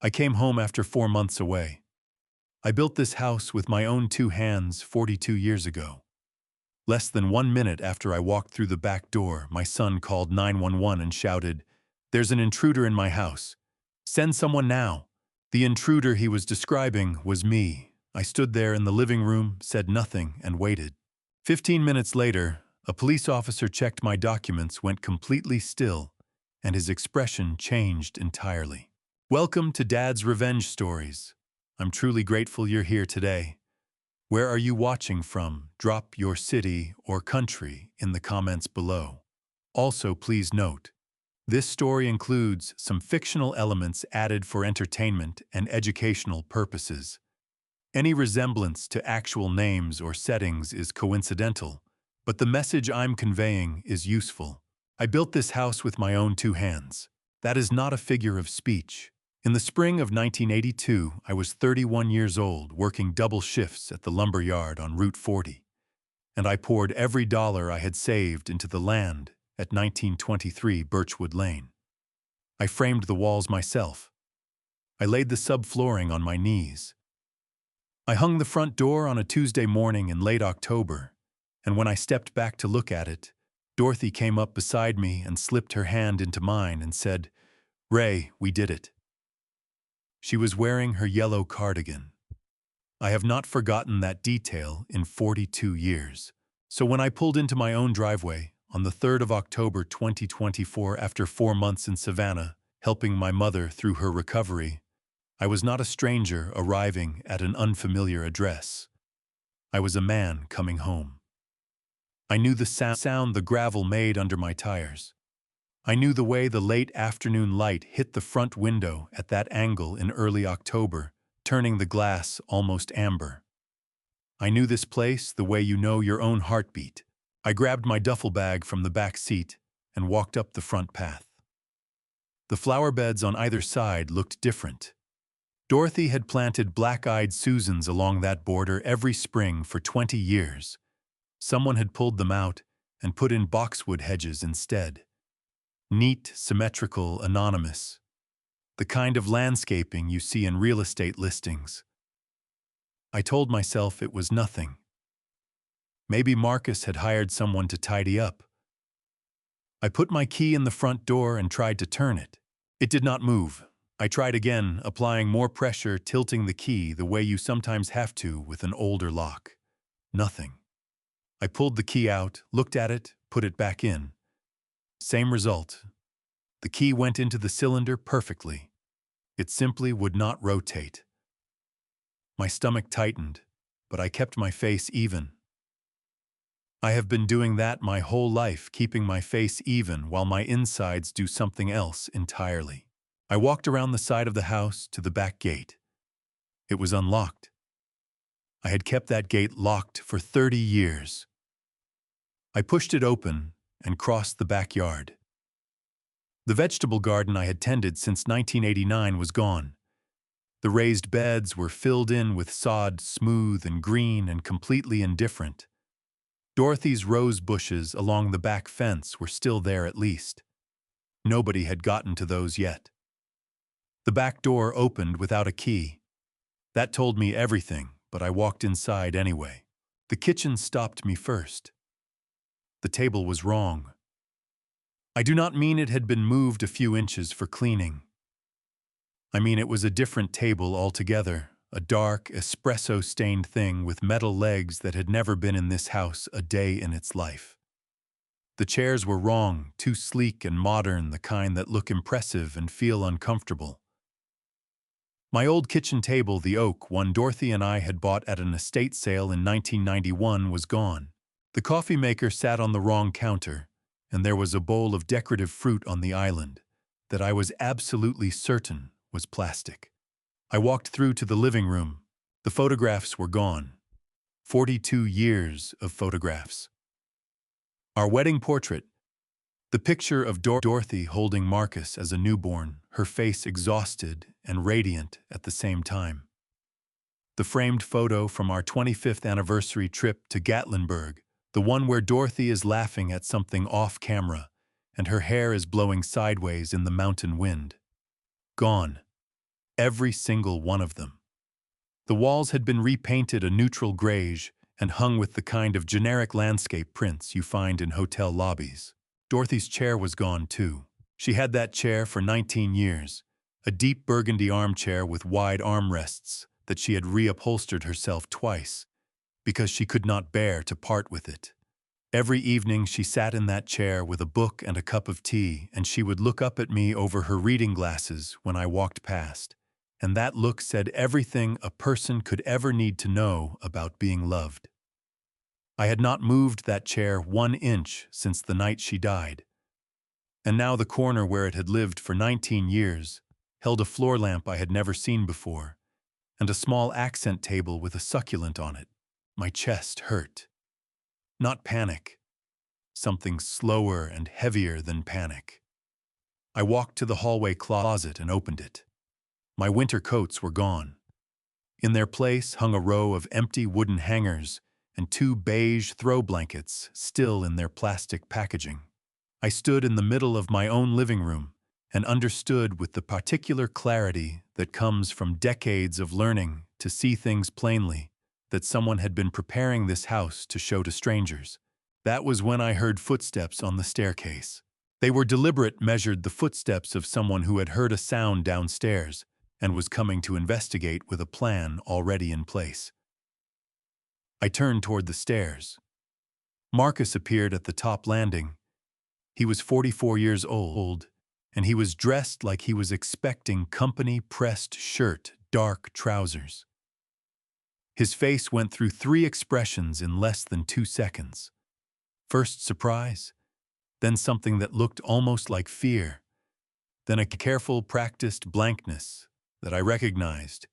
I came home after 4 months away. I built this house with my own 2 hands 42 years ago. Less than 1 minute after I walked through the back door, my son called 911 and shouted, "There's an intruder in my house. Send someone now." The intruder he was describing was me. I stood there in the living room, said nothing, and waited. 15 minutes later, a police officer checked my documents, went completely still, and his expression changed entirely. Welcome to Dad's Revenge Stories. I'm truly grateful you're here today. Where are you watching from? Drop your city or country in the comments below. Also, please note, this story includes some fictional elements added for entertainment and educational purposes. Any resemblance to actual names or settings is coincidental, but the message I'm conveying is useful. I built this house with my own 2 hands. That is not a figure of speech. In the spring of 1982, I was 31 years old, working double shifts at the lumber yard on Route 40, and I poured every dollar I had saved into the land at 1923 Birchwood Lane. I framed the walls myself. I laid the subflooring on my knees. I hung the front door on a Tuesday morning in late October, and when I stepped back to look at it, Dorothy came up beside me and slipped her hand into mine and said, "Ray, we did it." She was wearing her yellow cardigan. I have not forgotten that detail in 42 years. So when I pulled into my own driveway on the 3rd of October 2024 after 4 months in Savannah, helping my mother through her recovery, I was not a stranger arriving at an unfamiliar address. I was a man coming home. I knew the sound the gravel made under my tires. I knew the way the late afternoon light hit the front window at that angle in early October, turning the glass almost amber. I knew this place the way you know your own heartbeat. I grabbed my duffel bag from the back seat and walked up the front path. The flower beds on either side looked different. Dorothy had planted black-eyed Susans along that border every spring for 20 years. Someone had pulled them out and put in boxwood hedges instead. Neat, symmetrical, anonymous. The kind of landscaping you see in real estate listings. I told myself it was nothing. Maybe Marcus had hired someone to tidy up. I put my key in the front door and tried to turn it. It did not move. I tried again, applying more pressure, tilting the key the way you sometimes have to with an older lock. Nothing. I pulled the key out, looked at it, put it back in. Same result. The key went into the cylinder perfectly. It simply would not rotate. My stomach tightened, but I kept my face even. I have been doing that my whole life, keeping my face even while my insides do something else entirely. I walked around the side of the house to the back gate. It was unlocked. I had kept that gate locked for 30 years. I pushed it open and crossed the backyard. The vegetable garden I had tended since 1989 was gone. The raised beds were filled in with sod, smooth and green and completely indifferent. Dorothy's rose bushes along the back fence were still there at least. Nobody had gotten to those yet. The back door opened without a key. That told me everything, but I walked inside anyway. The kitchen stopped me first. The table was wrong. I do not mean it had been moved a few inches for cleaning. I mean it was a different table altogether, a dark, espresso-stained thing with metal legs that had never been in this house a day in its life. The chairs were wrong, too sleek and modern, the kind that look impressive and feel uncomfortable. My old kitchen table, the oak one Dorothy and I had bought at an estate sale in 1991, was gone. The coffee maker sat on the wrong counter, and there was a bowl of decorative fruit on the island that I was absolutely certain was plastic. I walked through to the living room. The photographs were gone. 42 years of photographs. Our wedding portrait. The picture of Dorothy holding Marcus as a newborn, her face exhausted and radiant at the same time. The framed photo from our 25th anniversary trip to Gatlinburg, the one where Dorothy is laughing at something off camera and her hair is blowing sideways in the mountain wind. Gone. every single one of them. The walls had been repainted a neutral grayish and hung with the kind of generic landscape prints you find in hotel lobbies. Dorothy's chair was gone too. She had that chair for 19 years, a deep burgundy armchair with wide armrests that she had reupholstered herself twice because she could not bear to part with it. Every evening she sat in that chair with a book and a cup of tea, and she would look up at me over her reading glasses when I walked past, and that look said everything a person could ever need to know about being loved. I had not moved that chair 1 inch since the night she died, and now the corner where it had lived for 19 years held a floor lamp I had never seen before, and a small accent table with a succulent on it. My chest hurt. Not panic. Something slower and heavier than panic. I walked to the hallway closet and opened it. My winter coats were gone. In their place hung a row of empty wooden hangers and 2 beige throw blankets still in their plastic packaging. I stood in the middle of my own living room and understood with the particular clarity that comes from decades of learning to see things plainly that someone had been preparing this house to show to strangers. That was when I heard footsteps on the staircase. They were deliberate, measured the footsteps of someone who had heard a sound downstairs and was coming to investigate with a plan already in place. I turned toward the stairs. Marcus appeared at the top landing. He was 44 years old, and he was dressed like he was expecting company pressed shirt, dark trousers. His face went through 3 expressions in less than 2 seconds. First surprise, then something that looked almost like fear, then a careful, practiced blankness that I recognized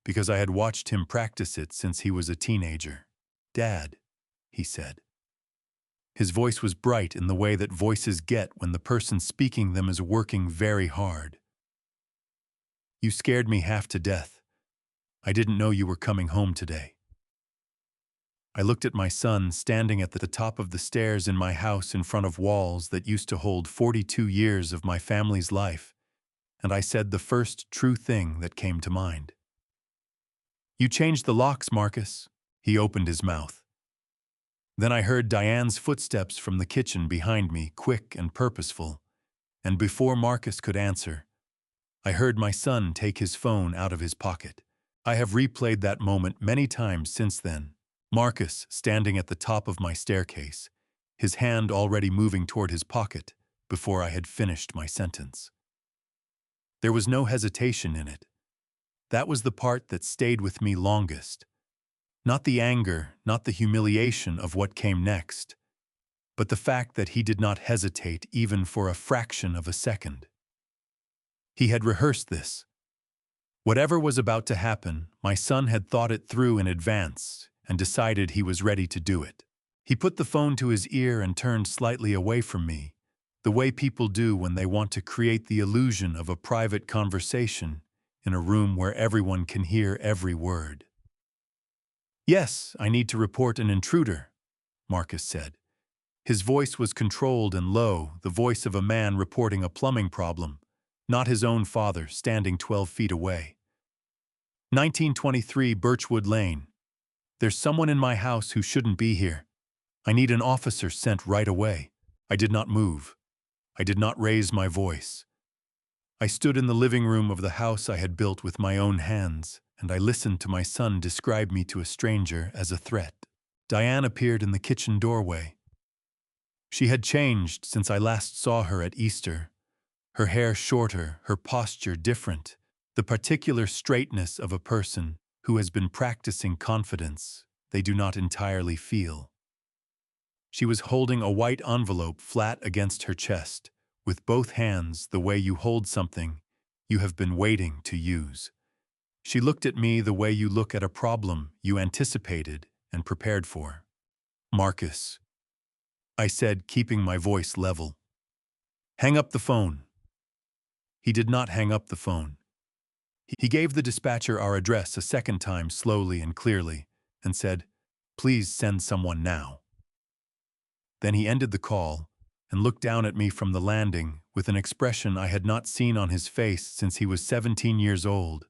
because I had watched him practice it since he was a teenager. "Dad," he said. His voice was bright in the way that voices get when the person speaking them is working very hard. "You scared me half to death. I didn't know you were coming home today." I looked at my son standing at the top of the stairs in my house in front of walls that used to hold 42 years of my family's life, and I said the first true thing that came to mind. "You changed the locks, Marcus." He opened his mouth. Then I heard Diane's footsteps from the kitchen behind me, quick and purposeful, and before Marcus could answer, I heard my son take his phone out of his pocket. I have replayed that moment many times since then. Marcus standing at the top of my staircase, his hand already moving toward his pocket before I had finished my sentence. There was no hesitation in it. That was the part that stayed with me longest. Not the anger, not the humiliation of what came next, but the fact that he did not hesitate even for a fraction of a second. He had rehearsed this. Whatever was about to happen, my son had thought it through in advance and decided he was ready to do it. He put the phone to his ear and turned slightly away from me, the way people do when they want to create the illusion of a private conversation in a room where everyone can hear every word. "Yes, I need to report an intruder," Marcus said. His voice was controlled and low, the voice of a man reporting a plumbing problem, not his own father standing 12 feet away. 1923 Birchwood Lane. "There's someone in my house who shouldn't be here. I need an officer sent right away." I did not move. I did not raise my voice. I stood in the living room of the house I had built with my own hands, and I listened to my son describe me to a stranger as a threat. Diane appeared in the kitchen doorway. She had changed since I last saw her at Easter. Her hair shorter, her posture different, the particular straightness of a person who has been practicing confidence they do not entirely feel. She was holding a white envelope flat against her chest, with both hands the way you hold something you have been waiting to use. She looked at me the way you look at a problem you anticipated and prepared for. "Marcus," I said, keeping my voice level. "Hang up the phone." He did not hang up the phone. He gave the dispatcher our address a second time slowly and clearly and said, "Please send someone now." Then he ended the call and looked down at me from the landing with an expression I had not seen on his face since he was 17 years old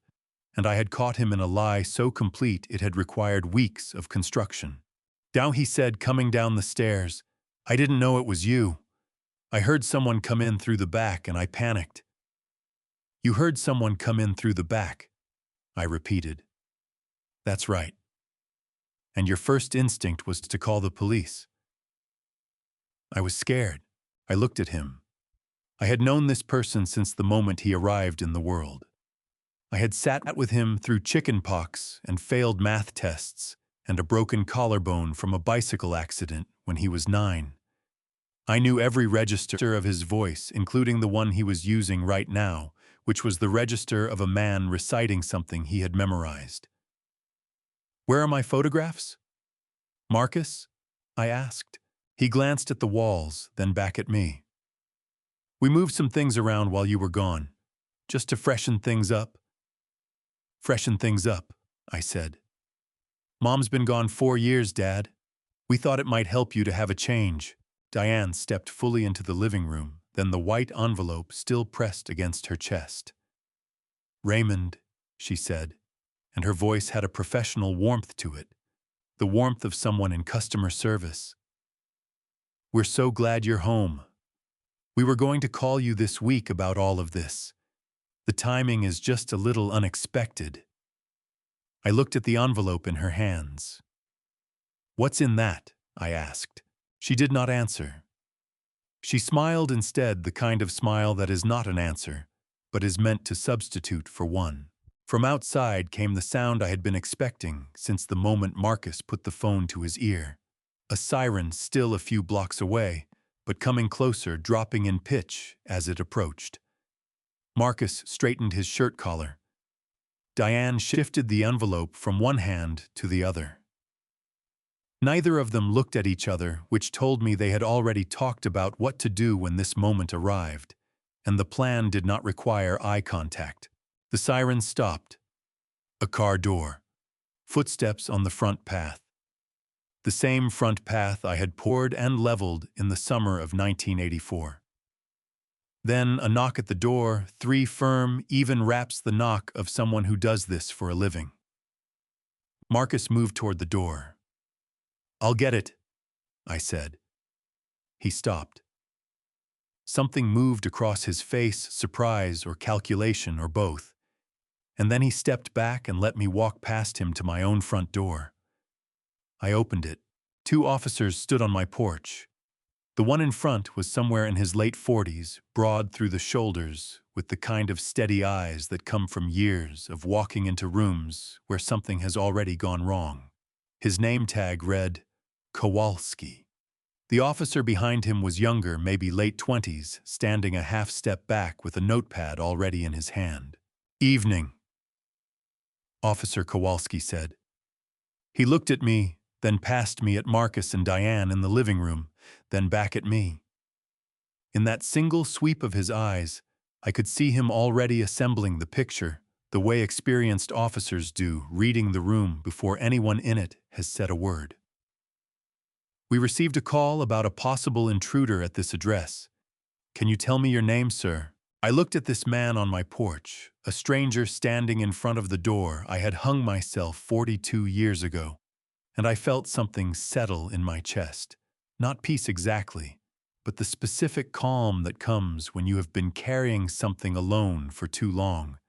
and I had caught him in a lie so complete it had required weeks of construction. Now he said, coming down the stairs, "I didn't know it was you. I heard someone come in through the back and I panicked." "You heard someone come in through the back," I repeated. "That's right. And your first instinct was to call the police." I was scared. I looked at him. I had known this person since the moment he arrived in the world. I had sat with him through chicken pox and failed math tests and a broken collarbone from a bicycle accident when he was 9. I knew every register of his voice, including the one he was using right now, which was the register of a man reciting something he had memorized. "Where are my photographs, Marcus?" I asked. He glanced at the walls, then back at me. "We moved some things around while you were gone, just to freshen things up." "Freshen things up," I said. "Mom's been gone 4 years, Dad. We thought it might help you to have a change." Diane stepped fully into the living room, then the white envelope still pressed against her chest. "Raymond," she said, and her voice had a professional warmth to it, the warmth of someone in customer service. "We're so glad you're home. We were going to call you this week about all of this. The timing is just a little unexpected." I looked at the envelope in her hands. "What's in that?" I asked. She did not answer. She smiled instead, the kind of smile that is not an answer, but is meant to substitute for one. From outside came the sound I had been expecting since the moment Marcus put the phone to his ear. A siren still a few blocks away, but coming closer, dropping in pitch as it approached. Marcus straightened his shirt collar. Diane shifted the envelope from one hand to the other. Neither of them looked at each other, which told me they had already talked about what to do when this moment arrived, and the plan did not require eye contact. The siren stopped. A car door. Footsteps on the front path. The same front path I had poured and leveled in the summer of 1984. Then a knock at the door, 3 firm, even raps, the knock of someone who does this for a living. Marcus moved toward the door. "I'll get it," I said. He stopped. Something moved across his face, surprise or calculation or both, and then he stepped back and let me walk past him to my own front door. I opened it. 2 officers stood on my porch. The one in front was somewhere in his late 40s, broad through the shoulders, with the kind of steady eyes that come from years of walking into rooms where something has already gone wrong. His name tag read, Kowalski. The officer behind him was younger, maybe late 20s, standing a half step back with a notepad already in his hand. "Evening," Officer Kowalski said. He looked at me, then past me at Marcus and Diane in the living room, then back at me. In that single sweep of his eyes, I could see him already assembling the picture, the way experienced officers do, reading the room before anyone in it has said a word. "We received a call about a possible intruder at this address. Can you tell me your name, sir?" I looked at this man on my porch, a stranger standing in front of the door I had hung myself 42 years ago, and I felt something settle in my chest. Not peace exactly, but the specific calm that comes when you have been carrying something alone for too long.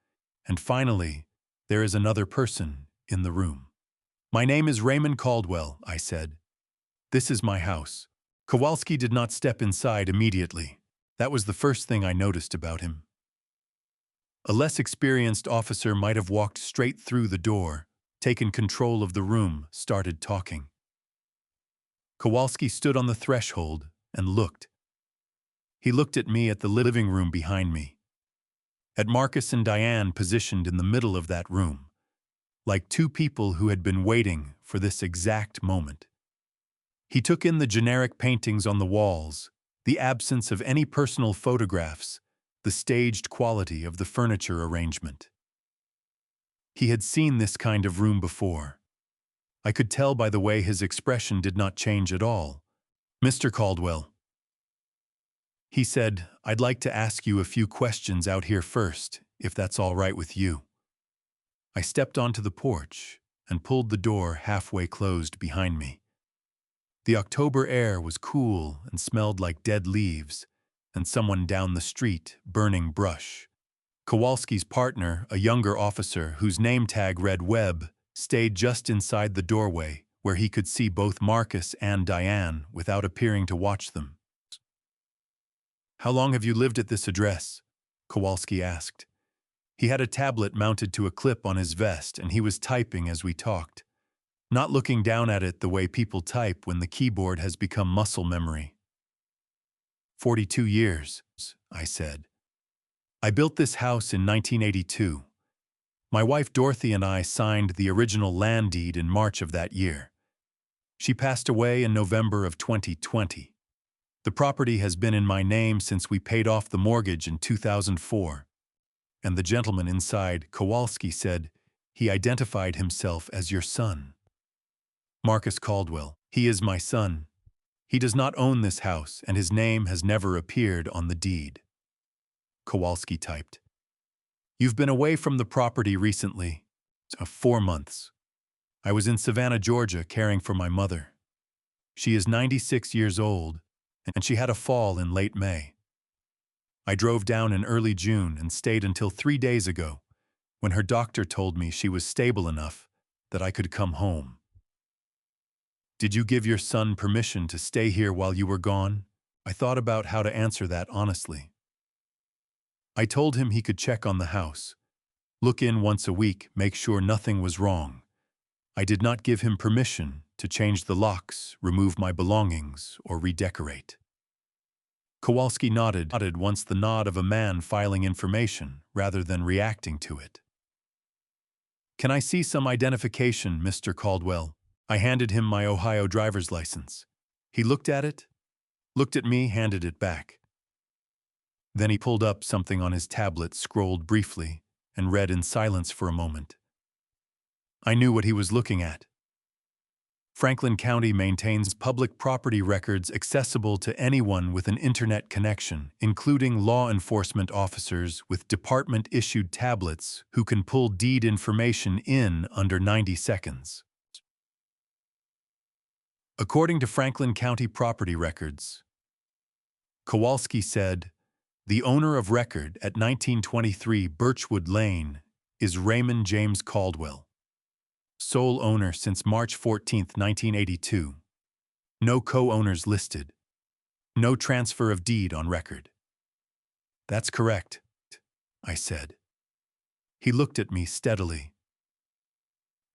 And finally, there is another person in the room. "My name is Raymond Caldwell," I said. "This is my house." Kowalski did not step inside immediately. That was the first thing I noticed about him. A less experienced officer might have walked straight through the door, taken control of the room, started talking. Kowalski stood on the threshold and looked. He looked at me at the living room behind me, at Marcus and Diane positioned in the middle of that room, like 2 people who had been waiting for this exact moment. He took in the generic paintings on the walls, the absence of any personal photographs, the staged quality of the furniture arrangement. He had seen this kind of room before. I could tell by the way his expression did not change at all. "Mr. Caldwell," he said, "I'd like to ask you a few questions out here first, if that's all right with you." I stepped onto the porch and pulled the door halfway closed behind me. The October air was cool and smelled like dead leaves and someone down the street burning brush. Kowalski's partner, a younger officer whose name tag read Webb, stayed just inside the doorway where he could see both Marcus and Diane without appearing to watch them. "How long have you lived at this address?" Kowalski asked. He had a tablet mounted to a clip on his vest and he was typing as we talked, not looking down at it the way people type when the keyboard has become muscle memory. 42 years, I said. I built this house in 1982. My wife Dorothy and I signed the original land deed in March of that year. She passed away in November of 2020. The property has been in my name since we paid off the mortgage in 2004. And the gentleman inside, Kowalski said, he identified himself as your son. Marcus Caldwell. He is my son. He does not own this house and his name has never appeared on the deed. Kowalski typed. You've been away from the property recently. 4 months. I was in Savannah, Georgia, caring for my mother. She is 96 years old, and she had a fall in late May. I drove down in early June and stayed until 3 days ago, when her doctor told me she was stable enough that I could come home. Did you give your son permission to stay here while you were gone? I thought about how to answer that honestly. I told him he could check on the house, look in once a week, make sure nothing was wrong. I did not give him permission to change the locks, remove my belongings, or redecorate. Kowalski nodded once, the nod of a man filing information rather than reacting to it. Can I see some identification, Mr. Caldwell? I handed him my Ohio driver's license. He looked at it, looked at me, handed it back. Then he pulled up something on his tablet, scrolled briefly, and read in silence for a moment. I knew what he was looking at. Franklin County maintains public property records accessible to anyone with an internet connection, including law enforcement officers with department-issued tablets who can pull deed information in under 90 seconds. According to Franklin County property records, Kowalski said, the owner of record at 1923 Birchwood Lane is Raymond James Caldwell. Sole owner since March 14, 1982. No co-owners listed. No transfer of deed on record. That's correct, I said. He looked at me steadily.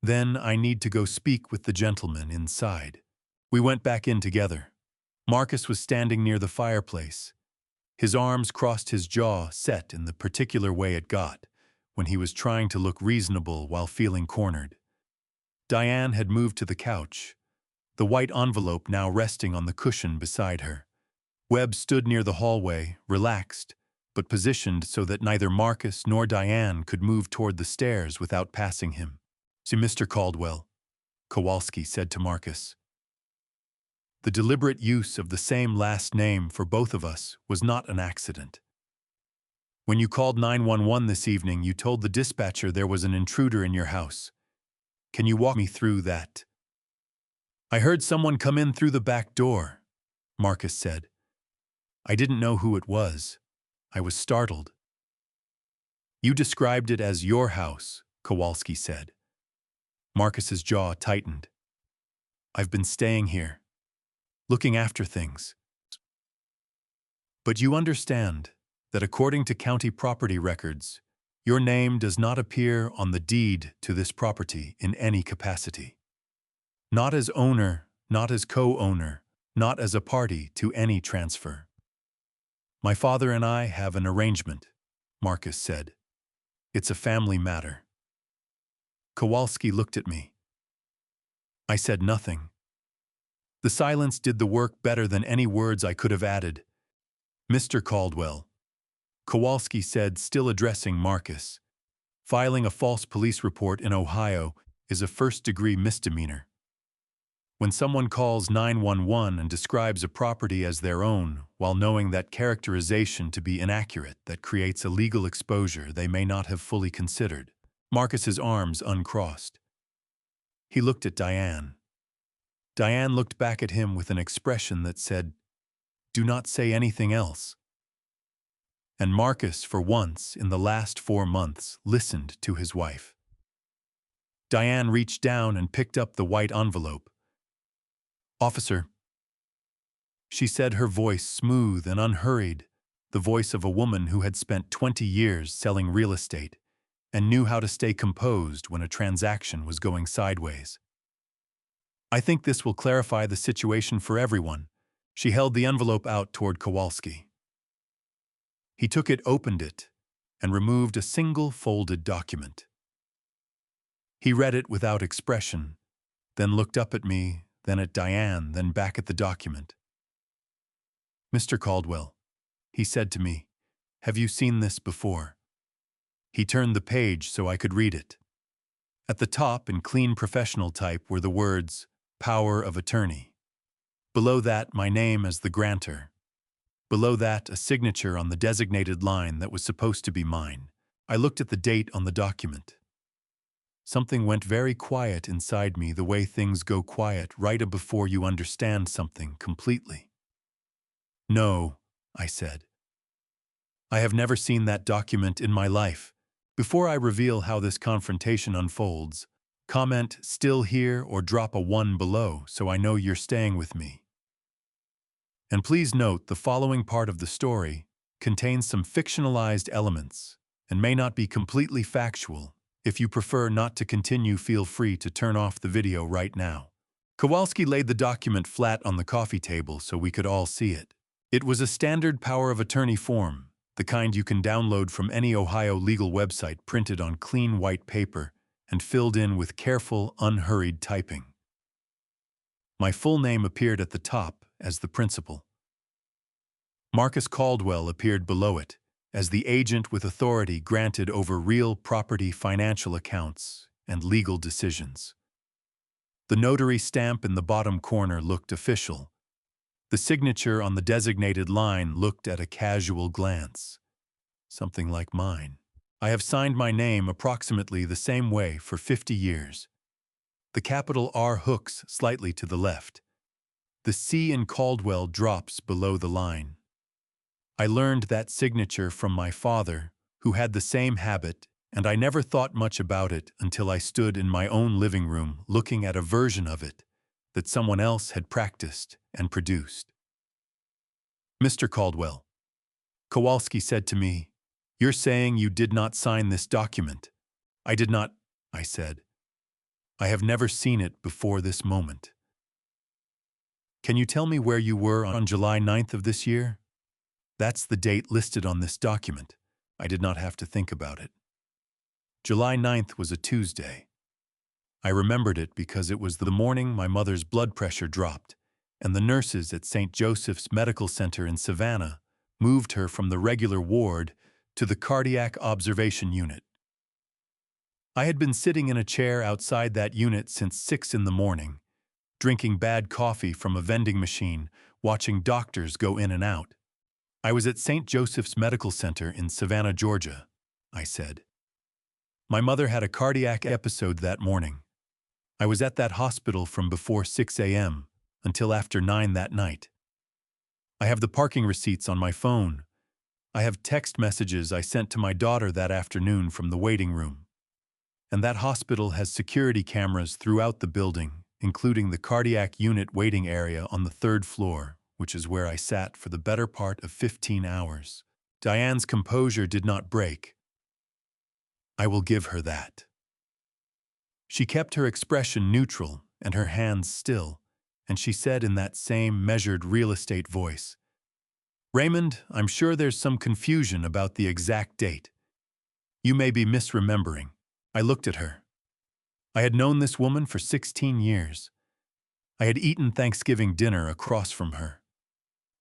Then I need to go speak with the gentleman inside. We went back in together. Marcus was standing near the fireplace. His arms crossed, his jaw set in the particular way it got when he was trying to look reasonable while feeling cornered. Diane had moved to the couch, the white envelope now resting on the cushion beside her. Webb stood near the hallway, relaxed, but positioned so that neither Marcus nor Diane could move toward the stairs without passing him. "See, Mr. Caldwell," Kowalski said to Marcus. The deliberate use of the same last name for both of us was not an accident. When you called 911 this evening, you told the dispatcher there was an intruder in your house. Can you walk me through that? I heard someone come in through the back door, Marcus said. I didn't know who it was. I was startled. You described it as your house, Kowalski said. Marcus's jaw tightened. I've been staying here, looking after things. But you understand that according to county property records, your name does not appear on the deed to this property in any capacity. Not as owner, not as co-owner, not as a party to any transfer. My father and I have an arrangement, Marcus said. It's a family matter. Kowalski looked at me. I said nothing. The silence did the work better than any words I could have added. Mr. Caldwell, Kowalski said, still addressing Marcus. Filing a false police report in Ohio is a first-degree misdemeanor. When someone calls 911 and describes a property as their own while knowing that characterization to be inaccurate, that creates a legal exposure they may not have fully considered. Marcus's arms uncrossed. He looked at Diane. Diane looked back at him with an expression that said, "Do not say anything else." And Marcus, for once in the last 4 months, listened to his wife. Diane reached down and picked up the white envelope. "Officer," she said, her voice smooth and unhurried, the voice of a woman who had spent 20 years selling real estate and knew how to stay composed when a transaction was going sideways. "I think this will clarify the situation for everyone." She held the envelope out toward Kowalski. He took it, opened it, and removed a single folded document. He read it without expression, then looked up at me, then at Diane, then back at the document. "Mr. Caldwell," he said to me, "have you seen this before?" He turned the page so I could read it. At the top, in clean professional type, were the words, "Power of Attorney." Below that, my name as the grantor. Below that, a signature on the designated line that was supposed to be mine. I looked at the date on the document. Something went very quiet inside me, the way things go quiet right before you understand something completely. "No," I said. "I have never seen that document in my life." Before I reveal how this confrontation unfolds, comment "still here" or drop a 1 below so I know you're staying with me. And please note the following part of the story contains some fictionalized elements and may not be completely factual. If you prefer not to continue, feel free to turn off the video right now. Kowalski laid the document flat on the coffee table so we could all see it. It was a standard power of attorney form, the kind you can download from any Ohio legal website, printed on clean white paper and filled in with careful, unhurried typing. My full name appeared at the top as the principal. Marcus Caldwell appeared below it as the agent with authority granted over real property, financial accounts, and legal decisions. The notary stamp in the bottom corner looked official. The signature on the designated line looked at a casual glance something like mine. I have signed my name approximately the same way for 50 years. The capital R hooks slightly to the left. The C in Caldwell drops below the line. I learned that signature from my father, who had the same habit, and I never thought much about it until I stood in my own living room looking at a version of it that someone else had practiced and produced. "Mr. Caldwell," Kowalski said to me, "you're saying you did not sign this document." "I did not," I said. "I have never seen it before this moment." "Can you tell me where you were on July 9th of this year?" "That's the date listed on this document." I did not have to think about it. July 9th was a Tuesday. I remembered it because it was the morning my mother's blood pressure dropped, and the nurses at St. Joseph's Medical Center in Savannah moved her from the regular ward to the cardiac observation unit. I had been sitting in a chair outside that unit since 6 in the morning, drinking bad coffee from a vending machine, watching doctors go in and out. "I was at St. Joseph's Medical Center in Savannah, Georgia," I said. "My mother had a cardiac episode that morning. I was at that hospital from before 6 a.m. until after 9 that night. I have the parking receipts on my phone. I have text messages I sent to my daughter that afternoon from the waiting room. And that hospital has security cameras throughout the building, including the cardiac unit waiting area on the 3rd floor, which is where I sat for the better part of 15 hours. Diane's composure did not break. I will give her that. She kept her expression neutral and her hands still, and she said in that same measured real estate voice, "Raymond, I'm sure there's some confusion about the exact date. You may be misremembering." I looked at her. I had known this woman for 16 years. I had eaten Thanksgiving dinner across from her.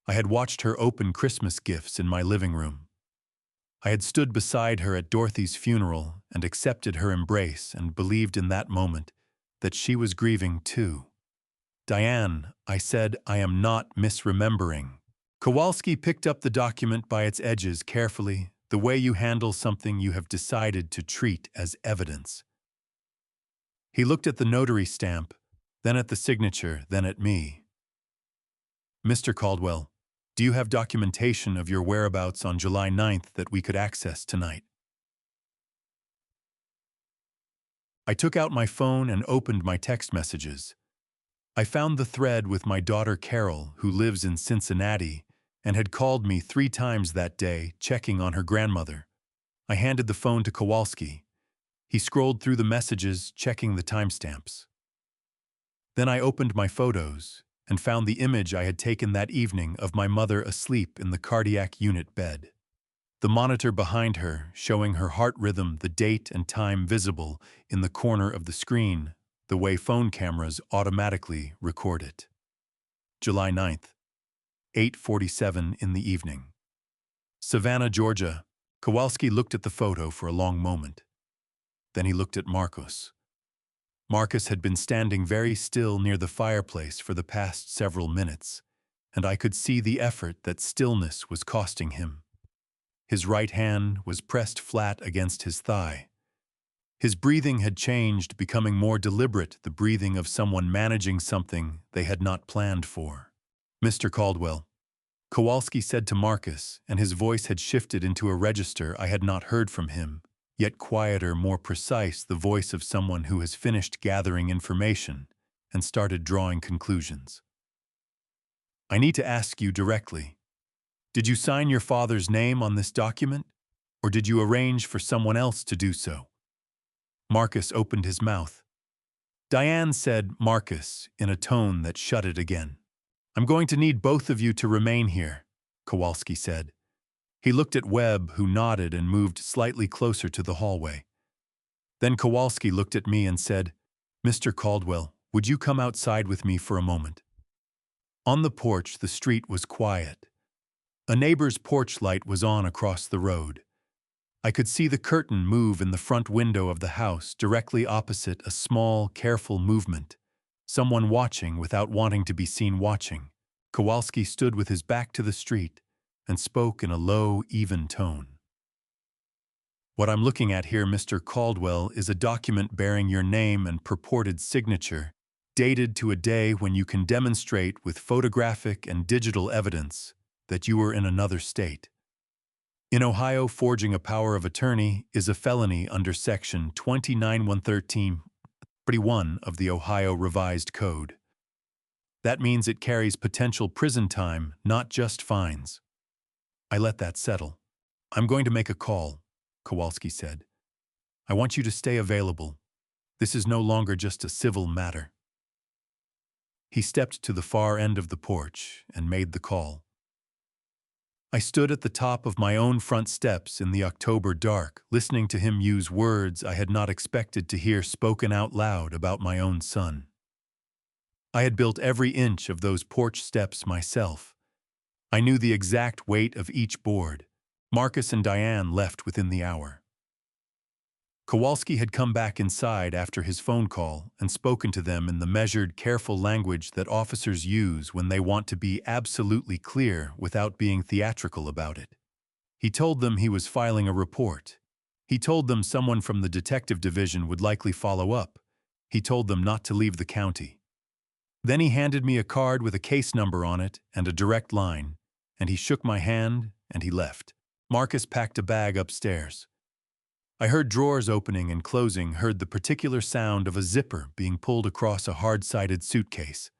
I had watched her open Christmas gifts in my living room. I had stood beside her at Dorothy's funeral and accepted her embrace and believed in that moment that she was grieving too. "Diane," I said, "I am not misremembering." Kowalski picked up the document by its edges carefully, The way you handle something you have decided to treat as evidence. He looked at the notary stamp, then at the signature, then at me. Mr. Caldwell, do you have documentation of your whereabouts on July 9th that we could access tonight? I took out my phone and opened my text messages. I found the thread with my daughter Carol, who lives in Cincinnati, and had called me 3 times that day, checking on her grandmother. I handed the phone to Kowalski. He scrolled through the messages, checking the timestamps. Then I opened my photos and found the image I had taken that evening of my mother asleep in the cardiac unit bed. The monitor behind her, showing her heart rhythm, the date and time visible in the corner of the screen, the way phone cameras automatically record it. July 9th, 8:47 in the evening. Savannah, Georgia. Kowalski looked at the photo for a long moment. Then he looked at Marcos. Marcus had been standing very still near the fireplace for the past several minutes, and I could see the effort that stillness was costing him. His right hand was pressed flat against his thigh. His breathing had changed, becoming more deliberate, the breathing of someone managing something they had not planned for. Mr. Caldwell, Kowalski said to Marcus, and his voice had shifted into a register I had not heard from him, yet quieter, more precise, the voice of someone who has finished gathering information and started drawing conclusions. I need to ask you directly. Did you sign your father's name on this document, or did you arrange for someone else to do so? Marcus opened his mouth. Diane said, Marcus, in a tone that shut it again. I'm going to need both of you to remain here, Kowalski said. He looked at Webb, who nodded and moved slightly closer to the hallway. Then Kowalski looked at me and said, Mr. Caldwell, would you come outside with me for a moment? On the porch, the street was quiet. A neighbor's porch light was on across the road. I could see the curtain move in the front window of the house, directly opposite a small, careful movement. Someone watching without wanting to be seen watching. Kowalski stood with his back to the street and spoke in a low, even tone. What I'm looking at here, Mr. Caldwell, is a document bearing your name and purported signature, dated to a day when you can demonstrate with photographic and digital evidence that you were in another state. In Ohio, forging a power of attorney is a felony under Section 29113(41) of the Ohio Revised Code. That means it carries potential prison time, not just fines. I let that settle. I'm going to make a call, Kowalski said. I want you to stay available. This is no longer just a civil matter. He stepped to the far end of the porch and made the call. I stood at the top of my own front steps in the October dark, listening to him use words I had not expected to hear spoken out loud about my own son. I had built every inch of those porch steps myself. I knew the exact weight of each board. Marcus and Diane left within the hour. Kowalski had come back inside after his phone call and spoken to them in the measured, careful language that officers use when they want to be absolutely clear without being theatrical about it. He told them he was filing a report. He told them someone from the detective division would likely follow up. He told them not to leave the county. Then he handed me a card with a case number on it and a direct line, and he shook my hand and he left. Marcus packed a bag upstairs. I heard drawers opening and closing, heard the particular sound of a zipper being pulled across a hard-sided suitcase.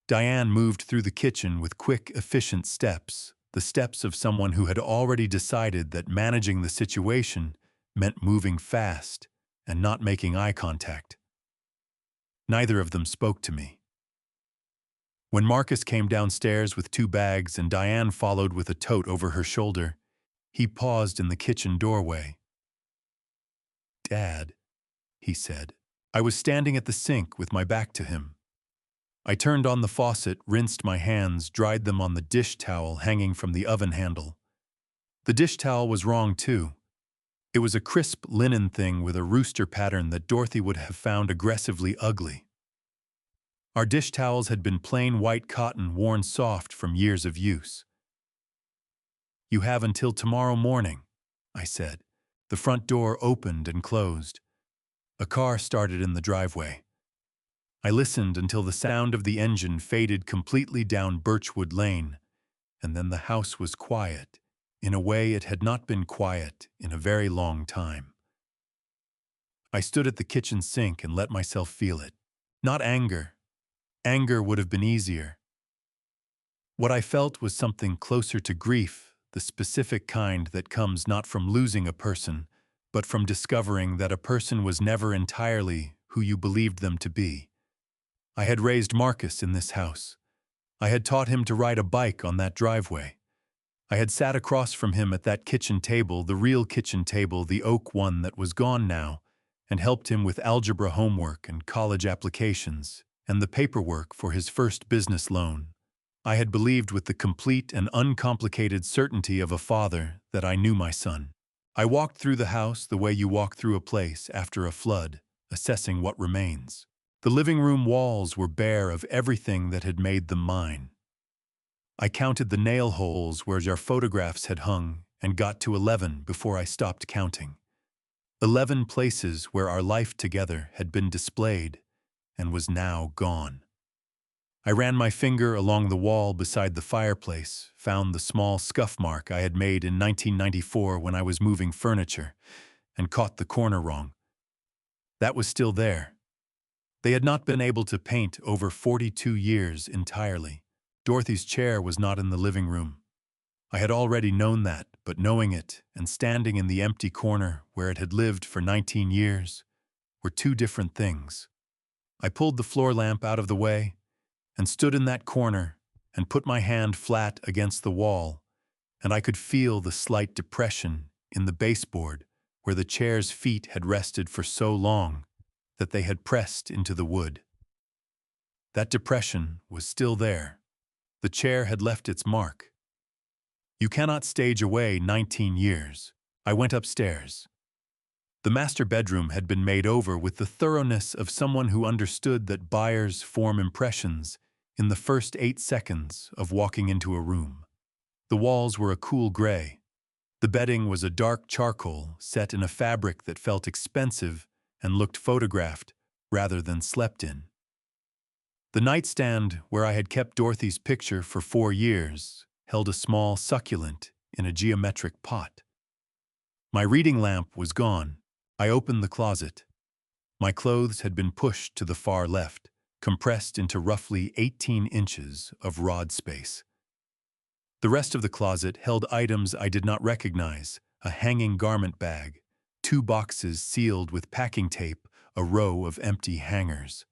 Diane moved through the kitchen with quick, efficient steps, the steps of someone who had already decided that managing the situation meant moving fast and not making eye contact. Neither of them spoke to me. When Marcus came downstairs with 2 bags and Diane followed with a tote over her shoulder, he paused in the kitchen doorway. Dad, he said. I was standing at the sink with my back to him. I turned on the faucet, rinsed my hands, dried them on the dish towel hanging from the oven handle. The dish towel was wrong too. It was a crisp linen thing with a rooster pattern that Dorothy would have found aggressively ugly. Our dish towels had been plain white cotton worn soft from years of use. You have until tomorrow morning, I said. The front door opened and closed. A car started in the driveway. I listened until the sound of the engine faded completely down Birchwood Lane, and then the house was quiet, in a way it had not been quiet in a very long time. I stood at the kitchen sink and let myself feel it. Not anger. Anger would have been easier. What I felt was something closer to grief, the specific kind that comes not from losing a person, but from discovering that a person was never entirely who you believed them to be. I had raised Marcus in this house. I had taught him to ride a bike on that driveway. I had sat across from him at that kitchen table, the real kitchen table, the oak one that was gone now, and helped him with algebra homework and college applications and the paperwork for his first business loan. I had believed with the complete and uncomplicated certainty of a father that I knew my son. I walked through the house the way you walk through a place after a flood, assessing what remains. The living room walls were bare of everything that had made them mine. I counted the nail holes where our photographs had hung and got to 11 before I stopped counting. 11 places where our life together had been displayed and was now gone. I ran my finger along the wall beside the fireplace, found the small scuff mark I had made in 1994 when I was moving furniture, and caught the corner wrong. That was still there. They had not been able to paint over 42 years entirely. Dorothy's chair was not in the living room. I had already known that, but knowing it and standing in the empty corner where it had lived for 19 years were two different things. I pulled the floor lamp out of the way and stood in that corner and put my hand flat against the wall, and I could feel the slight depression in the baseboard where the chair's feet had rested for so long that they had pressed into the wood. That depression was still there. The chair had left its mark. You cannot stage away 19 years. I went upstairs. The master bedroom had been made over with the thoroughness of someone who understood that buyers form impressions in the first 8 seconds of walking into a room. The walls were a cool gray. The bedding was a dark charcoal set in a fabric that felt expensive and looked photographed rather than slept in. The nightstand, where I had kept Dorothy's picture for 4 years, held a small succulent in a geometric pot. My reading lamp was gone. I opened the closet. My clothes had been pushed to the far left, compressed into roughly 18 inches of rod space. The rest of the closet held items I did not recognize: a hanging garment bag, 2 boxes sealed with packing tape, a row of empty hangers.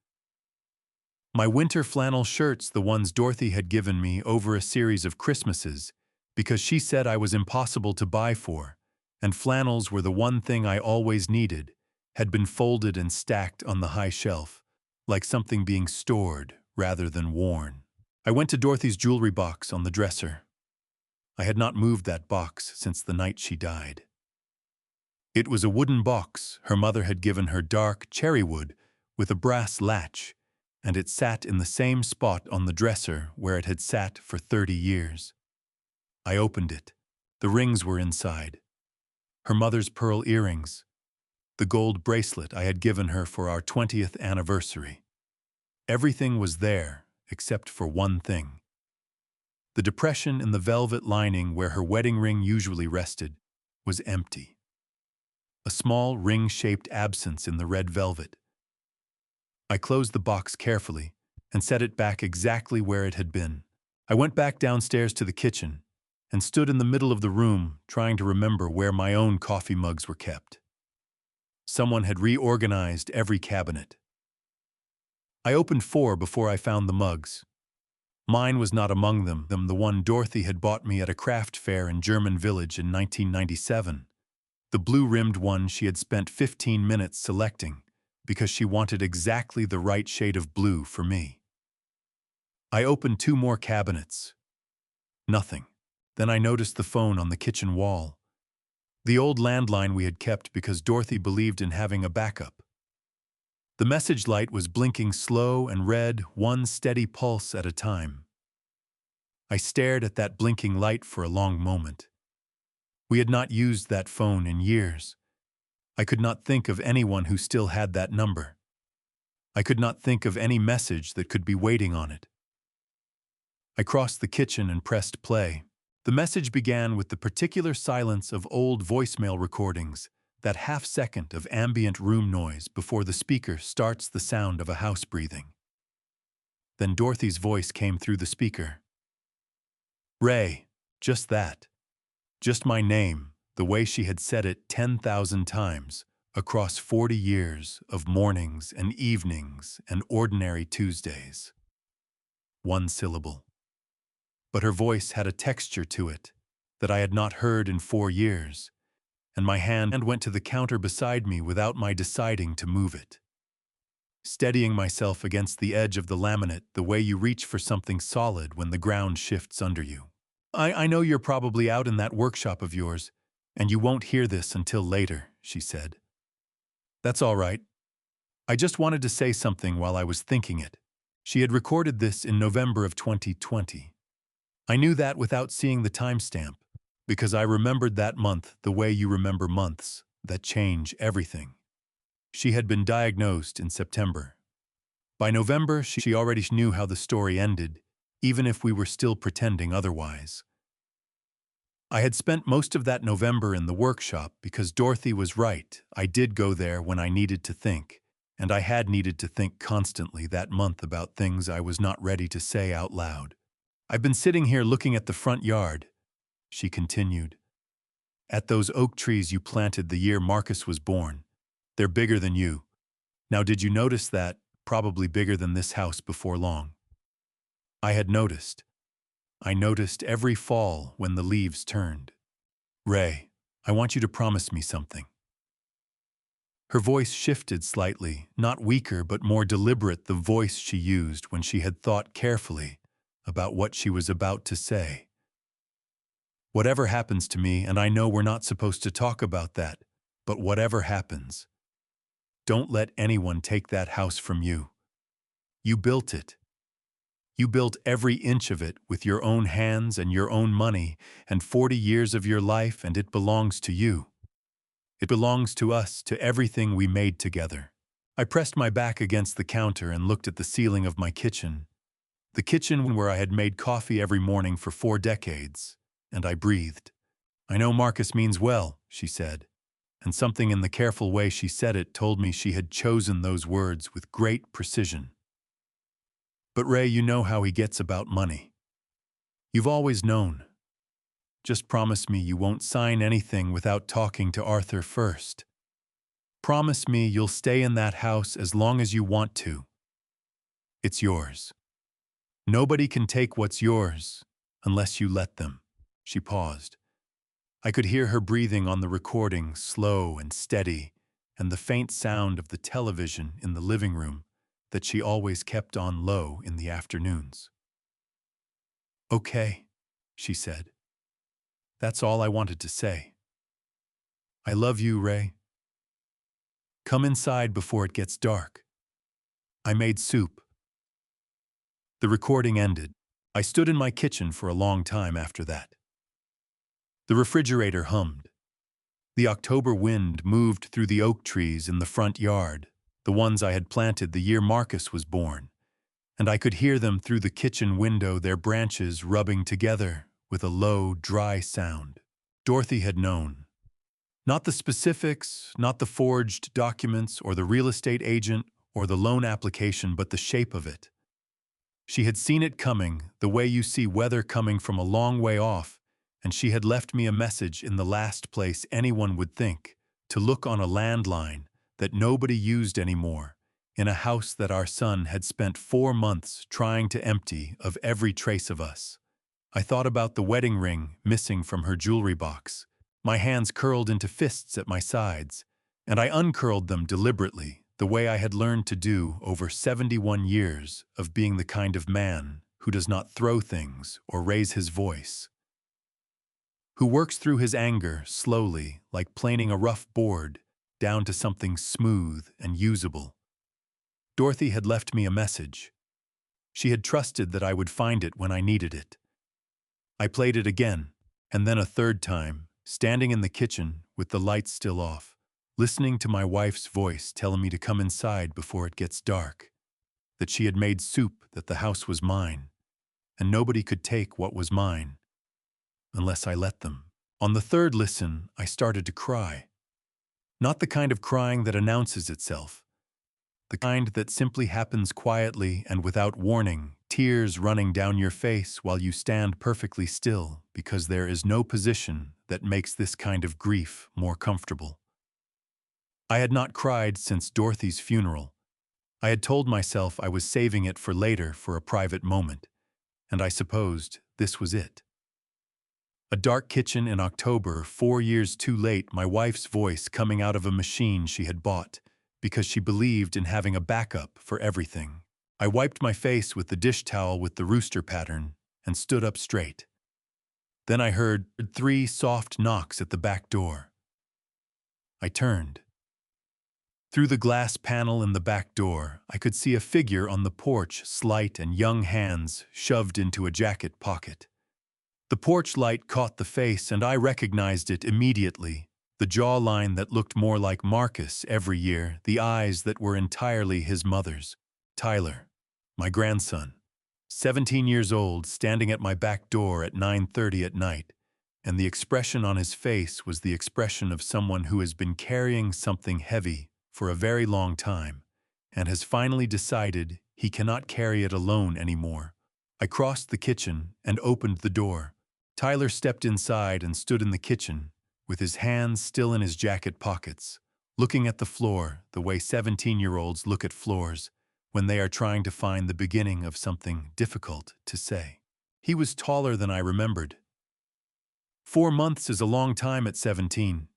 My winter flannel shirts, the ones Dorothy had given me over a series of Christmases, because she said I was impossible to buy for, and flannels were the one thing I always needed, had been folded and stacked on the high shelf, like something being stored rather than worn. I went to Dorothy's jewelry box on the dresser. I had not moved that box since the night she died. It was a wooden box her mother had given her, dark cherry wood with a brass latch, and it sat in the same spot on the dresser where it had sat for 30 years. I opened it. The rings were inside. Her mother's pearl earrings, the gold bracelet I had given her for our 20th anniversary. Everything was there except for one thing. The depression in the velvet lining where her wedding ring usually rested was empty. A small ring-shaped absence in the red velvet. I closed the box carefully and set it back exactly where it had been. I went back downstairs to the kitchen and stood in the middle of the room trying to remember where my own coffee mugs were kept. Someone had reorganized every cabinet. I opened 4 before I found the mugs. Mine was not among them, the one Dorothy had bought me at a craft fair in German Village in 1997. The blue-rimmed one she had spent 15 minutes selecting because she wanted exactly the right shade of blue for me. I opened 2 more cabinets. Nothing. Then I noticed the phone on the kitchen wall. The old landline we had kept because Dorothy believed in having a backup. The message light was blinking slow and red, one steady pulse at a time. I stared at that blinking light for a long moment. We had not used that phone in years. I could not think of anyone who still had that number. I could not think of any message that could be waiting on it. I crossed the kitchen and pressed play. The message began with the particular silence of old voicemail recordings, that half-second of ambient room noise before the speaker starts the sound of a house breathing. Then Dorothy's voice came through the speaker. "Ray, just that. Just my name," the way she had said it 10,000 times, across 40 years of mornings and evenings and ordinary Tuesdays. One syllable. But her voice had a texture to it that I had not heard in 4 years, and my hand went to the counter beside me without my deciding to move it. Steadying myself against the edge of the laminate the way you reach for something solid when the ground shifts under you. I know you're probably out in that workshop of yours, and you won't hear this until later," she said. "That's all right. I just wanted to say something while I was thinking it." She had recorded this in November of 2020. I knew that without seeing the timestamp, because I remembered that month the way you remember months that change everything. She had been diagnosed in September. By November, she already knew how the story ended, even if we were still pretending otherwise. I had spent most of that November in the workshop because Dorothy was right. I did go there when I needed to think, and I had needed to think constantly that month about things I was not ready to say out loud. "I've been sitting here looking at the front yard," she continued. "At those oak trees you planted the year Marcus was born. They're bigger than you. Now did you notice that? Probably bigger than this house before long." I had noticed. I noticed every fall when the leaves turned. "Ray, I want you to promise me something." Her voice shifted slightly, not weaker but more deliberate, the voice she used when she had thought carefully about what she was about to say. "Whatever happens to me, and I know we're not supposed to talk about that, but whatever happens, don't let anyone take that house from you. You built it. You built every inch of it with your own hands and your own money and 40 years of your life, and it belongs to you. It belongs to us, to everything we made together." I pressed my back against the counter and looked at the ceiling of my kitchen, the kitchen where I had made coffee every morning for 4 decades, and I breathed. "I know Marcus means well," she said, and something in the careful way she said it told me she had chosen those words with great precision. "But Ray, you know how he gets about money. You've always known. Just promise me you won't sign anything without talking to Arthur first. Promise me you'll stay in that house as long as you want to. It's yours. Nobody can take what's yours unless you let them." She paused. I could hear her breathing on the recording, slow and steady, and the faint sound of the television in the living room that she always kept on low in the afternoons. "Okay," she said. "That's all I wanted to say. I love you, Ray. Come inside before it gets dark. I made soup." The recording ended. I stood in my kitchen for a long time after that. The refrigerator hummed. The October wind moved through the oak trees in the front yard, the ones I had planted the year Marcus was born, and I could hear them through the kitchen window, their branches rubbing together with a low, dry sound. Dorothy had known. Not the specifics, not the forged documents or the real estate agent or the loan application, but the shape of it. She had seen it coming, the way you see weather coming from a long way off, and she had left me a message in the last place anyone would think, to look on a landline that nobody used anymore, in a house that our son had spent 4 months trying to empty of every trace of us. I thought about the wedding ring missing from her jewelry box. My hands curled into fists at my sides, and I uncurled them deliberately, the way I had learned to do over 71 years of being the kind of man who does not throw things or raise his voice, who works through his anger slowly, like planing a rough board down to something smooth and usable. Dorothy had left me a message. She had trusted that I would find it when I needed it. I played it again, and then a third time, standing in the kitchen with the lights still off, listening to my wife's voice telling me to come inside before it gets dark, that she had made soup, that the house was mine, and nobody could take what was mine unless I let them. On the third listen, I started to cry. Not the kind of crying that announces itself, the kind that simply happens quietly and without warning, tears running down your face while you stand perfectly still, because there is no position that makes this kind of grief more comfortable. I had not cried since Dorothy's funeral. I had told myself I was saving it for later, for a private moment, and I supposed this was it. A dark kitchen in October, 4 years too late, my wife's voice coming out of a machine she had bought, because she believed in having a backup for everything. I wiped my face with the dish towel with the rooster pattern and stood up straight. Then I heard 3 soft knocks at the back door. I turned. Through the glass panel in the back door, I could see a figure on the porch, slight and young hands shoved into a jacket pocket. The porch light caught the face and I recognized it immediately. The jawline that looked more like Marcus every year, the eyes that were entirely his mother's. Tyler, my grandson, 17 years old, standing at my back door at 9:30 at night, and the expression on his face was the expression of someone who has been carrying something heavy for a very long time and has finally decided he cannot carry it alone anymore. I crossed the kitchen and opened the door. Tyler stepped inside and stood in the kitchen, with his hands still in his jacket pockets, looking at the floor the way 17-year-olds look at floors when they are trying to find the beginning of something difficult to say. He was taller than I remembered. 4 months is a long time at 17.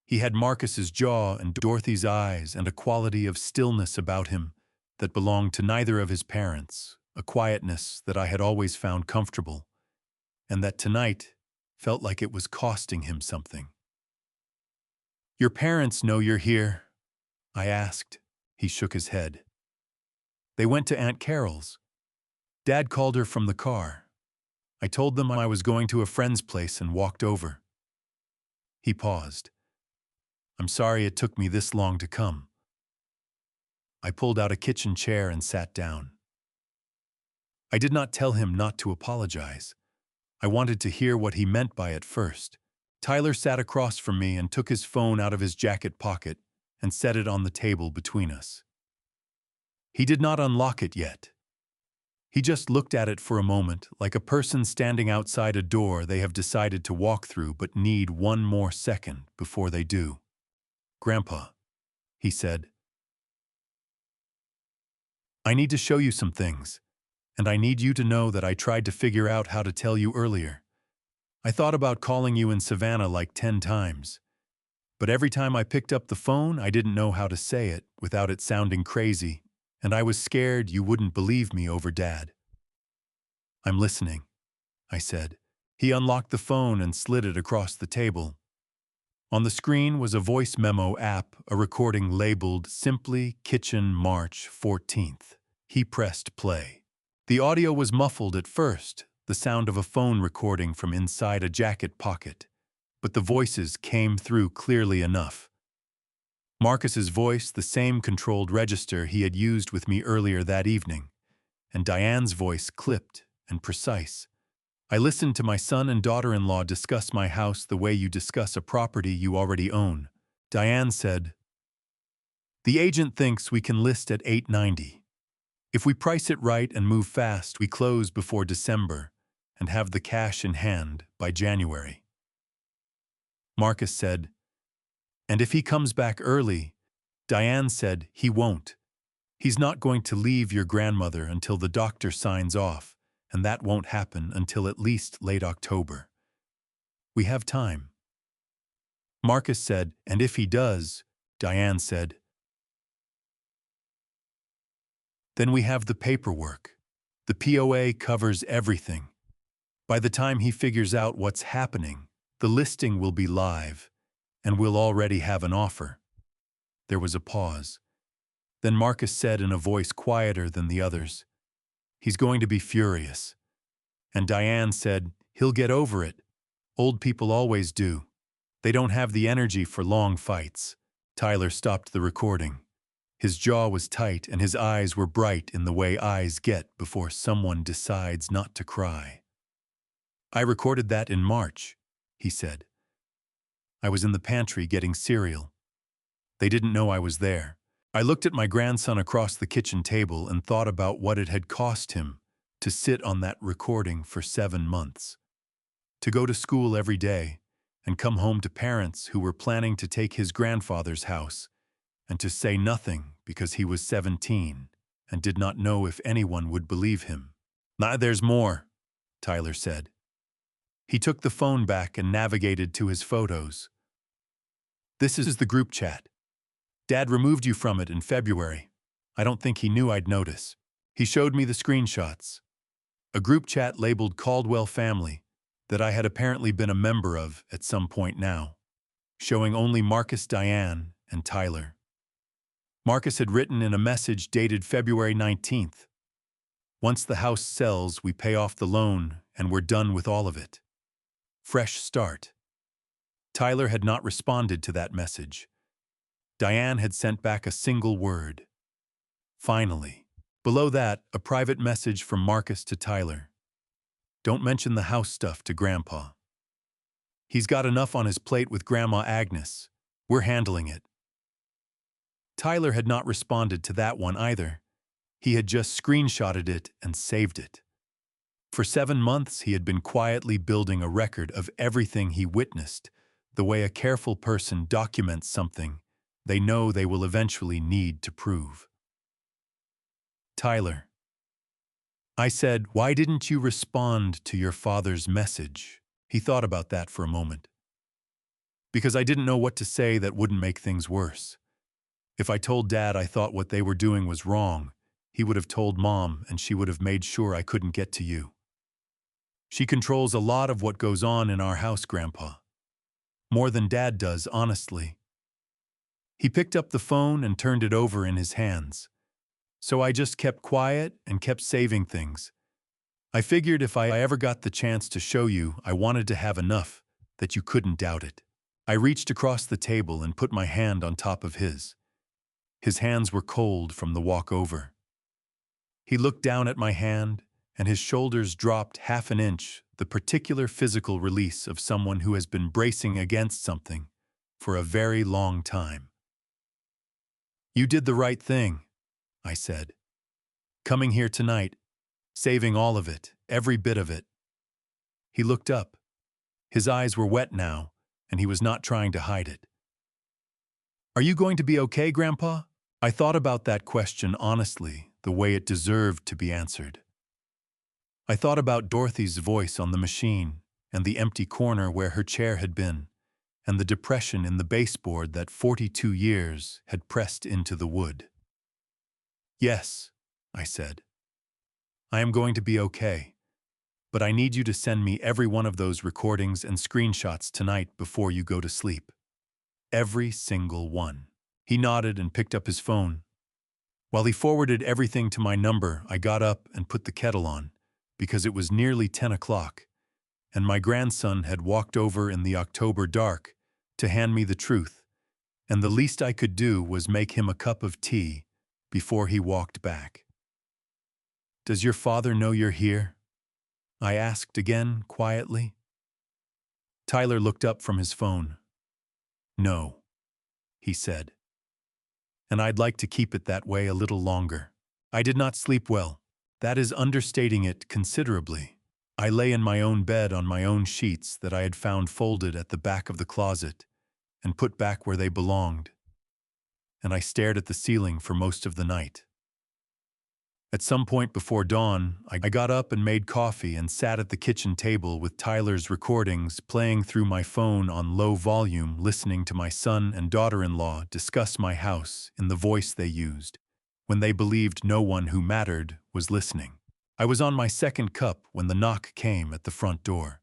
He had Marcus's jaw and Dorothy's eyes and a quality of stillness about him that belonged to neither of his parents, a quietness that I had always found comfortable, and that tonight felt like it was costing him something. "Your parents know you're here?" I asked. He shook his head. "They went to Aunt Carol's. Dad called her from the car. I told them I was going to a friend's place and walked over." He paused. "I'm sorry it took me this long to come." I pulled out a kitchen chair and sat down. I did not tell him not to apologize. I wanted to hear what he meant by it first. Tyler sat across from me and took his phone out of his jacket pocket and set it on the table between us. He did not unlock it yet. He just looked at it for a moment, like a person standing outside a door they have decided to walk through but need one more second before they do. "Grandpa," he said, "I need to show you some things, and I need you to know that I tried to figure out how to tell you earlier. I thought about calling you in Savannah like 10 times. But every time I picked up the phone, I didn't know how to say it without it sounding crazy, and I was scared you wouldn't believe me over Dad." "I'm listening," I said. He unlocked the phone and slid it across the table. On the screen was a voice memo app, a recording labeled simply Kitchen March 14th. He pressed play. The audio was muffled at first, the sound of a phone recording from inside a jacket pocket, but the voices came through clearly enough. Marcus's voice, the same controlled register he had used with me earlier that evening, and Diane's voice clipped and precise. "I listened to my son and daughter-in-law discuss my house the way you discuss a property you already own." Diane said, "The agent thinks we can list at $890. If we price it right and move fast, we close before December and have the cash in hand by January." Marcus said, "And if he comes back early?" Diane said, "He won't. He's not going to leave your grandmother until the doctor signs off, and that won't happen until at least late October. We have time." Marcus said, "And if he does?" Diane said, "Then we have the paperwork. The POA covers everything. By the time he figures out what's happening, the listing will be live, and we'll already have an offer." There was a pause. Then Marcus said in a voice quieter than the others, "He's going to be furious." And Diane said, "He'll get over it. Old people always do." They don't have the energy for long fights. Tyler stopped the recording. His jaw was tight and his eyes were bright in the way eyes get before someone decides not to cry. I recorded that in March, he said. I was in the pantry getting cereal. They didn't know I was there. I looked at my grandson across the kitchen table and thought about what it had cost him to sit on that recording for 7 months. To go to school every day and come home to parents who were planning to take his grandfather's house, and to say nothing because he was 17 and did not know if anyone would believe him. "Nah, there's more," Tyler said. He took the phone back and navigated to his photos. "This is the group chat. Dad removed you from it in February. I don't think he knew I'd notice. He showed me the screenshots. A group chat labeled Caldwell Family that I had apparently been a member of at some point now, showing only Marcus, Diane, and Tyler. Marcus had written in a message dated February 19th. Once the house sells, we pay off the loan and we're done with all of it. Fresh start. Tyler had not responded to that message. Diane had sent back a single word. Finally. Below that, a private message from Marcus to Tyler. Don't mention the house stuff to Grandpa. He's got enough on his plate with Grandma Agnes. We're handling it. Tyler had not responded to that one either. He had just screenshotted it and saved it. For 7 months, he had been quietly building a record of everything he witnessed, the way a careful person documents something they know they will eventually need to prove. Tyler. I said, "Why didn't you respond to your father's message?" He thought about that for a moment. "Because I didn't know what to say that wouldn't make things worse. If I told Dad I thought what they were doing was wrong, he would have told Mom and she would have made sure I couldn't get to you. She controls a lot of what goes on in our house, Grandpa. More than Dad does, honestly." He picked up the phone and turned it over in his hands. So I just kept quiet and kept saving things. I figured if I ever got the chance to show you, I wanted to have enough that you couldn't doubt it. I reached across the table and put my hand on top of his. His hands were cold from the walk over. He looked down at my hand, and his shoulders dropped 1/2 inch, the particular physical release of someone who has been bracing against something for a very long time. "You did the right thing," I said. "Coming here tonight, saving all of it, every bit of it." He looked up. His eyes were wet now, and he was not trying to hide it. "Are you going to be okay, Grandpa?" I thought about that question honestly, the way it deserved to be answered. I thought about Dorothy's voice on the machine, and the empty corner where her chair had been, and the depression in the baseboard that 42 years had pressed into the wood. "Yes," I said. "I am going to be okay, but I need you to send me every one of those recordings and screenshots tonight before you go to sleep. Every single one." He nodded and picked up his phone. While he forwarded everything to my number, I got up and put the kettle on, because it was nearly 10 o'clock, and my grandson had walked over in the October dark to hand me the truth, and the least I could do was make him a cup of tea before he walked back. "Does your father know you're here?" I asked again, quietly. Tyler looked up from his phone. "No," he said. "And I'd like to keep it that way a little longer. I did not sleep well. That is understating it considerably. I lay in my own bed on my own sheets that I had found folded at the back of the closet and put back where they belonged, and I stared at the ceiling for most of the night. At some point before dawn, I got up and made coffee and sat at the kitchen table with Tyler's recordings playing through my phone on low volume, listening to my son and daughter-in-law discuss my house in the voice they used when they believed no one who mattered was listening. I was on my second cup when the knock came at the front door.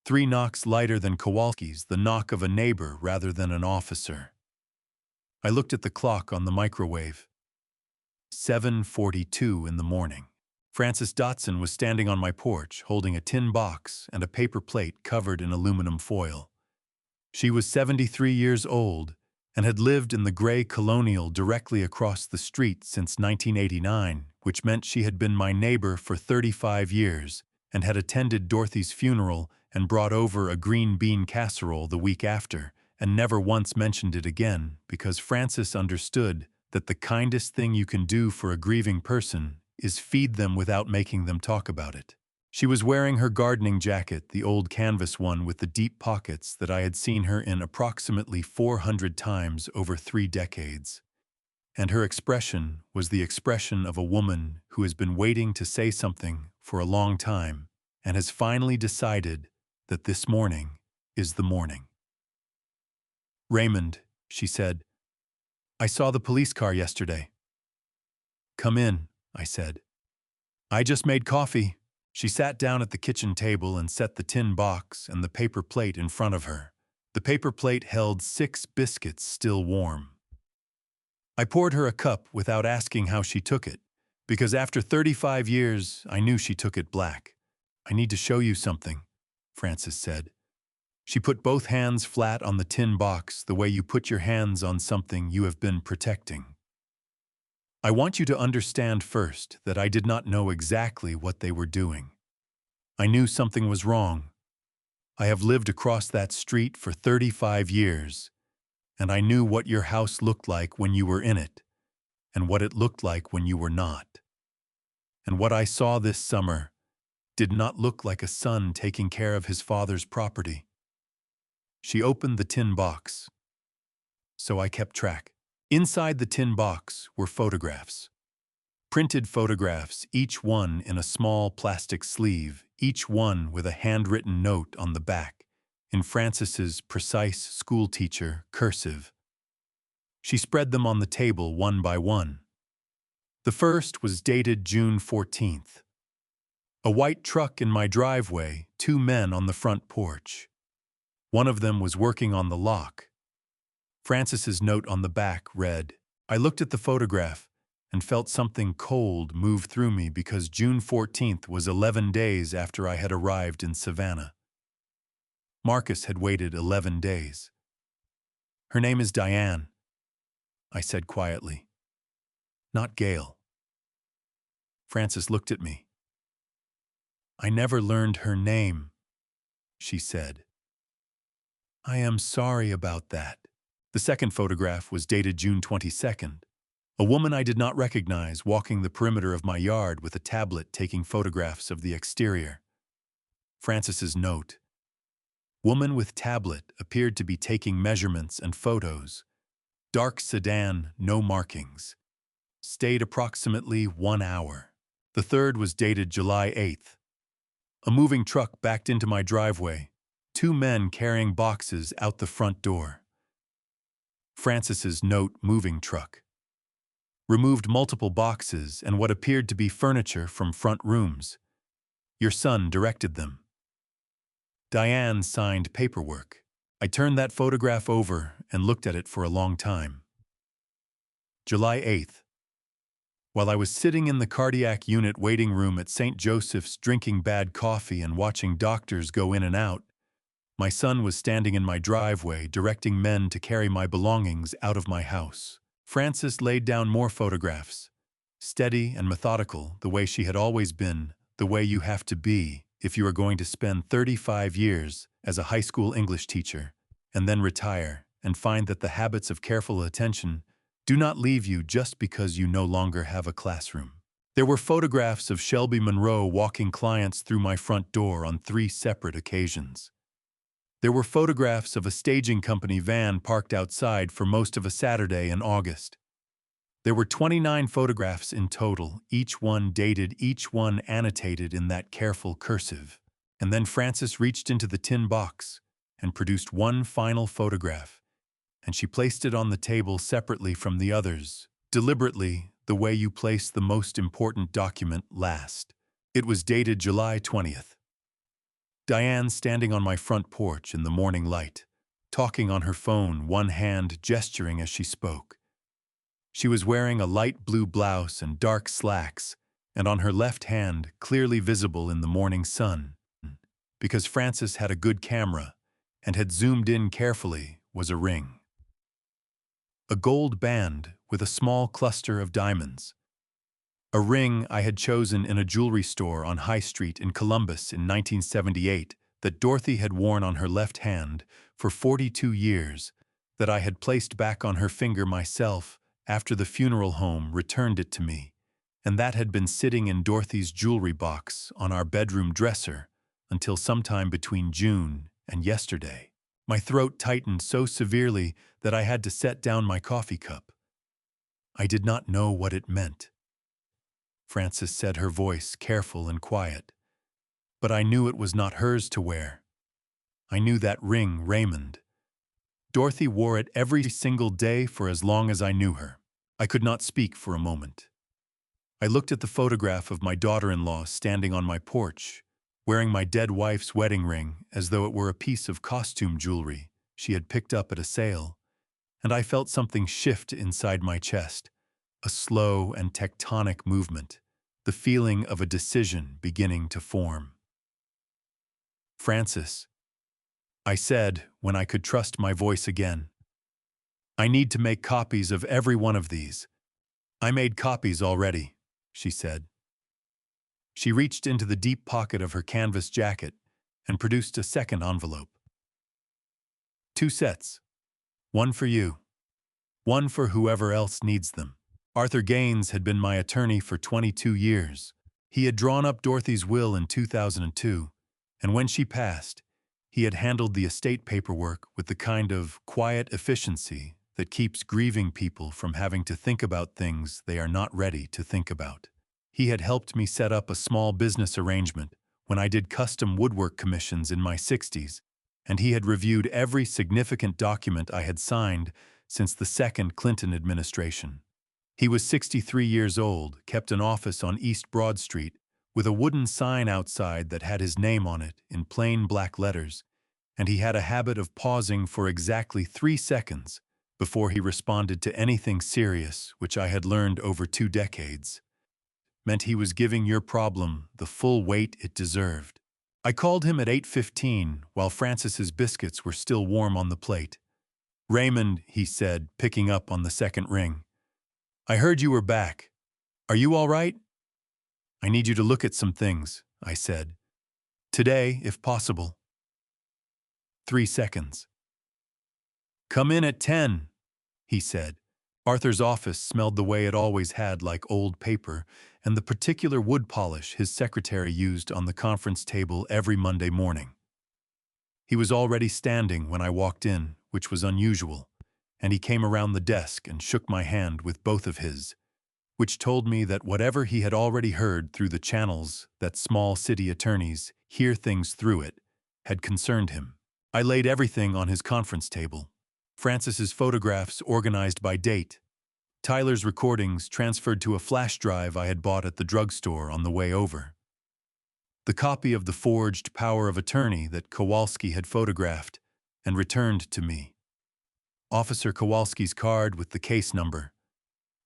3 knocks lighter than Kowalski's, the knock of a neighbor rather than an officer. I looked at the clock on the microwave. 7:42 in the morning. Frances Dotson was standing on my porch, holding a tin box and a paper plate covered in aluminum foil. She was 73 years old and had lived in the gray colonial directly across the street since 1989, which meant she had been my neighbor for 35 years and had attended Dorothy's funeral and brought over a green bean casserole the week after, and never once mentioned it again because Frances understood that the kindest thing you can do for a grieving person is feed them without making them talk about it. She was wearing her gardening jacket, the old canvas one with the deep pockets that I had seen her in approximately 400 times over 3 decades. And her expression was the expression of a woman who has been waiting to say something for a long time and has finally decided that this morning is the morning. "Raymond," she said, "I saw the police car yesterday." "Come in," I said. "I just made coffee." She sat down at the kitchen table and set the tin box and the paper plate in front of her. The paper plate held 6 biscuits still warm. I poured her a cup without asking how she took it, because after 35 years, I knew she took it black. "I need to show you something," Frances said. She put both hands flat on the tin box the way you put your hands on something you have been protecting. "I want you to understand first that I did not know exactly what they were doing. I knew something was wrong. I have lived across that street for 35 years, and I knew what your house looked like when you were in it, and what it looked like when you were not. And what I saw this summer did not look like a son taking care of his father's property." She opened the tin box. So I kept track. Inside the tin box were photographs. Printed photographs, each one in a small plastic sleeve, each one with a handwritten note on the back, in Frances's precise schoolteacher cursive. She spread them on the table one by one. The first was dated June 14th. A white truck in my driveway, 2 men on the front porch. One of them was working on the lock. Frances's note on the back read, "I looked at the photograph and felt something cold move through me because June 14th was 11 days after I had arrived in Savannah." Marcus had waited 11 days. "Her name is Diane," I said quietly. "Not Gail." Frances looked at me. "I never learned her name," she said. "I am sorry about that." The second photograph was dated June 22nd. A woman I did not recognize walking the perimeter of my yard with a tablet taking photographs of the exterior. Frances's note. Woman with tablet appeared to be taking measurements and photos. Dark sedan, no markings. Stayed approximately 1 hour. The third was dated July 8th. A moving truck backed into my driveway. 2 men carrying boxes out the front door. Frances's note, moving truck. Removed multiple boxes and what appeared to be furniture from front rooms. Your son directed them. Diane signed paperwork. I turned that photograph over and looked at it for a long time. July 8th. While I was sitting in the cardiac unit waiting room at St. Joseph's drinking bad coffee and watching doctors go in and out, my son was standing in my driveway directing men to carry my belongings out of my house. Frances laid down more photographs. Steady and methodical, the way she had always been, the way you have to be if you are going to spend 35 years as a high school English teacher and then retire and find that the habits of careful attention do not leave you just because you no longer have a classroom. There were photographs of Shelby Monroe walking clients through my front door on 3 separate occasions. There were photographs of a staging company van parked outside for most of a Saturday in August. There were 29 photographs in total, each one dated, each one annotated in that careful cursive. And then Frances reached into the tin box and produced one final photograph, and she placed it on the table separately from the others, deliberately, the way you place the most important document last. It was dated July 20th. Diane standing on my front porch in the morning light, talking on her phone, one hand gesturing as she spoke. She was wearing a light blue blouse and dark slacks, and on her left hand, clearly visible in the morning sun, because Frances had a good camera, and had zoomed in carefully, was a ring. A gold band with a small cluster of diamonds. A ring I had chosen in a jewelry store on High Street in Columbus in 1978 that Dorothy had worn on her left hand for 42 years, that I had placed back on her finger myself after the funeral home returned it to me, and that had been sitting in Dorothy's jewelry box on our bedroom dresser until sometime between June and yesterday. My throat tightened so severely that I had to set down my coffee cup. I did not know what it meant. Frances said, her voice careful and quiet. But I knew it was not hers to wear. I knew that ring, Raymond. Dorothy wore it every single day for as long as I knew her. I could not speak for a moment. I looked at the photograph of my daughter-in-law standing on my porch, wearing my dead wife's wedding ring as though it were a piece of costume jewelry she had picked up at a sale, and I felt something shift inside my chest, a slow and tectonic movement, the feeling of a decision beginning to form. Frances, I said when I could trust my voice again, I need to make copies of every one of these. I made copies already, she said. She reached into the deep pocket of her canvas jacket and produced a second envelope. 2 sets. One for you. One for whoever else needs them. Arthur Gaines had been my attorney for 22 years. He had drawn up Dorothy's will in 2002, and when she passed, he had handled the estate paperwork with the kind of quiet efficiency that keeps grieving people from having to think about things they are not ready to think about. He had helped me set up a small business arrangement when I did custom woodwork commissions in my 60s, and he had reviewed every significant document I had signed since the second Clinton administration. He was 63 years old, kept an office on East Broad Street, with a wooden sign outside that had his name on it in plain black letters, and he had a habit of pausing for exactly 3 seconds before he responded to anything serious, which I had learned over 2 decades. Meant he was giving your problem the full weight it deserved. I called him at 8:15 while Frances's biscuits were still warm on the plate. Raymond, he said, picking up on the second ring. I heard you were back. Are you all right? I need you to look at some things, I said. Today, if possible. 3 seconds. Come in at 10, he said. Arthur's office smelled the way it always had, like old paper, and the particular wood polish his secretary used on the conference table every Monday morning. He was already standing when I walked in, which was unusual, and he came around the desk and shook my hand with both of his, which told me that whatever he had already heard through the channels that small city attorneys hear things through it had concerned him. I laid everything on his conference table. Frances's photographs organized by date, Tyler's recordings transferred to a flash drive I had bought at the drugstore on the way over, the copy of the forged power of attorney that Kowalski had photographed and returned to me, Officer Kowalski's card with the case number,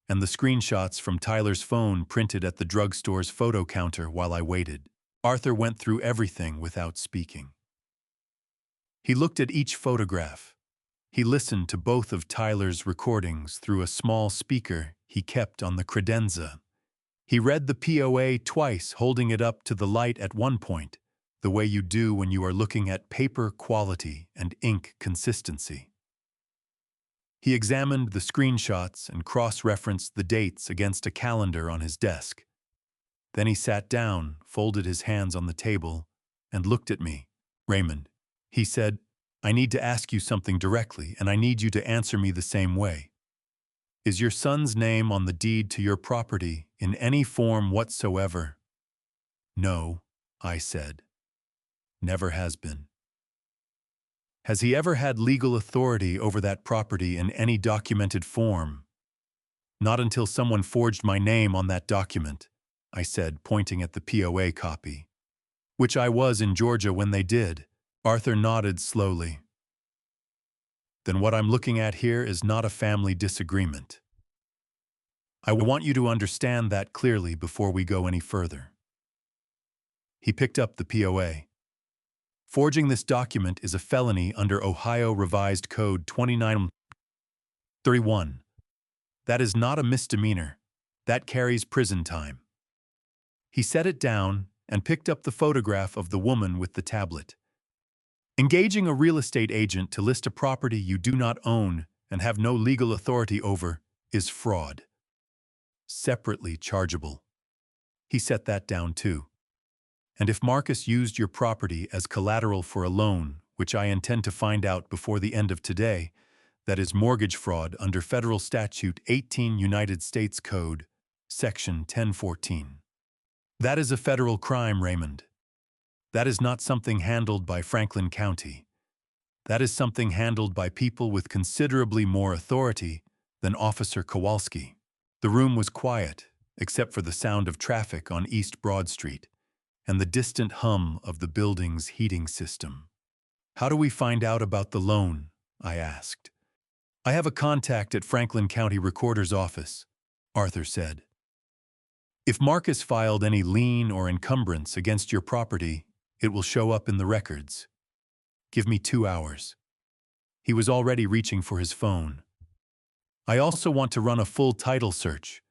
and the screenshots from Tyler's phone printed at the drugstore's photo counter while I waited. Arthur went through everything without speaking. He looked at each photograph. He listened to both of Tyler's recordings through a small speaker he kept on the credenza. He read the POA twice, holding it up to the light at one point, the way you do when you are looking at paper quality and ink consistency. He examined the screenshots and cross-referenced the dates against a calendar on his desk. Then he sat down, folded his hands on the table, and looked at me. Raymond, he said, I need to ask you something directly, and I need you to answer me the same way. Is your son's name on the deed to your property in any form whatsoever? No, I said. Never has been. Has he ever had legal authority over that property in any documented form? Not until someone forged my name on that document, I said, pointing at the POA copy. Which I was in Georgia when they did. Arthur nodded slowly. Then what I'm looking at here is not a family disagreement. I want you to understand that clearly before we go any further. He picked up the POA. Forging this document is a felony under Ohio Revised Code 2931. That is not a misdemeanor. That carries prison time. He set it down and picked up the photograph of the woman with the tablet. Engaging a real estate agent to list a property you do not own and have no legal authority over is fraud. Separately chargeable. He set that down too. And if Marcus used your property as collateral for a loan, which I intend to find out before the end of today, that is mortgage fraud under Federal Statute 18 United States Code, Section 1014. That is a federal crime, Raymond. That is not something handled by Franklin County. That is something handled by people with considerably more authority than Officer Kowalski. The room was quiet, except for the sound of traffic on East Broad Street and the distant hum of the building's heating system. How do we find out about the loan? I asked. I have a contact at Franklin County Recorder's office, Arthur said. If Marcus filed any lien or encumbrance against your property, it will show up in the records. Give me 2 hours. He was already reaching for his phone. I also want to run a full title search.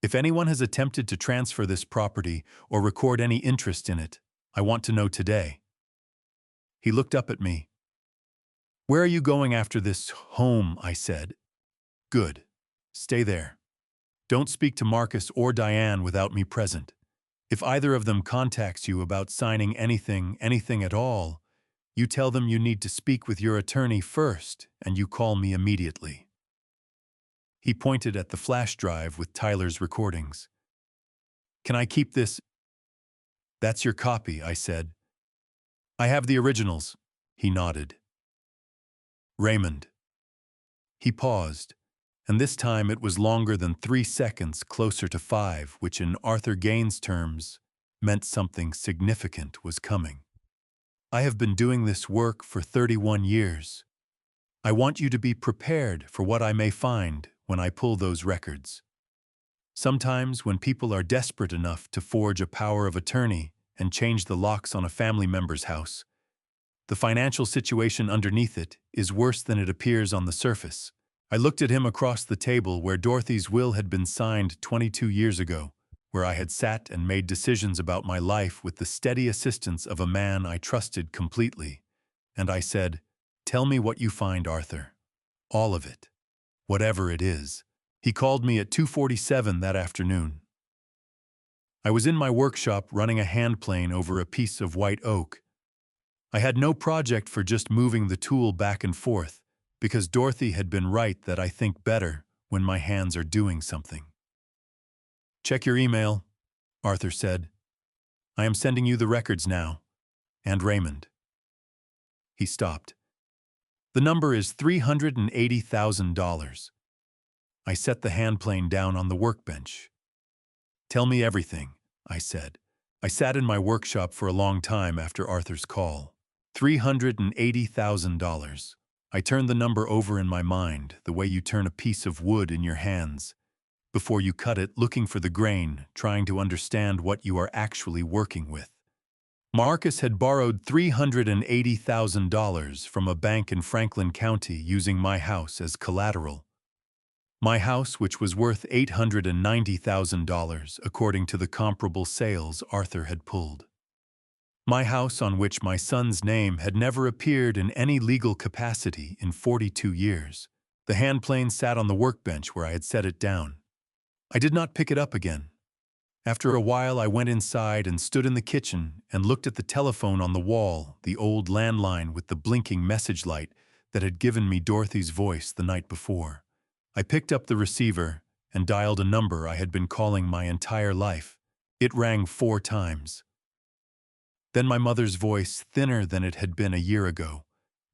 If anyone has attempted to transfer this property or record any interest in it, I want to know today. He looked up at me. Where are you going after this? Home, I said. Good. Stay there. Don't speak to Marcus or Diane without me present. If either of them contacts you about signing anything at all, you tell them you need to speak with your attorney first and you call me immediately. He pointed at the flash drive with Tyler's recordings. Can I keep this? That's your copy, I said. I have the originals, he nodded. Raymond. He paused, and this time it was longer than 3 seconds, closer to 5, which in Arthur Gaines' terms meant something significant was coming. I have been doing this work for 31 years. I want you to be prepared for what I may find when I pull those records. Sometimes when people are desperate enough to forge a power of attorney and change the locks on a family member's house, the financial situation underneath it is worse than it appears on the surface. I looked at him across the table where Dorothy's will had been signed 22 years ago, where I had sat and made decisions about my life with the steady assistance of a man I trusted completely. And I said, "Tell me what you find, Arthur. All of it. Whatever it is." He called me at 2:47 that afternoon. I was in my workshop running a hand plane over a piece of white oak. I had no project for just moving the tool back and forth, because Dorothy had been right that I think better when my hands are doing something. Check your email, Arthur said. I am sending you the records now. And Raymond. He stopped. The number is $380,000. I set the hand plane down on the workbench. Tell me everything, I said. I sat in my workshop for a long time after Arthur's call. $380,000. I turned the number over in my mind, the way you turn a piece of wood in your hands. Before you cut it, looking for the grain, trying to understand what you are actually working with. Marcus had borrowed $380,000 from a bank in Franklin County using my house as collateral. My house, which was worth $890,000 according to the comparable sales Arthur had pulled. My house on which my son's name had never appeared in any legal capacity in 42 years. The hand plane sat on the workbench where I had set it down. I did not pick it up again. After a while, I went inside and stood in the kitchen and looked at the telephone on the wall, the old landline with the blinking message light that had given me Dorothy's voice the night before. I picked up the receiver and dialed a number I had been calling my entire life. It rang 4 times. Then my mother's voice, thinner than it had been a year ago,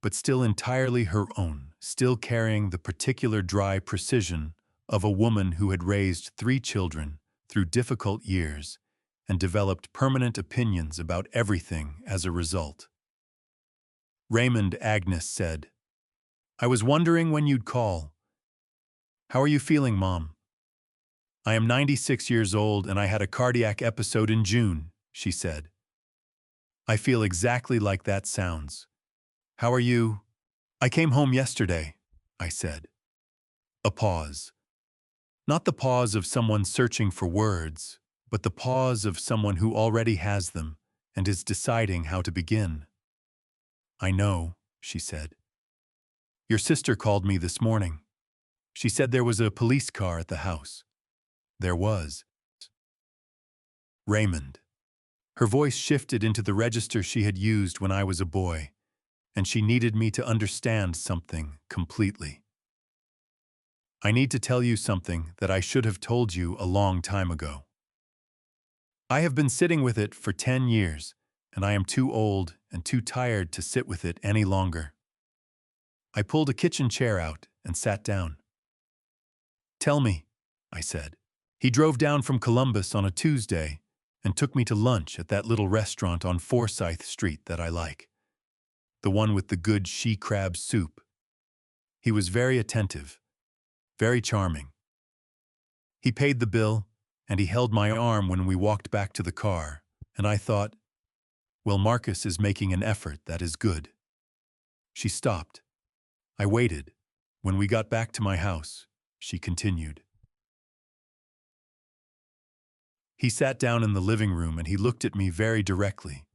but still entirely her own, still carrying the particular dry precision of a woman who had raised 3 children through difficult years and developed permanent opinions about everything as a result. Raymond, Agnes said, I was wondering when you'd call. How are you feeling, Mom? I am 96 years old and I had a cardiac episode in June, she said. I feel exactly like that sounds. How are you? I came home yesterday, I said. A pause. Not the pause of someone searching for words, but the pause of someone who already has them and is deciding how to begin. I know, she said. Your sister called me this morning. She said there was a police car at the house. There was. Raymond. Her voice shifted into the register she had used when I was a boy, and she needed me to understand something completely. I need to tell you something that I should have told you a long time ago. I have been sitting with it for 10 years, and I am too old and too tired to sit with it any longer. I pulled a kitchen chair out and sat down. Tell me, I said. He drove down from Columbus on a Tuesday and took me to lunch at that little restaurant on Forsyth Street that I like. The one with the good she-crab soup. He was very attentive, very charming. He paid the bill, and he held my arm when we walked back to the car, and I thought, well, Marcus is making an effort that is good. She stopped. I waited. When we got back to my house, she continued. He sat down in the living room and he looked at me very directly,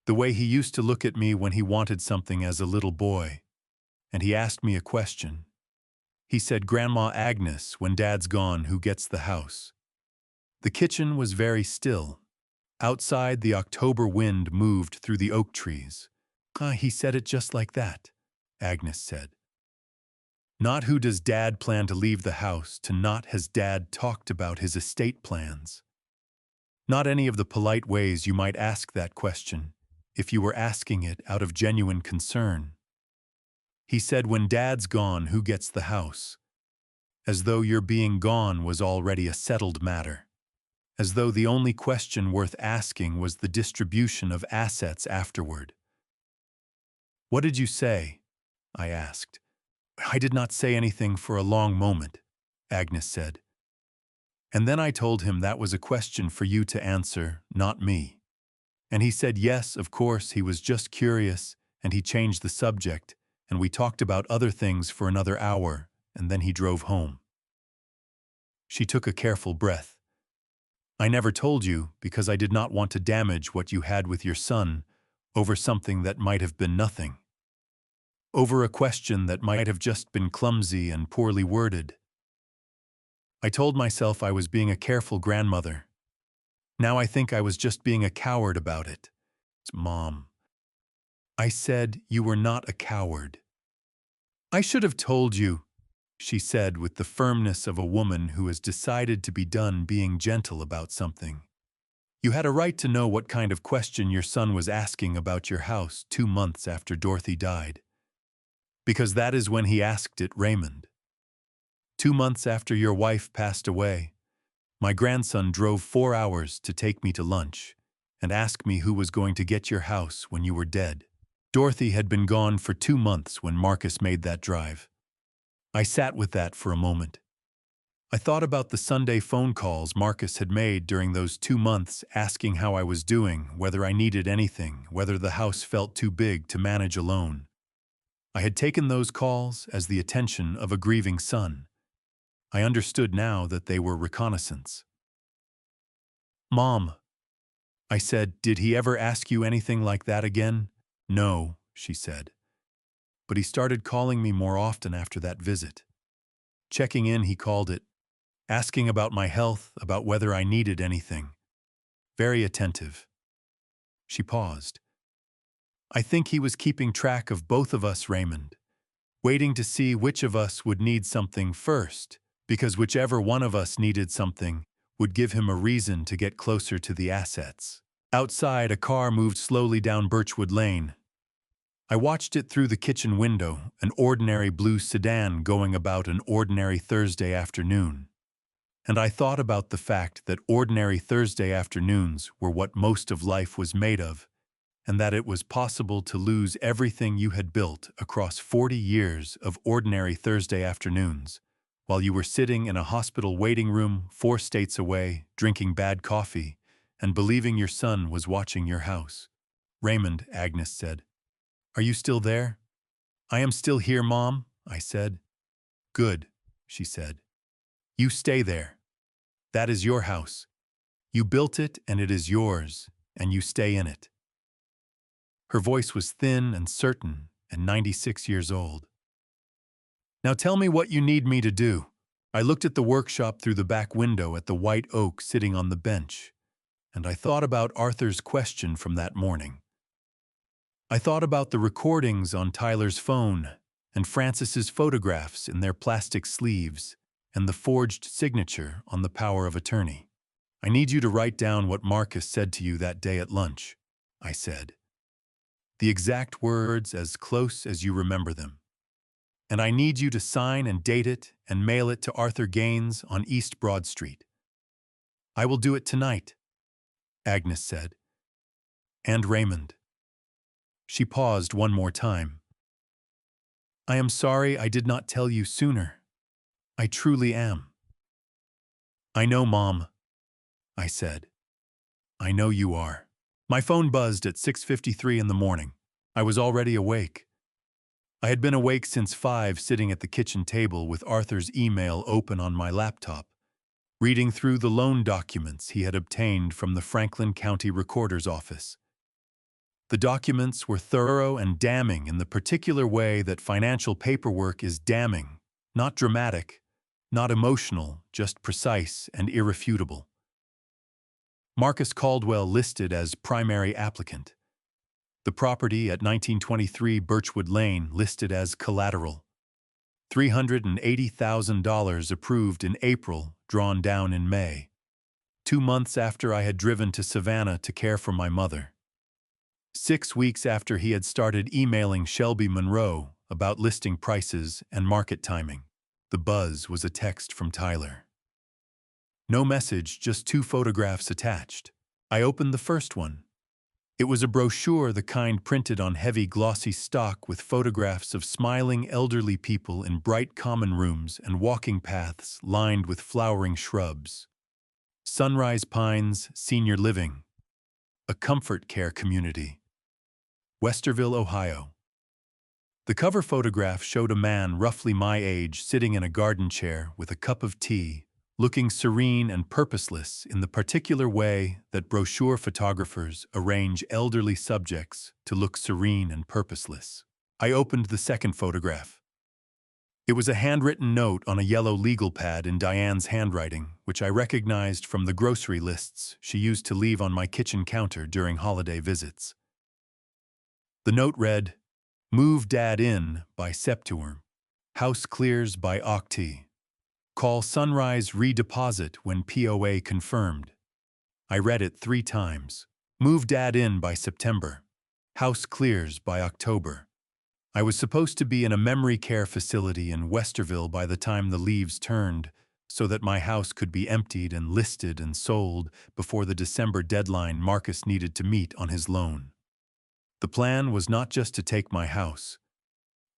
the way he used to look at me when he wanted something as a little boy. And he asked me a question. He said, Grandma Agnes, when Dad's gone, who gets the house? The kitchen was very still. Outside, the October wind moved through the oak trees. He said it just like that, Agnes said. Not who does Dad plan to leave the house to not has Dad talked about his estate plans. Not any of the polite ways you might ask that question if you were asking it out of genuine concern. He said, when Dad's gone, who gets the house? As though your being gone was already a settled matter. As though the only question worth asking was the distribution of assets afterward. What did you say? I asked. I did not say anything for a long moment, Agnes said. And then I told him that was a question for you to answer, not me. And he said yes, of course, he was just curious, and he changed the subject, and we talked about other things for another hour, and then he drove home. She took a careful breath. I never told you because I did not want to damage what you had with your son over something that might have been nothing. Over a question that might have just been clumsy and poorly worded. I told myself I was being a careful grandmother. Now I think I was just being a coward about it. Mom. I said you were not a coward. I should have told you, she said with the firmness of a woman who has decided to be done being gentle about something. You had a right to know what kind of question your son was asking about your house 2 months after Dorothy died. Because that is when he asked it, Raymond. 2 months after your wife passed away, my grandson drove 4 hours to take me to lunch and ask me who was going to get your house when you were dead. Dorothy had been gone for 2 months when Marcus made that drive. I sat with that for a moment. I thought about the Sunday phone calls Marcus had made during those 2 months asking how I was doing, whether I needed anything, whether the house felt too big to manage alone. I had taken those calls as the attention of a grieving son. I understood now that they were reconnaissance. Mom, I said, did he ever ask you anything like that again? No, she said. But he started calling me more often after that visit. Checking in, he called it. Asking about my health, about whether I needed anything. Very attentive. She paused. I think he was keeping track of both of us, Raymond. Waiting to see which of us would need something first. Because whichever one of us needed something would give him a reason to get closer to the assets. Outside, a car moved slowly down Birchwood Lane. I watched it through the kitchen window, an ordinary blue sedan going about an ordinary Thursday afternoon. And I thought about the fact that ordinary Thursday afternoons were what most of life was made of, and that it was possible to lose everything you had built across 40 years of ordinary Thursday afternoons, while you were sitting in a hospital waiting room 4 states away, drinking bad coffee, and believing your son was watching your house. Raymond, Agnes said. Are you still there? I am still here, Mom, I said. Good, she said. You stay there. That is your house. You built it and it is yours, and you stay in it. Her voice was thin and certain and 96 years old. Now tell me what you need me to do. I looked at the workshop through the back window at the white oak sitting on the bench, and I thought about Arthur's question from that morning. I thought about the recordings on Tyler's phone and Francis's photographs in their plastic sleeves and the forged signature on the power of attorney. I need you to write down what Marcus said to you that day at lunch, I said. The exact words as close as you remember them. And I need you to sign and date it and mail it to Arthur Gaines on East Broad Street. I will do it tonight, Agnes said. And Raymond. She paused one more time. I am sorry I did not tell you sooner. I truly am. I know, Mom, I said. I know you are. My phone buzzed at 6:53 in the morning. I was already awake. I had been awake since 5, sitting at the kitchen table with Arthur's email open on my laptop, reading through the loan documents he had obtained from the Franklin County Recorder's Office. The documents were thorough and damning in the particular way that financial paperwork is damning, not dramatic, not emotional, just precise and irrefutable. Marcus Caldwell listed as primary applicant. The property at 1923 Birchwood Lane listed as collateral. $380,000 approved in April, drawn down in May. 2 months after I had driven to Savannah to care for my mother. 6 weeks after he had started emailing Shelby Monroe about listing prices and market timing. The buzz was a text from Tyler. No message, just 2 photographs attached. I opened the first one. It was a brochure, the kind printed on heavy glossy stock with photographs of smiling elderly people in bright common rooms and walking paths lined with flowering shrubs. Sunrise Pines Senior Living, a comfort care community. Westerville, Ohio. The cover photograph showed a man roughly my age sitting in a garden chair with a cup of tea, looking serene and purposeless in the particular way that brochure photographers arrange elderly subjects to look serene and purposeless. I opened the second photograph. It was a handwritten note on a yellow legal pad in Diane's handwriting, which I recognized from the grocery lists she used to leave on my kitchen counter during holiday visits. The note read, Move Dad in by Septuorm. House clears by Octi. Call Sunrise Redeposit when POA confirmed. I read it 3 times. Move Dad in by September. House clears by October. I was supposed to be in a memory care facility in Westerville by the time the leaves turned, so that my house could be emptied and listed and sold before the December deadline Marcus needed to meet on his loan. The plan was not just to take my house.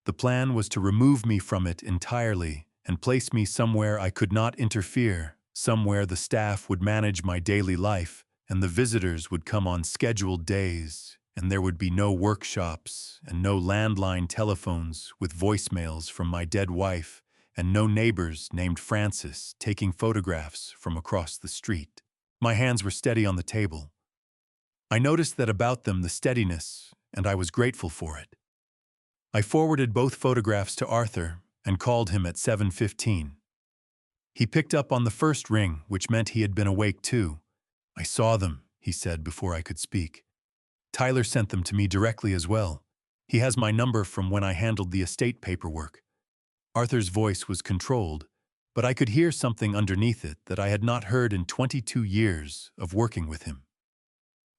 The plan was to remove me from it entirely and place me somewhere I could not interfere, somewhere the staff would manage my daily life and the visitors would come on scheduled days, and there would be no workshops and no landline telephones with voicemails from my dead wife and no neighbors named Francis taking photographs from across the street. My hands were steady on the table. I noticed that about them the steadiness, and I was grateful for it. I forwarded both photographs to Arthur and called him at 7:15. He picked up on the first ring, which meant he had been awake too. I saw them, he said before I could speak. Tyler sent them to me directly as well. He has my number from when I handled the estate paperwork. Arthur's voice was controlled, but I could hear something underneath it that I had not heard in 22 years of working with him.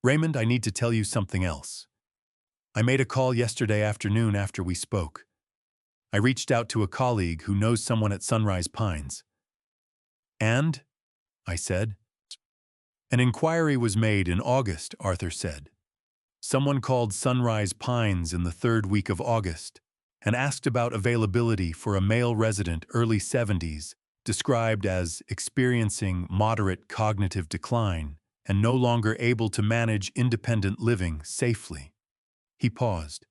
Raymond, I need to tell you something else. I made a call yesterday afternoon after we spoke. I reached out to a colleague who knows someone at Sunrise Pines. And? I said. An inquiry was made in August, Arthur said. Someone called Sunrise Pines in the 3rd week of August and asked about availability for a male resident early 70s, described as experiencing moderate cognitive decline and no longer able to manage independent living safely. He paused.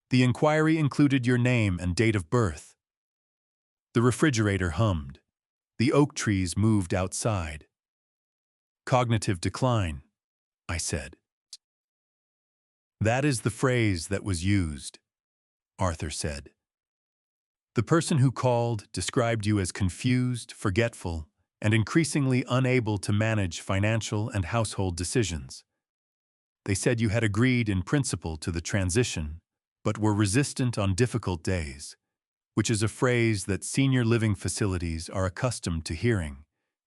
The inquiry included your name and date of birth. The refrigerator hummed. The oak trees moved outside. Cognitive decline, I said. That is the phrase that was used, Arthur said. The person who called described you as confused, forgetful, and increasingly unable to manage financial and household decisions. They said you had agreed in principle to the transition, but were resistant on difficult days, which is a phrase that senior living facilities are accustomed to hearing,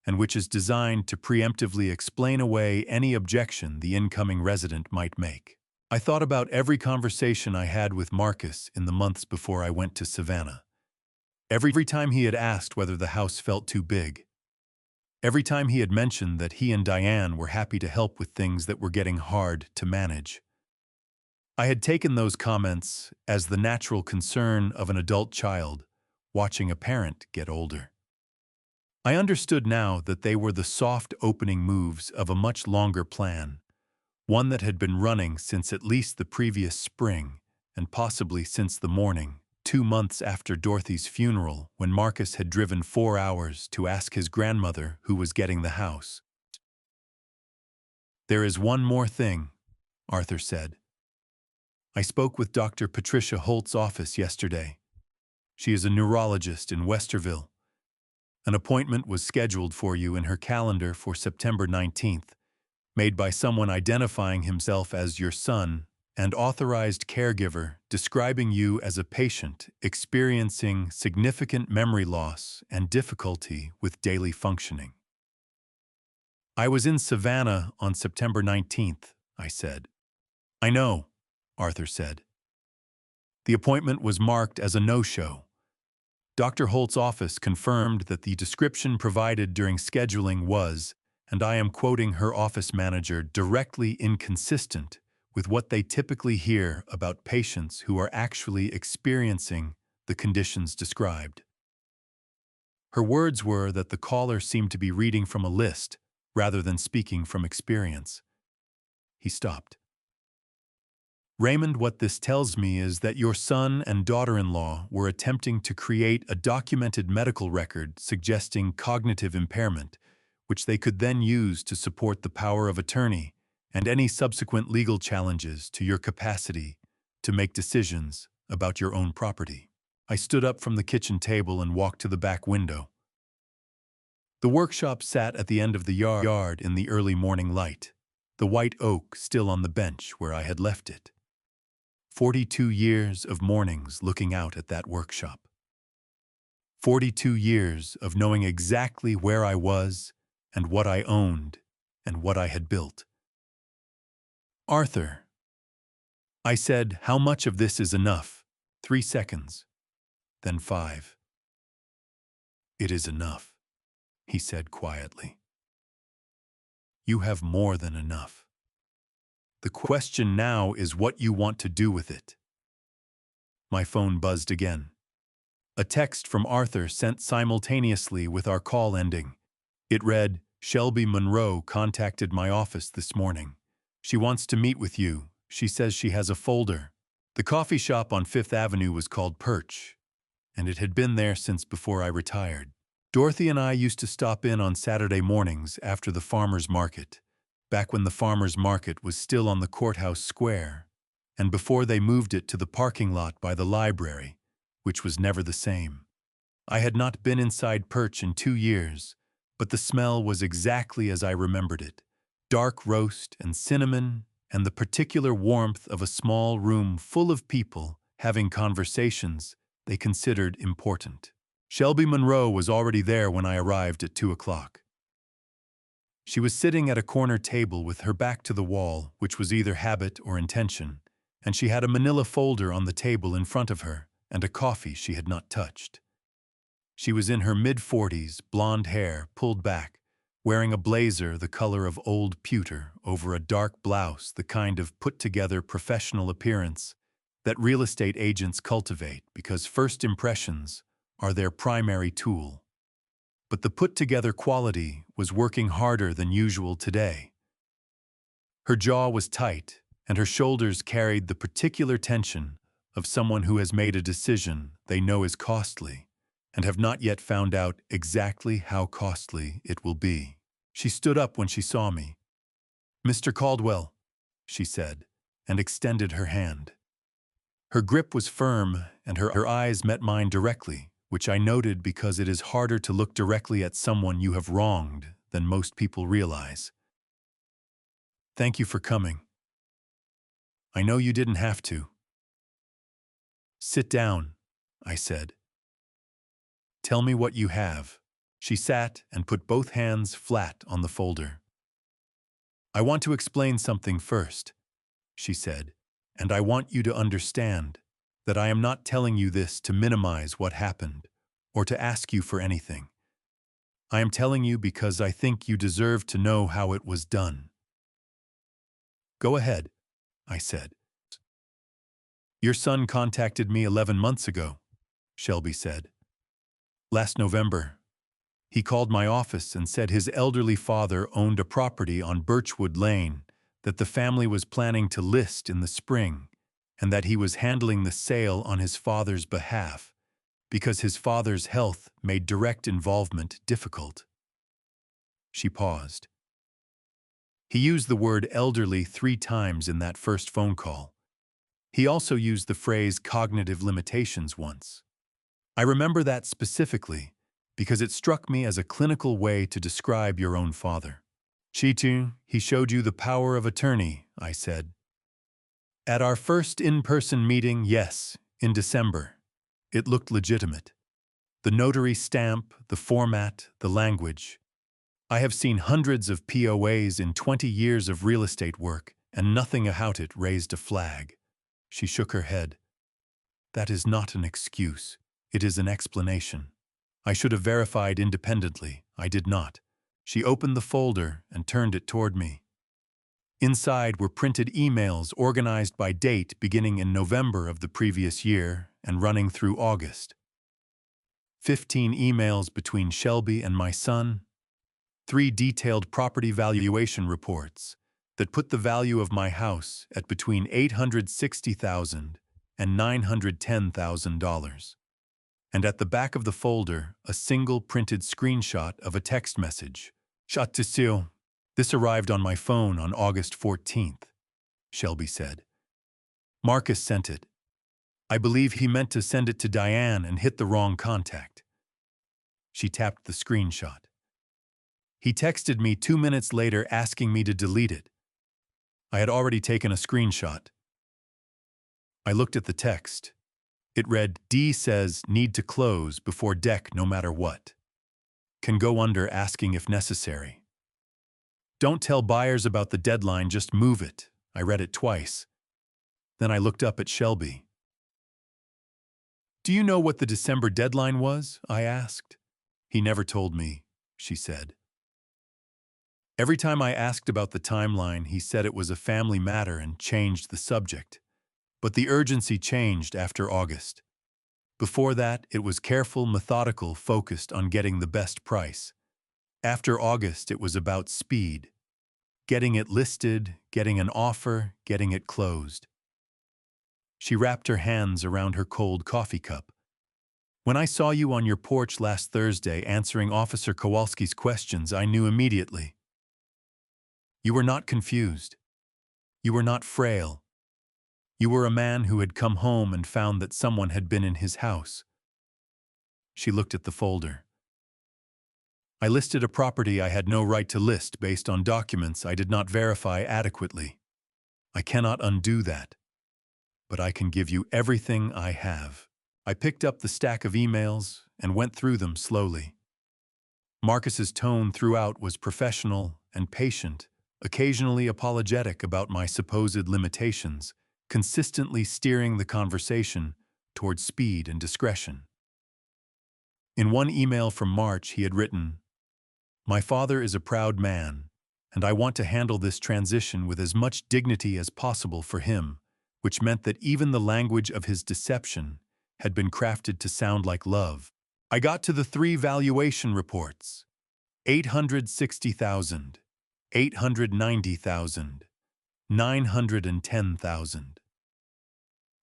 and which is designed to preemptively explain away any objection the incoming resident might make. I thought about every conversation I had with Marcus in the months before I went to Savannah. Every time he had asked whether the house felt too big. Every time he had mentioned that he and Diane were happy to help with things that were getting hard to manage. I had taken those comments as the natural concern of an adult child watching a parent get older. I understood now that they were the soft opening moves of a much longer plan, one that had been running since at least the previous spring, and possibly since the morning, 2 months after Dorothy's funeral, when Marcus had driven 4 hours to ask his grandmother who was getting the house. There is one more thing, Arthur said. I spoke with Dr. Patricia Holt's office yesterday. She is a neurologist in Westerville. An appointment was scheduled for you in her calendar for September 19th, made by someone identifying himself as your son and authorized caregiver describing you as a patient experiencing significant memory loss and difficulty with daily functioning. I was in Savannah on September 19th, I said. I know, Arthur said. The appointment was marked as a no-show. Dr. Holt's office confirmed that the description provided during scheduling was, and I am quoting her office manager, directly inconsistent with what they typically hear about patients who are actually experiencing the conditions described. Her words were that the caller seemed to be reading from a list rather than speaking from experience. He stopped. Raymond, what this tells me is that your son and daughter-in-law were attempting to create a documented medical record suggesting cognitive impairment, which they could then use to support the power of attorney and any subsequent legal challenges to your capacity to make decisions about your own property. I stood up from the kitchen table and walked to the back window. The workshop sat at the end of the yard in the early morning light, the white oak still on the bench where I had left it. 42 years of mornings looking out at that workshop. 42 years of knowing exactly where I was and what I owned and what I had built. Arthur, I said, how much of this is enough? 3 seconds, then 5. It is enough, he said quietly. You have more than enough. The question now is what you want to do with it. My phone buzzed again. A text from Arthur sent simultaneously with our call ending. It read, Shelby Monroe contacted my office this morning. She wants to meet with you. She says she has a folder. The coffee shop on 5th Avenue was called Perch, and it had been there since before I retired. Dorothy and I used to stop in on Saturday mornings after the farmer's market, back when the farmer's market was still on the courthouse square, and before they moved it to the parking lot by the library, which was never the same. I had not been inside Perch in 2 years, but the smell was exactly as I remembered it. Dark roast and cinnamon, and the particular warmth of a small room full of people having conversations they considered important. Shelby Monroe was already there when I arrived at 2 o'clock. She was sitting at a corner table with her back to the wall, which was either habit or intention, and she had a manila folder on the table in front of her and a coffee she had not touched. She was in her mid-40s, blonde hair pulled back, wearing a blazer the color of old pewter over a dark blouse, the kind of put-together professional appearance that real estate agents cultivate because first impressions are their primary tool. But the put-together quality was working harder than usual today, Her jaw was tight, and her shoulders carried the particular tension of someone who has made a decision they know is costly and have not yet found out exactly how costly it will be. She stood up when she saw me. "Mr. Caldwell," she said, and extended her hand. Her grip was firm, and her eyes met mine directly, which I noted because it is harder to look directly at someone you have wronged than most people realize. "Thank you for coming. I know you didn't have to." "Sit down," I said. "Tell me what you have." She sat and put both hands flat on the folder. "I want to explain something first," she said, "and I want you to understand that I am not telling you this to minimize what happened or to ask you for anything. I am telling you because I think you deserve to know how it was done." "Go ahead," I said. "Your son contacted me 11 months ago," Shelby said. "Last November, he called my office and said his elderly father owned a property on Birchwood Lane that the family was planning to list in the spring, and that he was handling the sale on his father's behalf because his father's health made direct involvement difficult." She paused. "He used the word elderly 3 times in that first phone call. He also used the phrase cognitive limitations once. I remember that specifically because it struck me as a clinical way to describe your own father." "Chitu, he showed you the power of attorney," I said. "At our first in-person meeting, yes, in December. It looked legitimate. The notary stamp, the format, the language. I have seen hundreds of POAs in 20 years of real estate work, and nothing about it raised a flag." She shook her head. "That is not an excuse. It is an explanation. I should have verified independently. I did not." She opened the folder and turned it toward me. Inside were printed emails organized by date beginning in November of the previous year and running through August. 15 emails between Shelby and my son. 3 detailed property valuation reports that put the value of my house at between $860,000 and $910,000. And at the back of the folder, a single printed screenshot of a text message. "Shot to seal. This arrived on my phone on August 14th, Shelby said. "Marcus sent it. I believe he meant to send it to Diane and hit the wrong contact." She tapped the screenshot. "He texted me 2 minutes later asking me to delete it. I had already taken a screenshot." I looked at the text. It read, "D says need to close before deck no matter what. Can go under asking if necessary. Don't tell buyers about the deadline, just move it." I read it twice. Then I looked up at Shelby. "Do you know what the December deadline was?" I asked. "He never told me," she said. Every time I asked about the timeline, he said it was a family matter and changed the subject. But the urgency changed after August. Before that, it was careful, methodical, focused on getting the best price. After August, it was about speed. Getting it listed, getting an offer, getting it closed. She wrapped her hands around her cold coffee cup. "When I saw you on your porch last Thursday answering Officer Kowalski's questions, I knew immediately. You were not confused. You were not frail. You were a man who had come home and found that someone had been in his house." She looked at the folder. "I listed a property I had no right to list based on documents I did not verify adequately. I cannot undo that. But I can give you everything I have." I picked up the stack of emails and went through them slowly. Marcus's tone throughout was professional and patient, occasionally apologetic about my supposed limitations, consistently steering the conversation toward speed and discretion. In one email from March, he had written, "My father is a proud man, and I want to handle this transition with as much dignity as possible for him," which meant that even the language of his deception had been crafted to sound like love. I got to the 3 valuation reports. $860,000, $890,000, $910,000.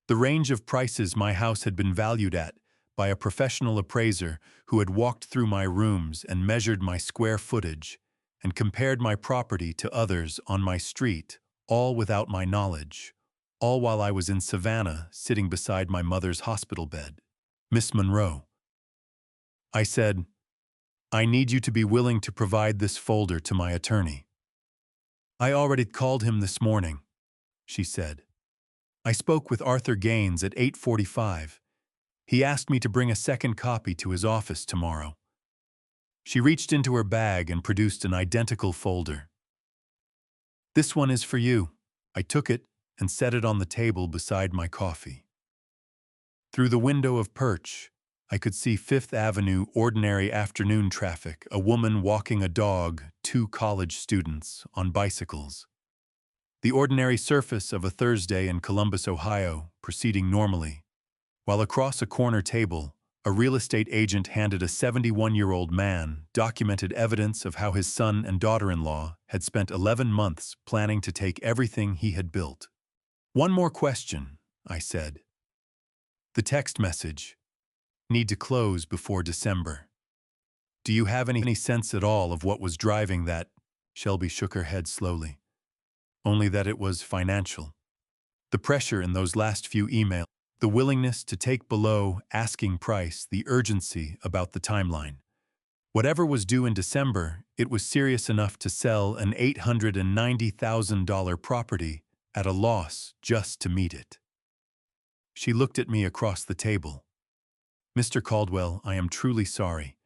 The range of prices my house had been valued at by a professional appraiser who had walked through my rooms and measured my square footage and compared my property to others on my street, all without my knowledge, all while I was in Savannah sitting beside my mother's hospital bed. "Miss Monroe," I said, "I need you to be willing to provide this folder to my attorney." "I already called him this morning," she said. "I spoke with Arthur Gaines at 8:45. He asked me to bring a second copy to his office tomorrow." She reached into her bag and produced an identical folder. "This one is for you." I took it and set it on the table beside my coffee. Through the window of perch, I could see Fifth Avenue ordinary afternoon traffic, a woman walking a dog, two college students on bicycles. The ordinary surface of a Thursday in Columbus, Ohio, proceeding normally, while across a corner table, a real estate agent handed a 71-year-old man documented evidence of how his son and daughter-in-law had spent 11 months planning to take everything he had built. "One more question," I said. "The text message, need to close before December. Do you have any sense at all of what was driving that?" Shelby shook her head slowly. "Only that it was financial. The pressure in those last few emails, the willingness to take below asking price, the urgency about the timeline. Whatever was due in December, it was serious enough to sell an $890,000 property at a loss just to meet it." She looked at me across the table. "Mr. Caldwell, I am truly sorry.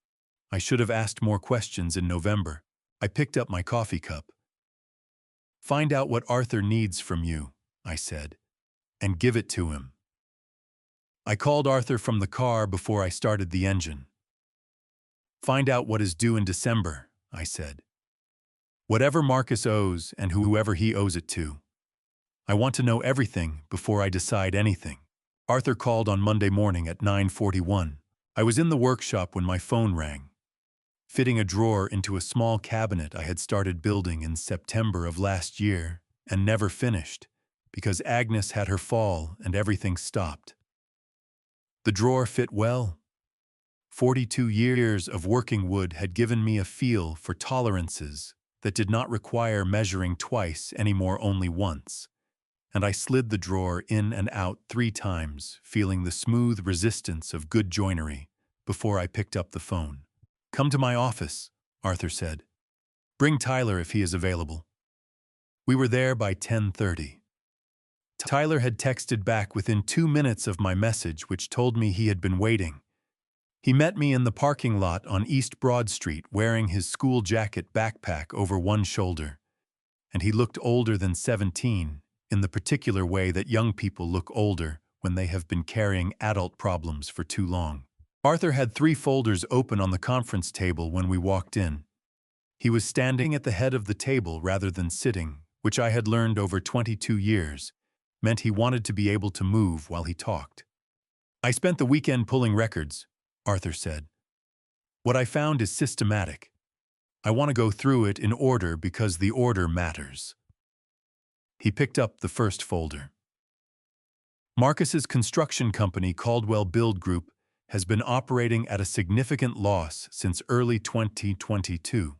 I should have asked more questions in November." I picked up my coffee cup. "Find out what Arthur needs from you," I said, "and give it to him." I called Arthur from the car before I started the engine. "Find out what is due in December," I said. "Whatever Marcus owes and whoever he owes it to. I want to know everything before I decide anything." Arthur called on Monday morning at 9:41. I was in the workshop when my phone rang. Fitting a drawer into a small cabinet I had started building in September of last year and never finished because Agnes had her fall and everything stopped. The drawer fit well. 42 years of working wood had given me a feel for tolerances that did not require measuring twice anymore, only once, and I slid the drawer in and out 3 times, feeling the smooth resistance of good joinery, before I picked up the phone. "Come to my office," Arthur said. "Bring Tyler if he is available." We were there by 10:30. Tyler had texted back within 2 minutes of my message, which told me he had been waiting. He met me in the parking lot on East Broad Street wearing his school jacket backpack over one shoulder, and he looked older than 17 in the particular way that young people look older when they have been carrying adult problems for too long. Arthur had 3 folders open on the conference table when we walked in. He was standing at the head of the table rather than sitting, which I had learned over 22 years, meant he wanted to be able to move while he talked. "I spent the weekend pulling records," Arthur said. "What I found is systematic. I want to go through it in order because the order matters." He picked up the first folder. Marcus's construction company, Caldwell Build Group, has been operating at a significant loss since early 2022.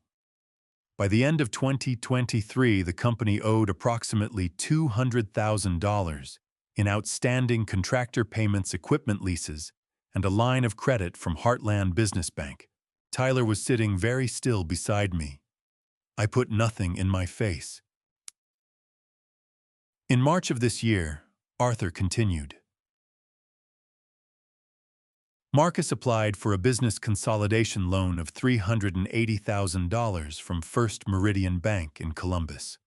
By the end of 2023, the company owed approximately $200,000 in outstanding contractor payments, equipment leases, and a line of credit from Heartland Business Bank. Tyler was sitting very still beside me. I put nothing in my face. In March of this year, Arthur continued. Marcus applied for a business consolidation loan of $380,000 from First Meridian Bank in Columbus.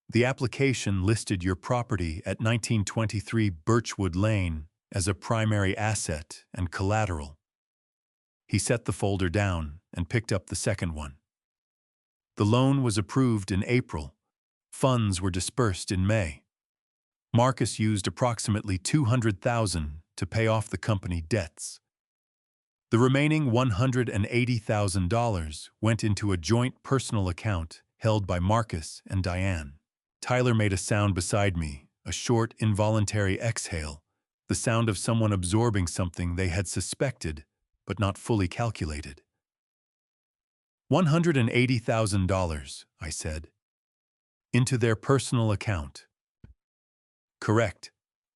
The application listed your property at 1923 Birchwood Lane as a primary asset and collateral. He set the folder down and picked up the second one. The loan was approved in April. Funds were dispersed in May. Marcus used approximately $200,000 to pay off the company debts. The remaining $180,000 went into a joint personal account held by Marcus and Diane. Tyler made a sound beside me, a short, involuntary exhale, the sound of someone absorbing something they had suspected but not fully calculated. $180,000, I said. Into their personal account. Correct,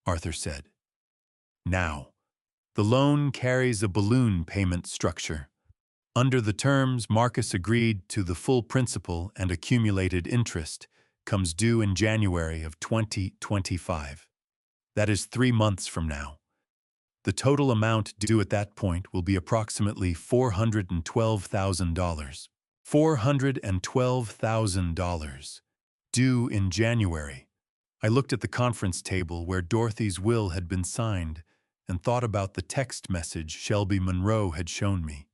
Arthur said. Now, the loan carries a balloon payment structure. Under the terms, Marcus agreed to the full principal and accumulated interest comes due in January of 2025. That is 3 months from now. The total amount due at that point will be approximately $412,000. $412,000. Due in January. I looked at the conference table where Dorothy's will had been signed and thought about the text message Shelby Monroe had shown me.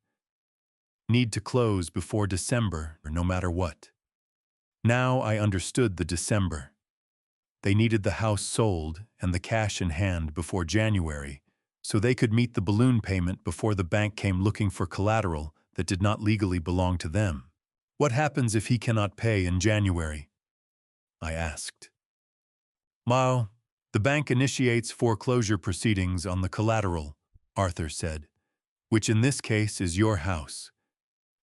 Need to close before December, no matter what. Now I understood the December. They needed the house sold and the cash in hand before January, so they could meet the balloon payment before the bank came looking for collateral that did not legally belong to them. What happens if he cannot pay in January? I asked. Well, the bank initiates foreclosure proceedings on the collateral, Arthur said, which in this case is your house.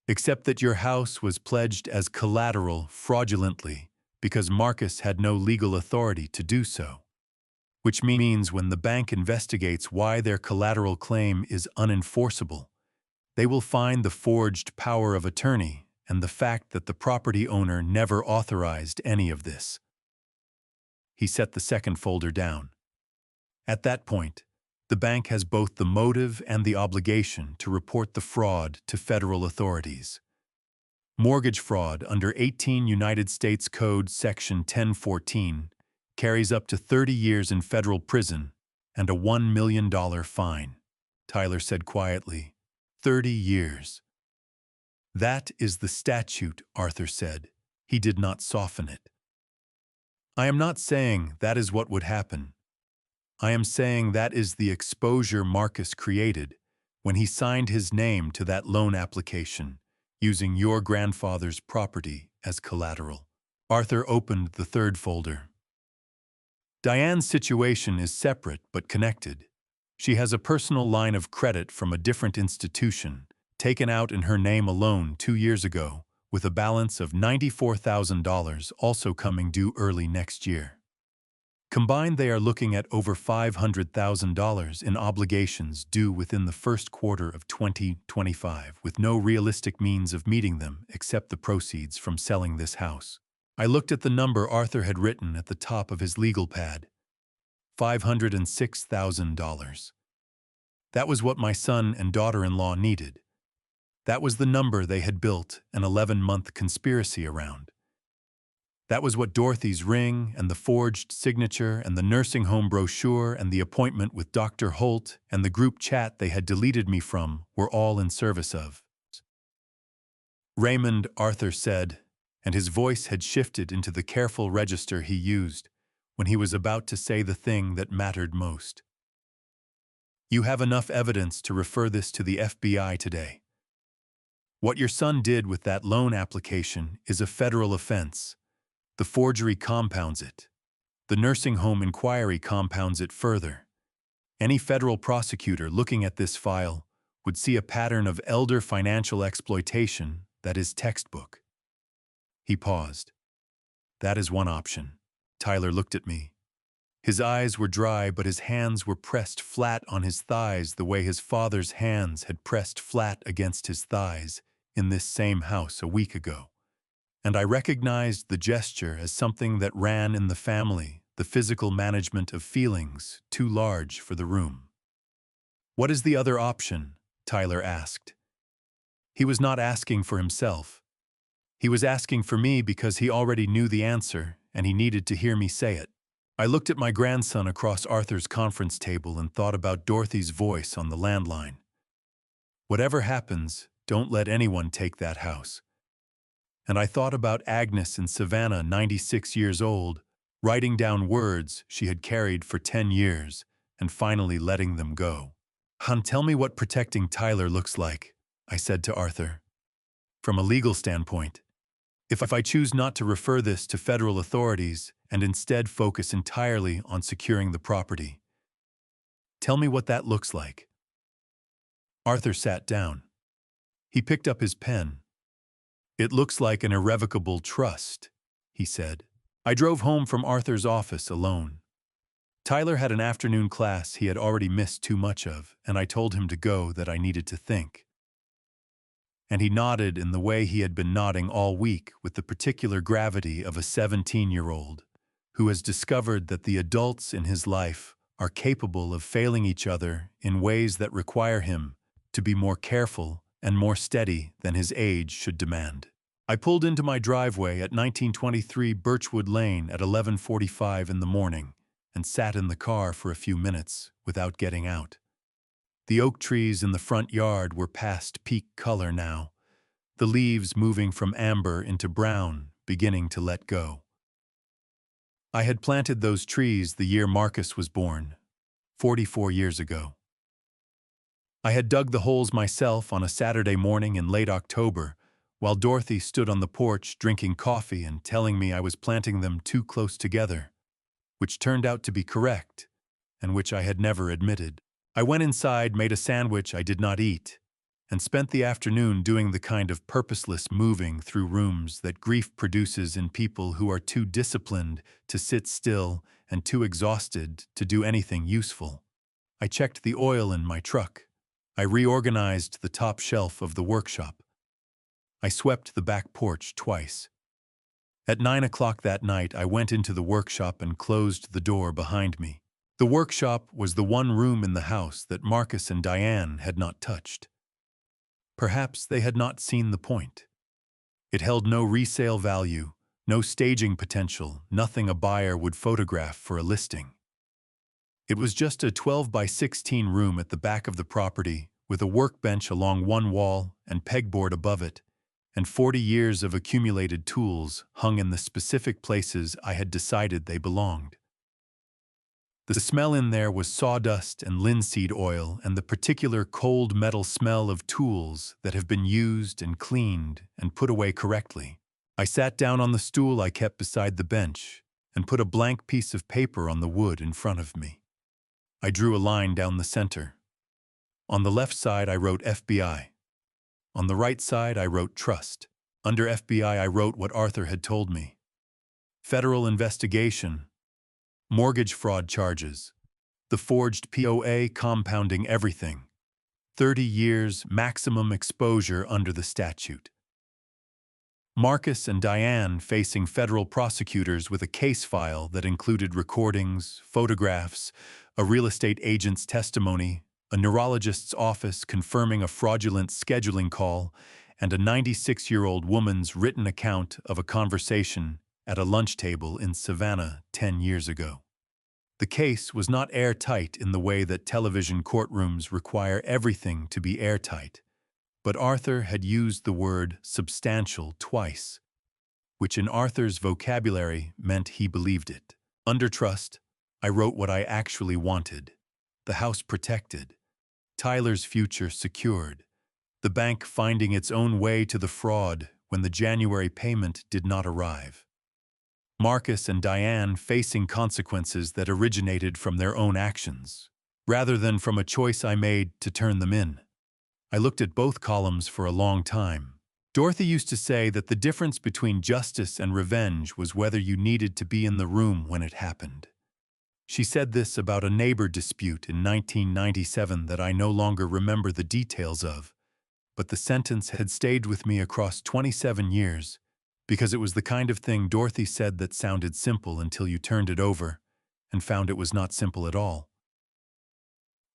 Except that your house was pledged as collateral fraudulently because Marcus had no legal authority to do so. Which means when the bank investigates why their collateral claim is unenforceable, they will find the forged power of attorney and the fact that the property owner never authorized any of this. He set the second folder down. At that point, the bank has both the motive and the obligation to report the fraud to federal authorities. Mortgage fraud under 18 United States Code Section 1014 carries up to 30 years in federal prison and a $1 million fine, Tyler said quietly. 30 years. That is the statute, Arthur said. He did not soften it. I am not saying that is what would happen. I am saying that is the exposure Marcus created when he signed his name to that loan application, using your grandfather's property as collateral. Arthur opened the third folder. Diane's situation is separate but connected. She has a personal line of credit from a different institution, taken out in her name alone 2 years ago, with a balance of $94,000 also coming due early next year. Combined, they are looking at over $500,000 in obligations due within the first quarter of 2025, with no realistic means of meeting them except the proceeds from selling this house. I looked at the number Arthur had written at the top of his legal pad. $506,000. That was what my son and daughter-in-law needed. That was the number they had built an 11-month conspiracy around. That was what Dorothy's ring and the forged signature and the nursing home brochure and the appointment with Dr. Holt and the group chat they had deleted me from were all in service of. Raymond, Arthur said, and his voice had shifted into the careful register he used when he was about to say the thing that mattered most. You have enough evidence to refer this to the FBI today. What your son did with that loan application is a federal offense. The forgery compounds it. The nursing home inquiry compounds it further. Any federal prosecutor looking at this file would see a pattern of elder financial exploitation that is textbook. He paused. That is one option. Tyler looked at me. His eyes were dry, but his hands were pressed flat on his thighs the way his father's hands had pressed flat against his thighs in this same house a week ago. And I recognized the gesture as something that ran in the family, the physical management of feelings too large for the room. What is the other option? Tyler asked. He was not asking for himself. He was asking for me because he already knew the answer and he needed to hear me say it. I looked at my grandson across Arthur's conference table and thought about Dorothy's voice on the landline. Whatever happens, don't let anyone take that house. And I thought about Agnes in Savannah, 96 years old, writing down words she had carried for 10 years and finally letting them go. "Hon, tell me what protecting Tyler looks like," I said to Arthur. "From a legal standpoint." If I choose not to refer this to federal authorities and instead focus entirely on securing the property, tell me what that looks like." Arthur sat down. He picked up his pen. "It looks like an irrevocable trust," he said. I drove home from Arthur's office alone. Tyler had an afternoon class he had already missed too much of, and I told him to go that I needed to think. And he nodded in the way he had been nodding all week, with the particular gravity of a 17-year-old who has discovered that the adults in his life are capable of failing each other in ways that require him to be more careful and more steady than his age should demand. I pulled into my driveway at 1923 Birchwood Lane at 11:45 in the morning and sat in the car for a few minutes without getting out. The oak trees in the front yard were past peak color now, the leaves moving from amber into brown, beginning to let go. I had planted those trees the year Marcus was born, 44 years ago. I had dug the holes myself on a Saturday morning in late October, while Dorothy stood on the porch drinking coffee and telling me I was planting them too close together, which turned out to be correct, and which I had never admitted. I went inside, made a sandwich I did not eat, and spent the afternoon doing the kind of purposeless moving through rooms that grief produces in people who are too disciplined to sit still and too exhausted to do anything useful. I checked the oil in my truck. I reorganized the top shelf of the workshop. I swept the back porch twice. At 9 o'clock that night, I went into the workshop and closed the door behind me. The workshop was the one room in the house that Marcus and Diane had not touched. Perhaps they had not seen the point. It held no resale value, no staging potential, nothing a buyer would photograph for a listing. It was just a 12 by 16 room at the back of the property, with a workbench along one wall and pegboard above it, and 40 years of accumulated tools hung in the specific places I had decided they belonged. The smell in there was sawdust and linseed oil and the particular cold metal smell of tools that have been used and cleaned and put away correctly. I sat down on the stool I kept beside the bench and put a blank piece of paper on the wood in front of me. I drew a line down the center. On the left side, I wrote FBI. On the right side, I wrote trust. Under FBI, I wrote what Arthur had told me. Federal investigation. Mortgage fraud charges. The forged POA compounding everything. 30 years maximum exposure under the statute. Marcus and Diane facing federal prosecutors with a case file that included recordings, photographs, a real estate agent's testimony, a neurologist's office confirming a fraudulent scheduling call, and a 96-year-old woman's written account of a conversation at a lunch table in Savannah 10 years ago. The case was not airtight in the way that television courtrooms require everything to be airtight, but Arthur had used the word substantial twice, which in Arthur's vocabulary meant he believed it. Under trust, I wrote what I actually wanted: the house protected, Tyler's future secured, the bank finding its own way to the fraud when the January payment did not arrive, Marcus and Diane facing consequences that originated from their own actions, rather than from a choice I made to turn them in. I looked at both columns for a long time. Dorothy used to say that the difference between justice and revenge was whether you needed to be in the room when it happened. She said this about a neighbor dispute in 1997 that I no longer remember the details of, but the sentence had stayed with me across 27 years because it was the kind of thing Dorothy said that sounded simple until you turned it over and found it was not simple at all.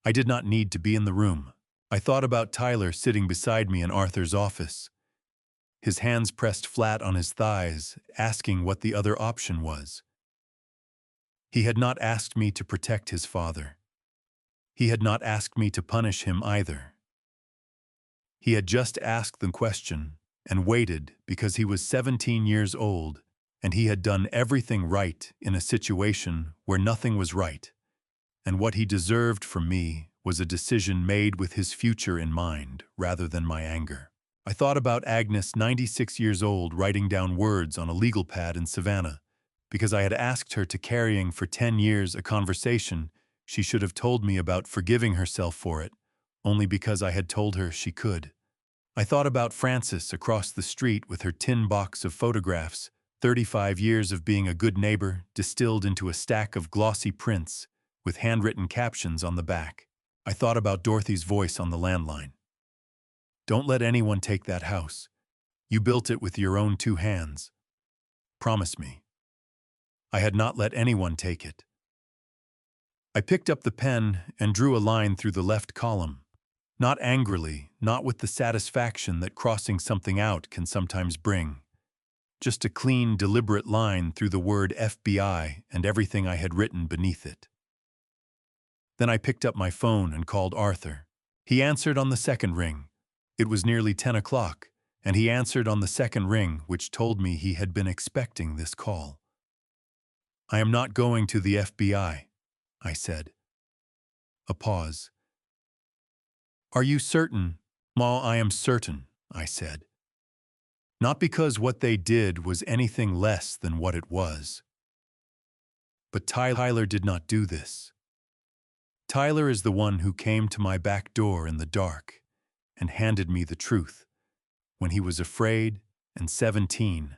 I did not need to be in the room. I thought about Tyler sitting beside me in Arthur's office, his hands pressed flat on his thighs, asking what the other option was. He had not asked me to protect his father. He had not asked me to punish him either. He had just asked the question and waited because he was 17 years old and he had done everything right in a situation where nothing was right, and what he deserved from me was a decision made with his future in mind rather than my anger. I thought about Agnes, 96 years old, writing down words on a legal pad in Savannah, because I had asked her to carrying for 10 years a conversation she should have told me about forgiving herself for it, only because I had told her she could. I thought about Frances across the street with her tin box of photographs, 35 years of being a good neighbor distilled into a stack of glossy prints with handwritten captions on the back. I thought about Dorothy's voice on the landline. Don't let anyone take that house. You built it with your own 2 hands. Promise me. I had not let anyone take it. I picked up the pen and drew a line through the left column. Not angrily, not with the satisfaction that crossing something out can sometimes bring. Just a clean, deliberate line through the word FBI and everything I had written beneath it. Then I picked up my phone and called Arthur. He answered on the second ring. It was nearly 10 o'clock, and he answered on the second ring, which told me he had been expecting this call. I am not going to the FBI, I said. A pause. Are you certain? Ma, I am certain, I said. Not because what they did was anything less than what it was. But Tyler did not do this. Tyler is the one who came to my back door in the dark and handed me the truth when he was afraid and 17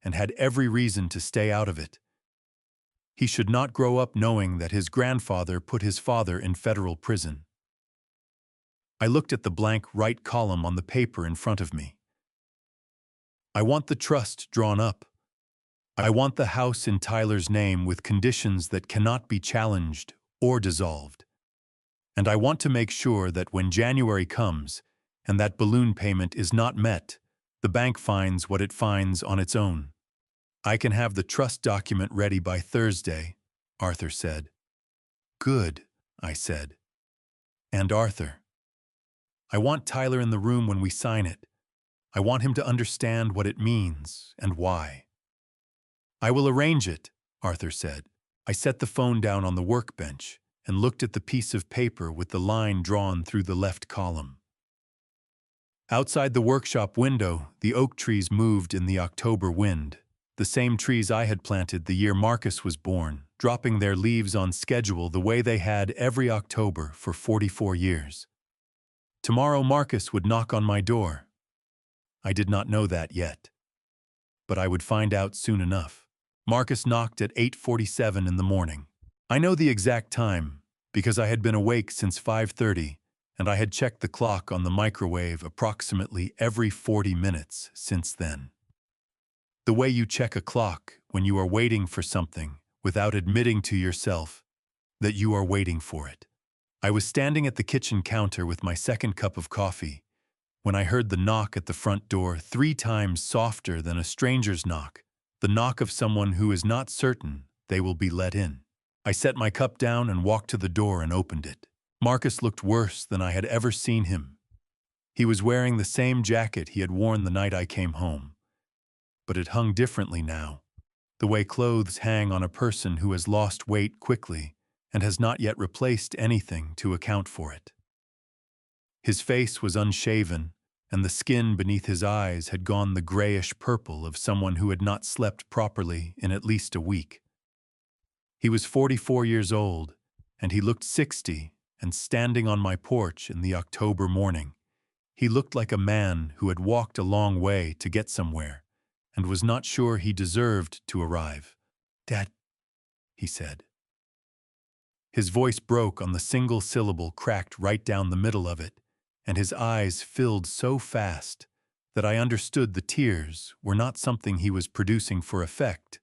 and had every reason to stay out of it. He should not grow up knowing that his grandfather put his father in federal prison. I looked at the blank right column on the paper in front of me. I want the trust drawn up. I want the house in Tyler's name with conditions that cannot be challenged or dissolved. And I want to make sure that when January comes and that balloon payment is not met, the bank finds what it finds on its own. I can have the trust document ready by Thursday, Arthur said. Good, I said. And Arthur. I want Tyler in the room when we sign it. I want him to understand what it means and why. I will arrange it, Arthur said. I set the phone down on the workbench and looked at the piece of paper with the line drawn through the left column. Outside the workshop window, the oak trees moved in the October wind, the same trees I had planted the year Marcus was born, dropping their leaves on schedule the way they had every October for 44 years. Tomorrow Marcus would knock on my door. I did not know that yet, but I would find out soon enough. Marcus knocked at 8:47 in the morning. I know the exact time because I had been awake since 5:30 and I had checked the clock on the microwave approximately every 40 minutes since then. The way you check a clock when you are waiting for something without admitting to yourself that you are waiting for it. I was standing at the kitchen counter with my second cup of coffee when I heard the knock at the front door 3 times softer than a stranger's knock, the knock of someone who is not certain they will be let in. I set my cup down and walked to the door and opened it. Marcus looked worse than I had ever seen him. He was wearing the same jacket he had worn the night I came home, but it hung differently now, the way clothes hang on a person who has lost weight quickly and has not yet replaced anything to account for it. His face was unshaven, and the skin beneath his eyes had gone the grayish purple of someone who had not slept properly in at least a week. He was 44 years old, and he looked 60, and standing on my porch in the October morning, he looked like a man who had walked a long way to get somewhere and was not sure he deserved to arrive. "Dad," he said. His voice broke on the single syllable cracked right down the middle of it, and his eyes filled so fast that I understood the tears were not something he was producing for effect,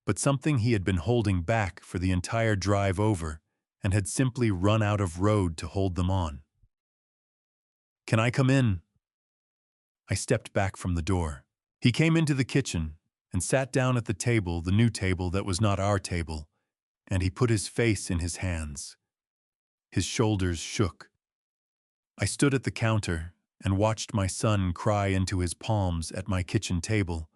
but something he had been holding back for the entire drive over and had simply run out of road to hold them on. "Can I come in?" I stepped back from the door. He came into the kitchen and sat down at the table, the new table that was not our table, and he put his face in his hands. His shoulders shook. I stood at the counter and watched my son cry into his palms at my kitchen table,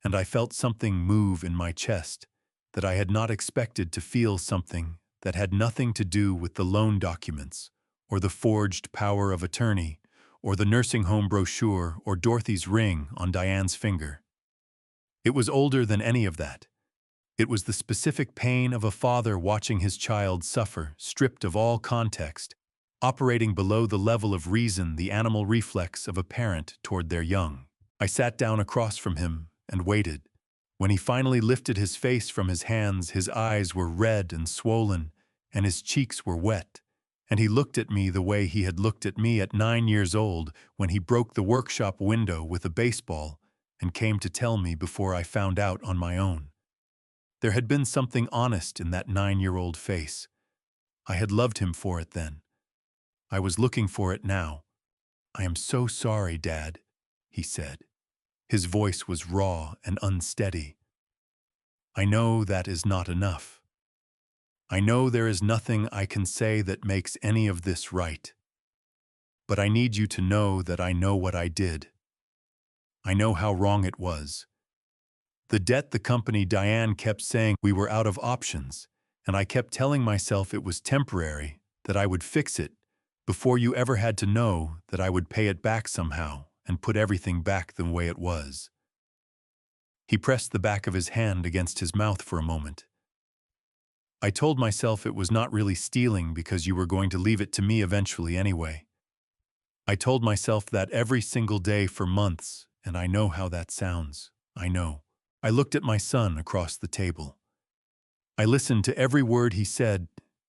and I felt something move in my chest that I had not expected to feel, something that had nothing to do with the loan documents or the forged power of attorney or the nursing home brochure, or Dorothy's ring on Diane's finger. It was older than any of that. It was the specific pain of a father watching his child suffer, stripped of all context, operating below the level of reason, the animal reflex of a parent toward their young. I sat down across from him and waited. When he finally lifted his face from his hands, his eyes were red and swollen, and his cheeks were wet, and he looked at me the way he had looked at me at 9 years old when he broke the workshop window with a baseball and came to tell me before I found out on my own. There had been something honest in that 9-year-old face. I had loved him for it then. I was looking for it now. "I am so sorry, Dad," he said. His voice was raw and unsteady. "I know that is not enough. I know there is nothing I can say that makes any of this right. But I need you to know that I know what I did. I know how wrong it was. The debt the company Diane kept saying we were out of options, and I kept telling myself it was temporary, that I would fix it, before you ever had to know that I would pay it back somehow and put everything back the way it was." He pressed the back of his hand against his mouth for a moment. "I told myself it was not really stealing because you were going to leave it to me eventually anyway. I told myself that every single day for months, and I know how that sounds. I know." I looked at my son across the table. I listened to every word he said,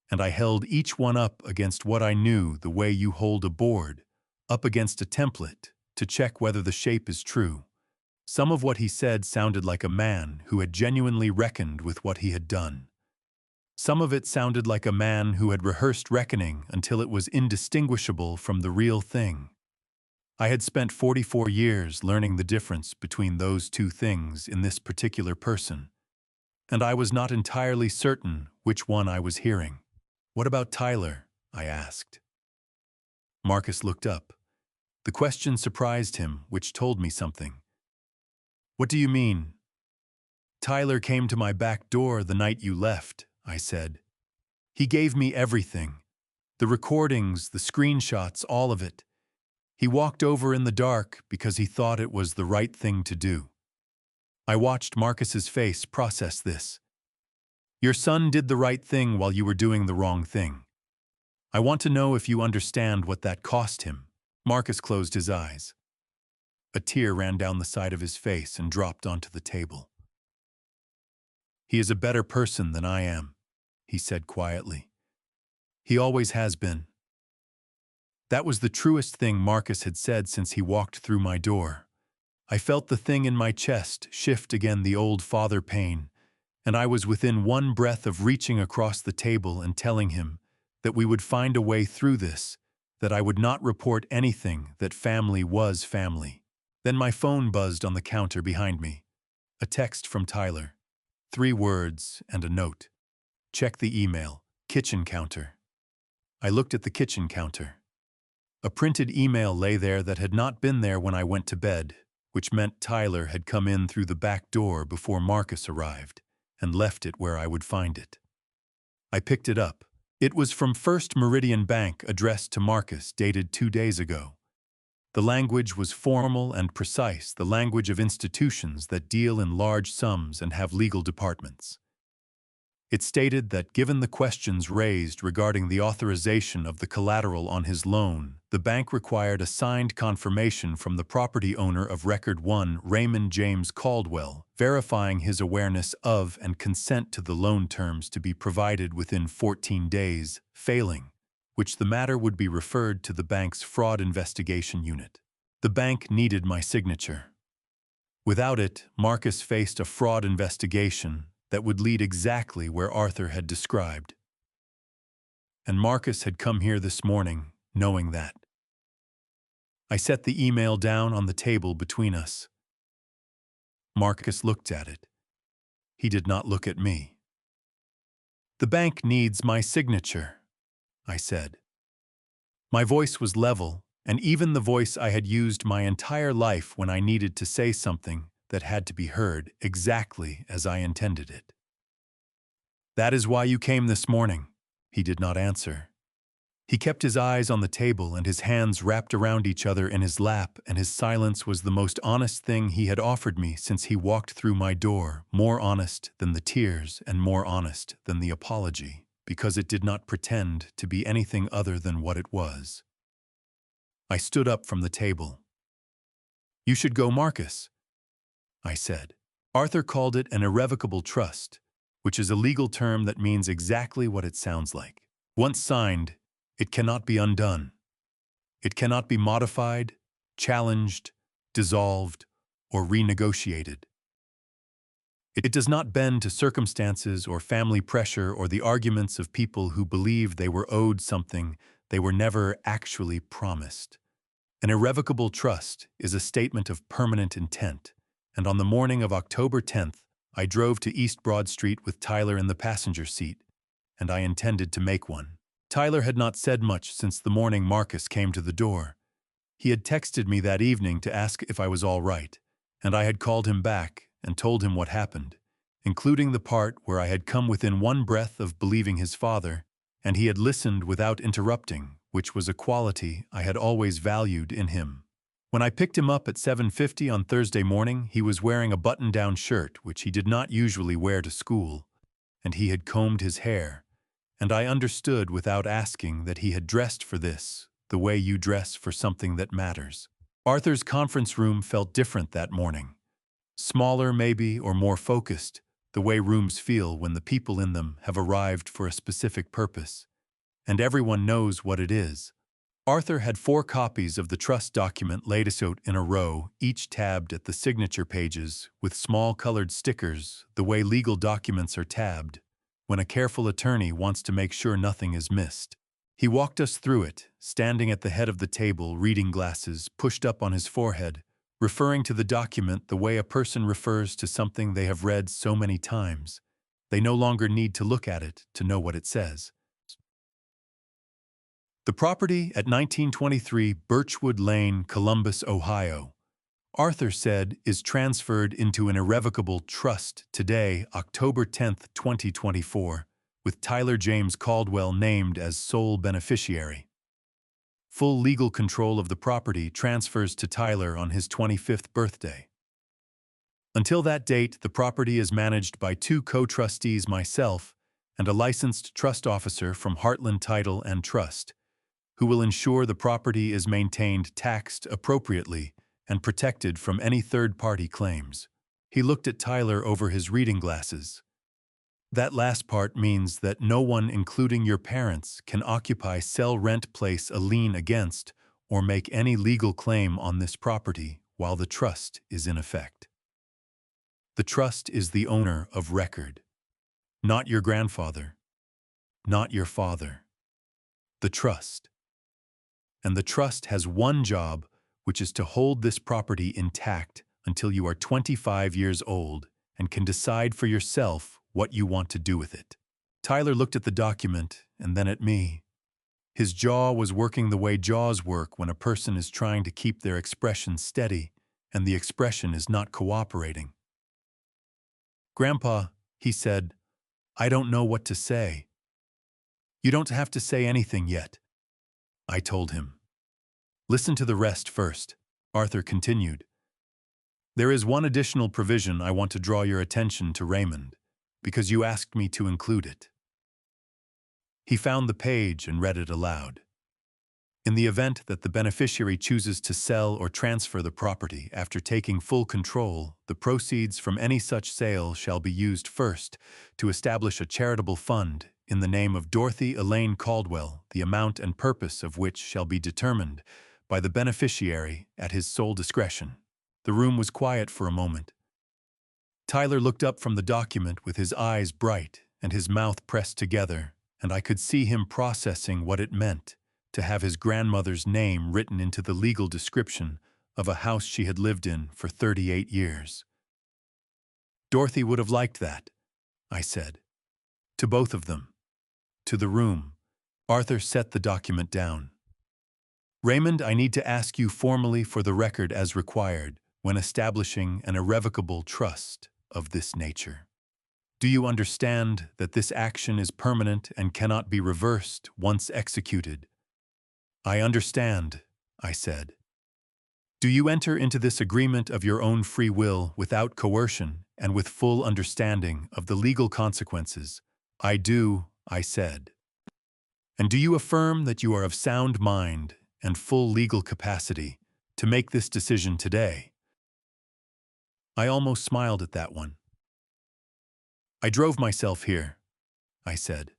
and I held each one up against what I knew the way you hold a board, up against a template, to check whether the shape is true. Some of what he said sounded like a man who had genuinely reckoned with what he had done. Some of it sounded like a man who had rehearsed reckoning until it was indistinguishable from the real thing. I had spent 44 years learning the difference between those two things in this particular person, and I was not entirely certain which one I was hearing. "What about Tyler?" I asked. Marcus looked up. The question surprised him, which told me something. "What do you mean?" "Tyler came to my back door the night you left," I said. "He gave me everything. The recordings, the screenshots, all of it. He walked over in the dark because he thought it was the right thing to do." I watched Marcus's face process this. "Your son did the right thing while you were doing the wrong thing. I want to know if you understand what that cost him." Marcus closed his eyes. A tear ran down the side of his face and dropped onto the table. "He is a better person than I am," he said quietly. "He always has been." That was the truest thing Marcus had said since he walked through my door. I felt the thing in my chest shift again, the old father pain, and I was within one breath of reaching across the table and telling him that we would find a way through this, that I would not report anything, that family was family. Then my phone buzzed on the counter behind me. A text from Tyler. 3 words and a note. "Check the email. Kitchen counter." I looked at the kitchen counter. A printed email lay there that had not been there when I went to bed, which meant Tyler had come in through the back door before Marcus arrived, and left it where I would find it. I picked it up. It was from First Meridian Bank, addressed to Marcus, dated 2 days ago. The language was formal and precise, the language of institutions that deal in large sums and have legal departments. It stated that given the questions raised regarding the authorization of the collateral on his loan, the bank required a signed confirmation from the property owner of Record 1, Raymond James Caldwell, verifying his awareness of and consent to the loan terms to be provided within 14 days, failing which the matter would be referred to the bank's fraud investigation unit. The bank needed my signature. Without it, Marcus faced a fraud investigation that would lead exactly where Arthur had described. And Marcus had come here this morning, knowing that. I set the email down on the table between us. Marcus looked at it. He did not look at me. "The bank needs my signature," I said. My voice was level, and even the voice I had used my entire life when I needed to say something that had to be heard exactly as I intended it. "That is why you came this morning." He did not answer. He kept his eyes on the table and his hands wrapped around each other in his lap, and his silence was the most honest thing he had offered me since he walked through my door, more honest than the tears and more honest than the apology, because it did not pretend to be anything other than what it was. I stood up from the table. "You should go, Marcus," I said. Arthur called it an irrevocable trust, which is a legal term that means exactly what it sounds like. Once signed, it cannot be undone. It cannot be modified, challenged, dissolved, or renegotiated. It does not bend to circumstances or family pressure or the arguments of people who believe they were owed something they were never actually promised. An irrevocable trust is a statement of permanent intent, and on the morning of October 10th, I drove to East Broad Street with Tyler in the passenger seat, and I intended to make one. Tyler had not said much since the morning Marcus came to the door. He had texted me that evening to ask if I was all right, and I had called him back and told him what happened, including the part where I had come within one breath of believing his father, and he had listened without interrupting, which was a quality I had always valued in him. When I picked him up at 7:50 on Thursday morning, he was wearing a button-down shirt, which he did not usually wear to school, and he had combed his hair, and I understood without asking that he had dressed for this, the way you dress for something that matters. Arthur's conference room felt different that morning. Smaller, maybe, or more focused, the way rooms feel when the people in them have arrived for a specific purpose, and everyone knows what it is. Arthur had 4 copies of the trust document laid out in a row, each tabbed at the signature pages with small colored stickers, the way legal documents are tabbed, when a careful attorney wants to make sure nothing is missed. He walked us through it, standing at the head of the table, reading glasses pushed up on his forehead, referring to the document the way a person refers to something they have read so many times. They no longer need to look at it to know what it says. The property at 1923 Birchwood Lane, Columbus, Ohio, Arthur said, is transferred into an irrevocable trust today, October 10, 2024, with Tyler James Caldwell named as sole beneficiary. Full legal control of the property transfers to Tyler on his 25th birthday. Until that date, the property is managed by 2 co-trustees, myself, and a licensed trust officer from Heartland Title and Trust, who will ensure the property is maintained taxed appropriately and protected from any third-party claims. He looked at Tyler over his reading glasses. That last part means that no one, including your parents, can occupy, sell, rent, place a lien against, or make any legal claim on this property while the trust is in effect. The trust is the owner of record. Not your grandfather. Not your father. The trust. And the trust has one job, which is to hold this property intact until you are 25 years old and can decide for yourself what you want to do with it. Tyler looked at the document and then at me. His jaw was working the way jaws work when a person is trying to keep their expression steady and the expression is not cooperating. "Grandpa," he said, "I don't know what to say." "You don't have to say anything yet," I told him. "Listen to the rest first," Arthur continued. "There is one additional provision I want to draw your attention to, Raymond, because you asked me to include it." He found the page and read it aloud. "In the event that the beneficiary chooses to sell or transfer the property after taking full control, the proceeds from any such sale shall be used first to establish a charitable fund in the name of Dorothy Elaine Caldwell, the amount and purpose of which shall be determined by the beneficiary at his sole discretion." The room was quiet for a moment. Tyler looked up from the document with his eyes bright and his mouth pressed together, and I could see him processing what it meant to have his grandmother's name written into the legal description of a house she had lived in for 38 years. "Dorothy would have liked that," I said. "To both of them. To the room." Arthur set the document down. "Raymond, I need to ask you formally for the record as required when establishing an irrevocable trust of this nature. Do you understand that this action is permanent and cannot be reversed once executed I understand, I said. Do you enter into this agreement of your own free will without coercion and with full understanding of the legal consequences? I do, I said. And do you affirm that you are of sound mind and full legal capacity to make this decision today? I almost smiled at that one. I drove myself here, I said.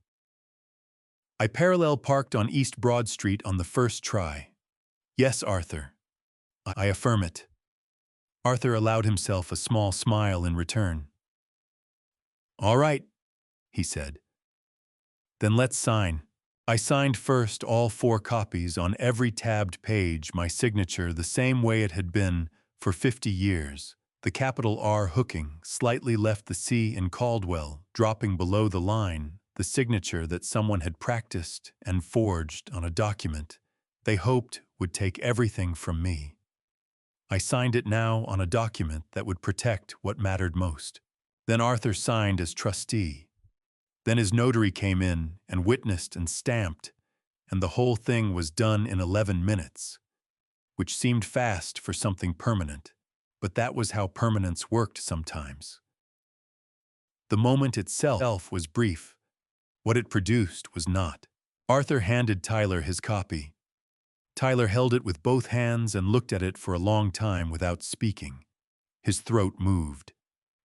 I parallel parked on East Broad Street on the first try. Yes, Arthur. I affirm it. Arthur allowed himself a small smile in return. All right, he said. Then let's sign. I signed first all 4 copies on every tabbed page, my signature the same way it had been for 50 years. The capital R hooking slightly left the C in Caldwell, dropping below the line, the signature that someone had practiced and forged on a document they hoped would take everything from me. I signed it now on a document that would protect what mattered most. Then Arthur signed as trustee. Then his notary came in and witnessed and stamped, and the whole thing was done in 11 minutes, which seemed fast for something permanent, but that was how permanence worked sometimes. The moment itself was brief. What it produced was not. Arthur handed Tyler his copy. Tyler held it with both hands and looked at it for a long time without speaking. His throat moved.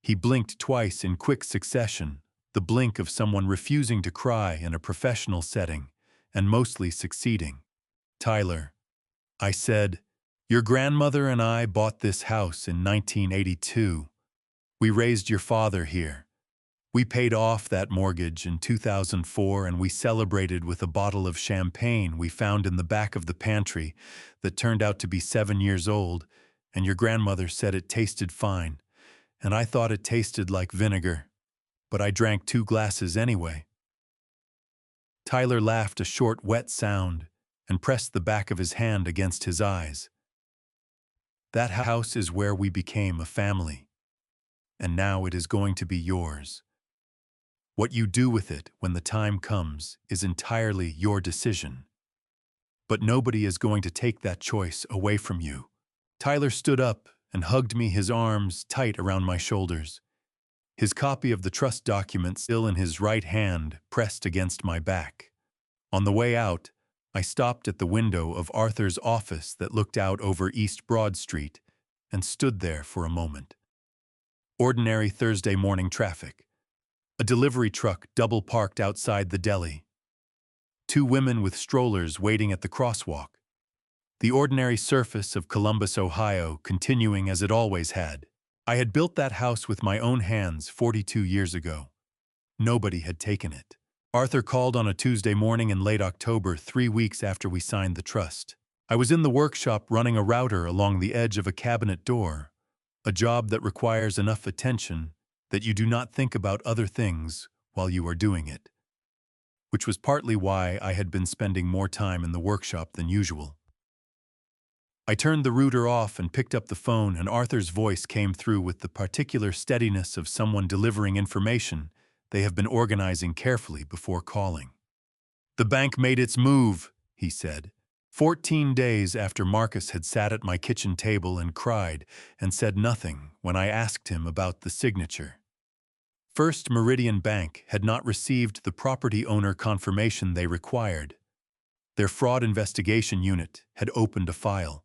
He blinked twice in quick succession, the blink of someone refusing to cry in a professional setting, and mostly succeeding. Tyler, I said, your grandmother and I bought this house in 1982. We raised your father here. We paid off that mortgage in 2004 and we celebrated with a bottle of champagne we found in the back of the pantry that turned out to be 7 years old, and your grandmother said it tasted fine, and I thought it tasted like vinegar, but I drank 2 glasses anyway. Tyler laughed a short, wet sound and pressed the back of his hand against his eyes. That house is where we became a family, and now it is going to be yours. What you do with it when the time comes is entirely your decision. But nobody is going to take that choice away from you. Tyler stood up and hugged me, his arms tight around my shoulders. His copy of the trust document still in his right hand, pressed against my back. On the way out, I stopped at the window of Arthur's office that looked out over East Broad Street and stood there for a moment. Ordinary Thursday morning traffic. A delivery truck double-parked outside the deli. 2 women with strollers waiting at the crosswalk. The ordinary surface of Columbus, Ohio, continuing as it always had. I had built that house with my own hands 42 years ago. Nobody had taken it. Arthur called on a Tuesday morning in late October, 3 weeks after we signed the trust. I was in the workshop running a router along the edge of a cabinet door, a job that requires enough attention that you do not think about other things while you are doing it, which was partly why I had been spending more time in the workshop than usual. I turned the router off and picked up the phone, and Arthur's voice came through with the particular steadiness of someone delivering information they have been organizing carefully before calling. The bank made its move, he said, 14 days after Marcus had sat at my kitchen table and cried and said nothing when I asked him about the signature. First Meridian Bank had not received the property owner confirmation they required. Their fraud investigation unit had opened a file.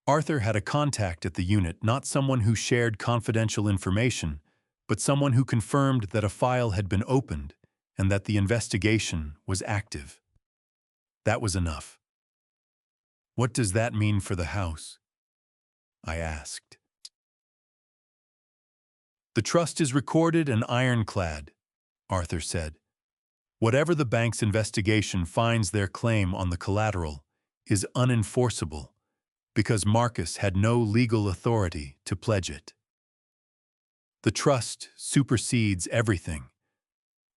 Arthur had a contact at the unit, not someone who shared confidential information, but someone who confirmed that a file had been opened and that the investigation was active. That was enough. What does that mean for the house? I asked. The trust is recorded and ironclad, Arthur said. Whatever the bank's investigation finds, their claim on the collateral is unenforceable because Marcus had no legal authority to pledge it. The trust supersedes everything.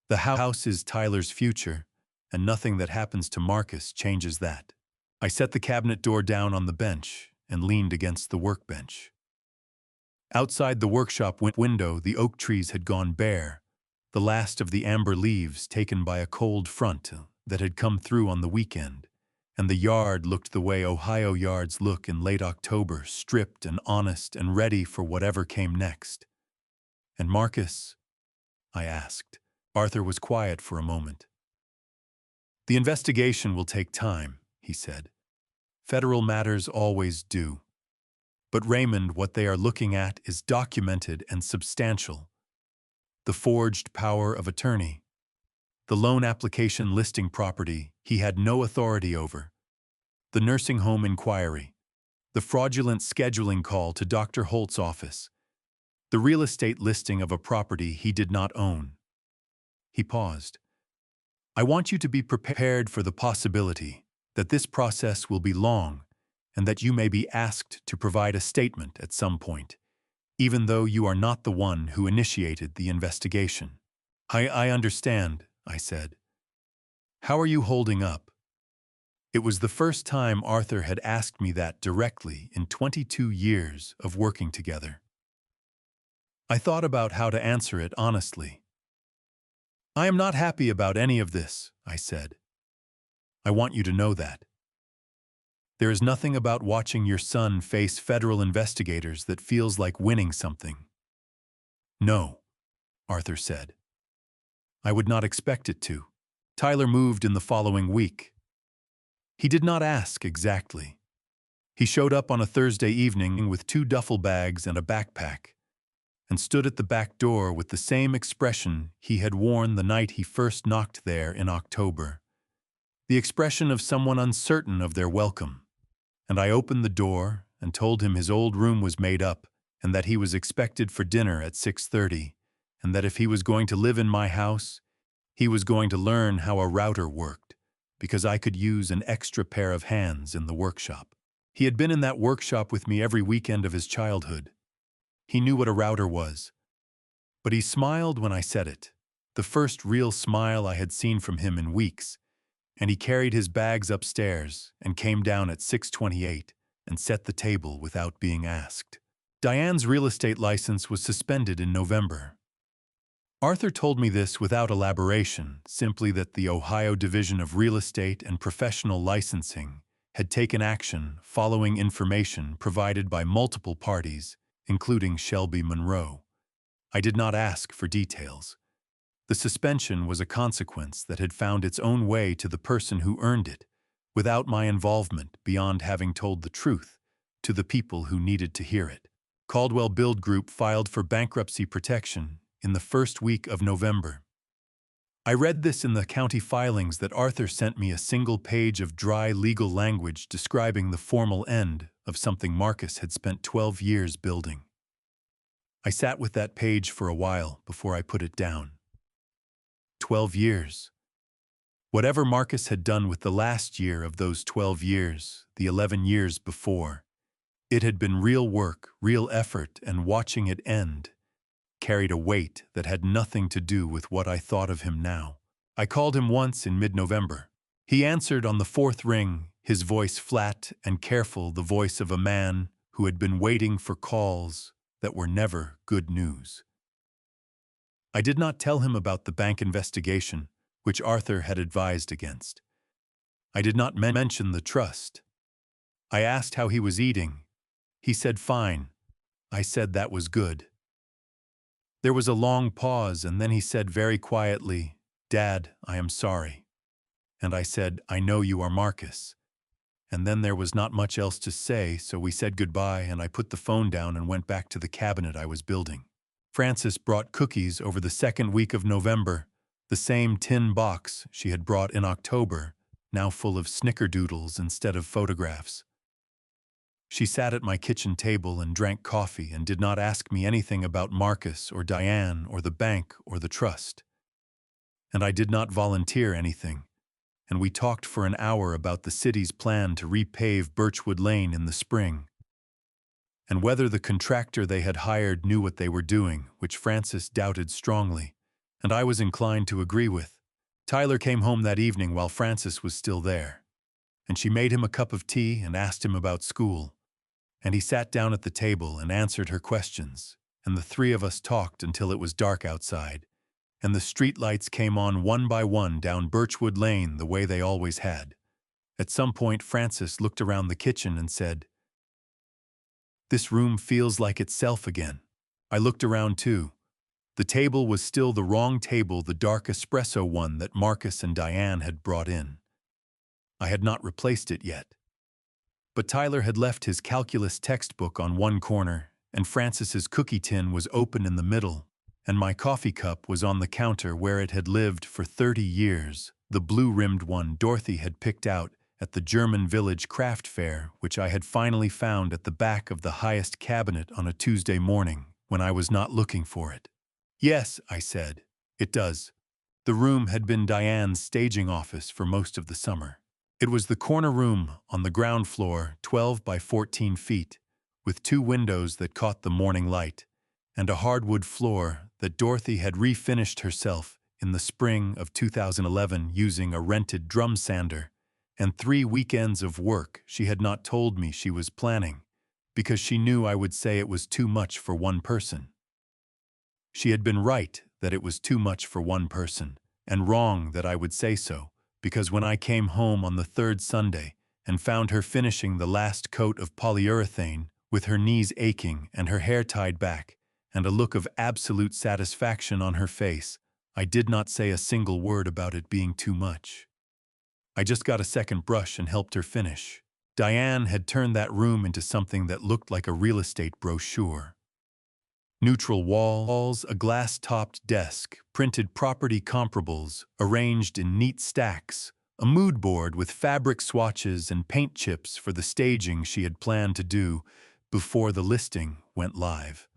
The house is Tyler's future, and nothing that happens to Marcus changes that. I set the cabinet door down on the bench and leaned against the workbench. Outside the workshop window, the oak trees had gone bare, the last of the amber leaves taken by a cold front that had come through on the weekend, and the yard looked the way Ohio yards look in late October, stripped and honest and ready for whatever came next. "And Marcus?" I asked. Arthur was quiet for a moment. "The investigation will take time," he said. "Federal matters always do. But Raymond, what they are looking at is documented and substantial. The forged power of attorney, the loan application listing property he had no authority over, the nursing home inquiry, the fraudulent scheduling call to Dr. Holt's office, the real estate listing of a property he did not own." He paused. "I want you to be prepared for the possibility that this process will be long and that you may be asked to provide a statement at some point, even though you are not the one who initiated the investigation." I understand," I said. "How are you holding up?" It was the first time Arthur had asked me that directly in 22 years of working together. I thought about how to answer it honestly. "I am not happy about any of this," I said. "I want you to know that. There is nothing about watching your son face federal investigators that feels like winning something." "No," Arthur said. "I would not expect it to." Tyler moved in the following week. He did not ask exactly. He showed up on a Thursday evening with 2 duffel bags and a backpack, and stood at the back door with the same expression he had worn the night he first knocked there in October. The expression of someone uncertain of their welcome. And I opened the door and told him his old room was made up and that he was expected for dinner at 6:30, and that if he was going to live in my house, he was going to learn how a router worked, because I could use an extra pair of hands in the workshop. He had been in that workshop with me every weekend of his childhood. He knew what a router was. But he smiled when I said it, the first real smile I had seen from him in weeks, and he carried his bags upstairs and came down at 6:28 and set the table without being asked. Diane's real estate license was suspended in November. Arthur told me this without elaboration, simply that the Ohio Division of Real Estate and Professional Licensing had taken action following information provided by multiple parties, including Shelby Monroe. I did not ask for details. The suspension was a consequence that had found its own way to the person who earned it, without my involvement beyond having told the truth to the people who needed to hear it. Caldwell Build Group filed for bankruptcy protection in the first week of November. I read this in the county filings that Arthur sent me a single page of dry legal language describing the formal end of something Marcus had spent 12 years building. I sat with that page for a while before I put it down. 12 years. Whatever Marcus had done with the last year of those 12 years, the 11 years before, it had been real work, real effort, and watching it end carried a weight that had nothing to do with what I thought of him now. I called him once in mid-November. He answered on the 4th ring, his voice flat and careful, the voice of a man who had been waiting for calls that were never good news. I did not tell him about the bank investigation, which Arthur had advised against. I did not mention the trust. I asked how he was eating. He said fine. I said that was good. There was a long pause, and then he said very quietly, "Dad, I am sorry." And I said, "I know you are Marcus." And then there was not much else to say, so we said goodbye, and I put the phone down and went back to the cabinet I was building. Frances brought cookies over the 2nd week of November, the same tin box she had brought in October, now full of snickerdoodles instead of photographs. She sat at my kitchen table and drank coffee and did not ask me anything about Marcus or Diane or the bank or the trust. And I did not volunteer anything, and we talked for an hour about the city's plan to repave Birchwood Lane in the spring, and whether the contractor they had hired knew what they were doing, which Frances doubted strongly, and I was inclined to agree with. Tyler came home that evening while Frances was still there, and she made him a cup of tea and asked him about school, and he sat down at the table and answered her questions, and the 3 of us talked until it was dark outside, and the street lights came on one by one down Birchwood Lane the way they always had, At some point, Francis looked around the kitchen and said, "This room feels like itself again." I looked around too. The table was still the wrong table, the dark espresso one that Marcus and Diane had brought in. I had not replaced it yet. But Tyler had left his calculus textbook on one corner, and Francis's cookie tin was open in the middle, and my coffee cup was on the counter where it had lived for 30 years, the blue-rimmed one Dorothy had picked out at the German Village craft fair, which I had finally found at the back of the highest cabinet on a Tuesday morning when I was not looking for it. "Yes," I said, "it does." The room had been Diane's staging office for most of the summer. It was the corner room on the ground floor, 12 by 14 feet, with 2 windows that caught the morning light, and a hardwood floor that Dorothy had refinished herself in the spring of 2011 using a rented drum sander, and 3 weekends of work she had not told me she was planning, because she knew I would say it was too much for one person. She had been right that it was too much for one person, and wrong that I would say so, because when I came home on the 3rd Sunday and found her finishing the last coat of polyurethane, with her knees aching and her hair tied back, and a look of absolute satisfaction on her face, I did not say a single word about it being too much. I just got a second brush and helped her finish. Diane had turned that room into something that looked like a real estate brochure. Neutral walls, a glass-topped desk, printed property comparables arranged in neat stacks, a mood board with fabric swatches and paint chips for the staging she had planned to do before the listing went live.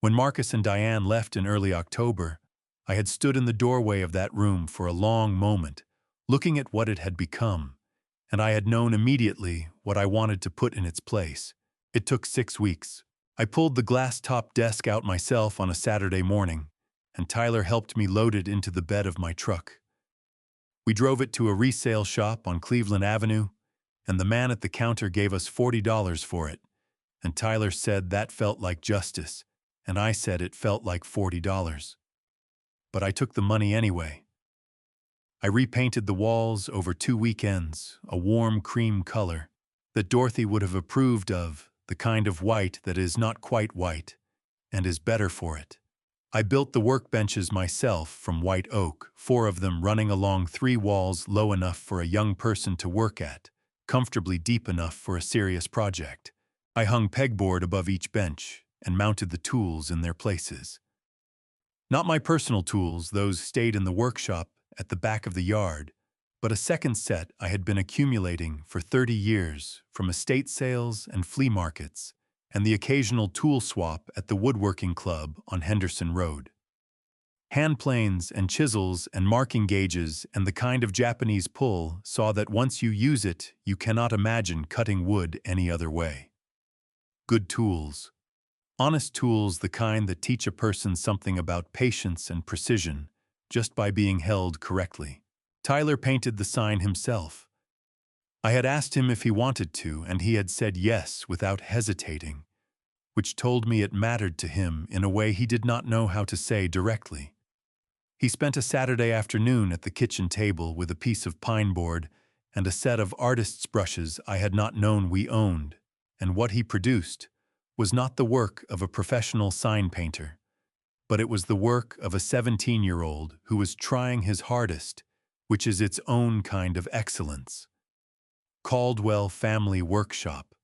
When Marcus and Diane left in early October, I had stood in the doorway of that room for a long moment, looking at what it had become, and I had known immediately what I wanted to put in its place. It took 6 weeks. I pulled the glass-top desk out myself on a Saturday morning, and Tyler helped me load it into the bed of my truck. We drove it to a resale shop on Cleveland Avenue, and the man at the counter gave us $40 for it, and Tyler said that felt like justice, and I said it felt like $40. But I took the money anyway. I repainted the walls over 2 weekends, a warm cream color that Dorothy would have approved of, the kind of white that is not quite white, and is better for it. I built the workbenches myself from white oak, 4 of them running along 3 walls low enough for a young person to work at, comfortably deep enough for a serious project. I hung pegboard above each bench and mounted the tools in their places. Not my personal tools, those stayed in the workshop at the back of the yard, but a second set I had been accumulating for 30 years from estate sales and flea markets, and the occasional tool swap at the woodworking club on Henderson Road. Hand planes and chisels and marking gauges and the kind of Japanese pull saw that once you use it, you cannot imagine cutting wood any other way. Good tools. Honest tools, the kind that teach a person something about patience and precision just by being held correctly. Tyler painted the sign himself. I had asked him if he wanted to, and he had said yes without hesitating, which told me it mattered to him in a way he did not know how to say directly. He spent a Saturday afternoon at the kitchen table with a piece of pine board and a set of artist's brushes I had not known we owned, and what he produced was not the work of a professional sign painter, but it was the work of a 17-year-old who was trying his hardest, which is its own kind of excellence. Caldwell Family Workshop.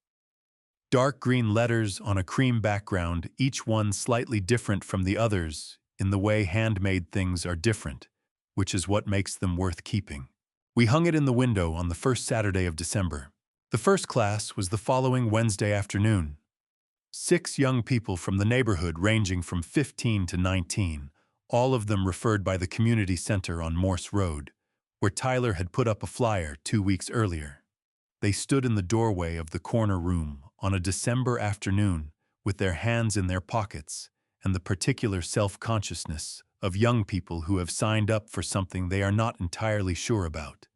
Dark green letters on a cream background, each one slightly different from the others in the way handmade things are different, which is what makes them worth keeping. We hung it in the window on the first Saturday of December. The first class was the following Wednesday afternoon. 6 young people from the neighborhood ranging from 15 to 19, all of them referred by the community center on Morse Road, where Tyler had put up a flyer 2 weeks earlier. They stood in the doorway of the corner room on a December afternoon with their hands in their pockets and the particular self-consciousness of young people who have signed up for something they are not entirely sure about.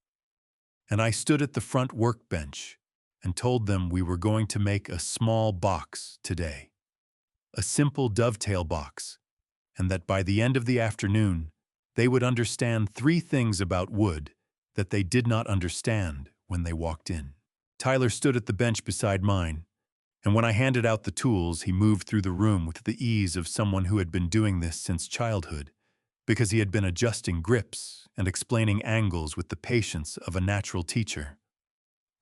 And I stood at the front workbench and told them we were going to make a small box today, a simple dovetail box, and that by the end of the afternoon, they would understand 3 things about wood that they did not understand when they walked in. Tyler stood at the bench beside mine, and when I handed out the tools, he moved through the room with the ease of someone who had been doing this since childhood, because he had been adjusting grips and explaining angles with the patience of a natural teacher.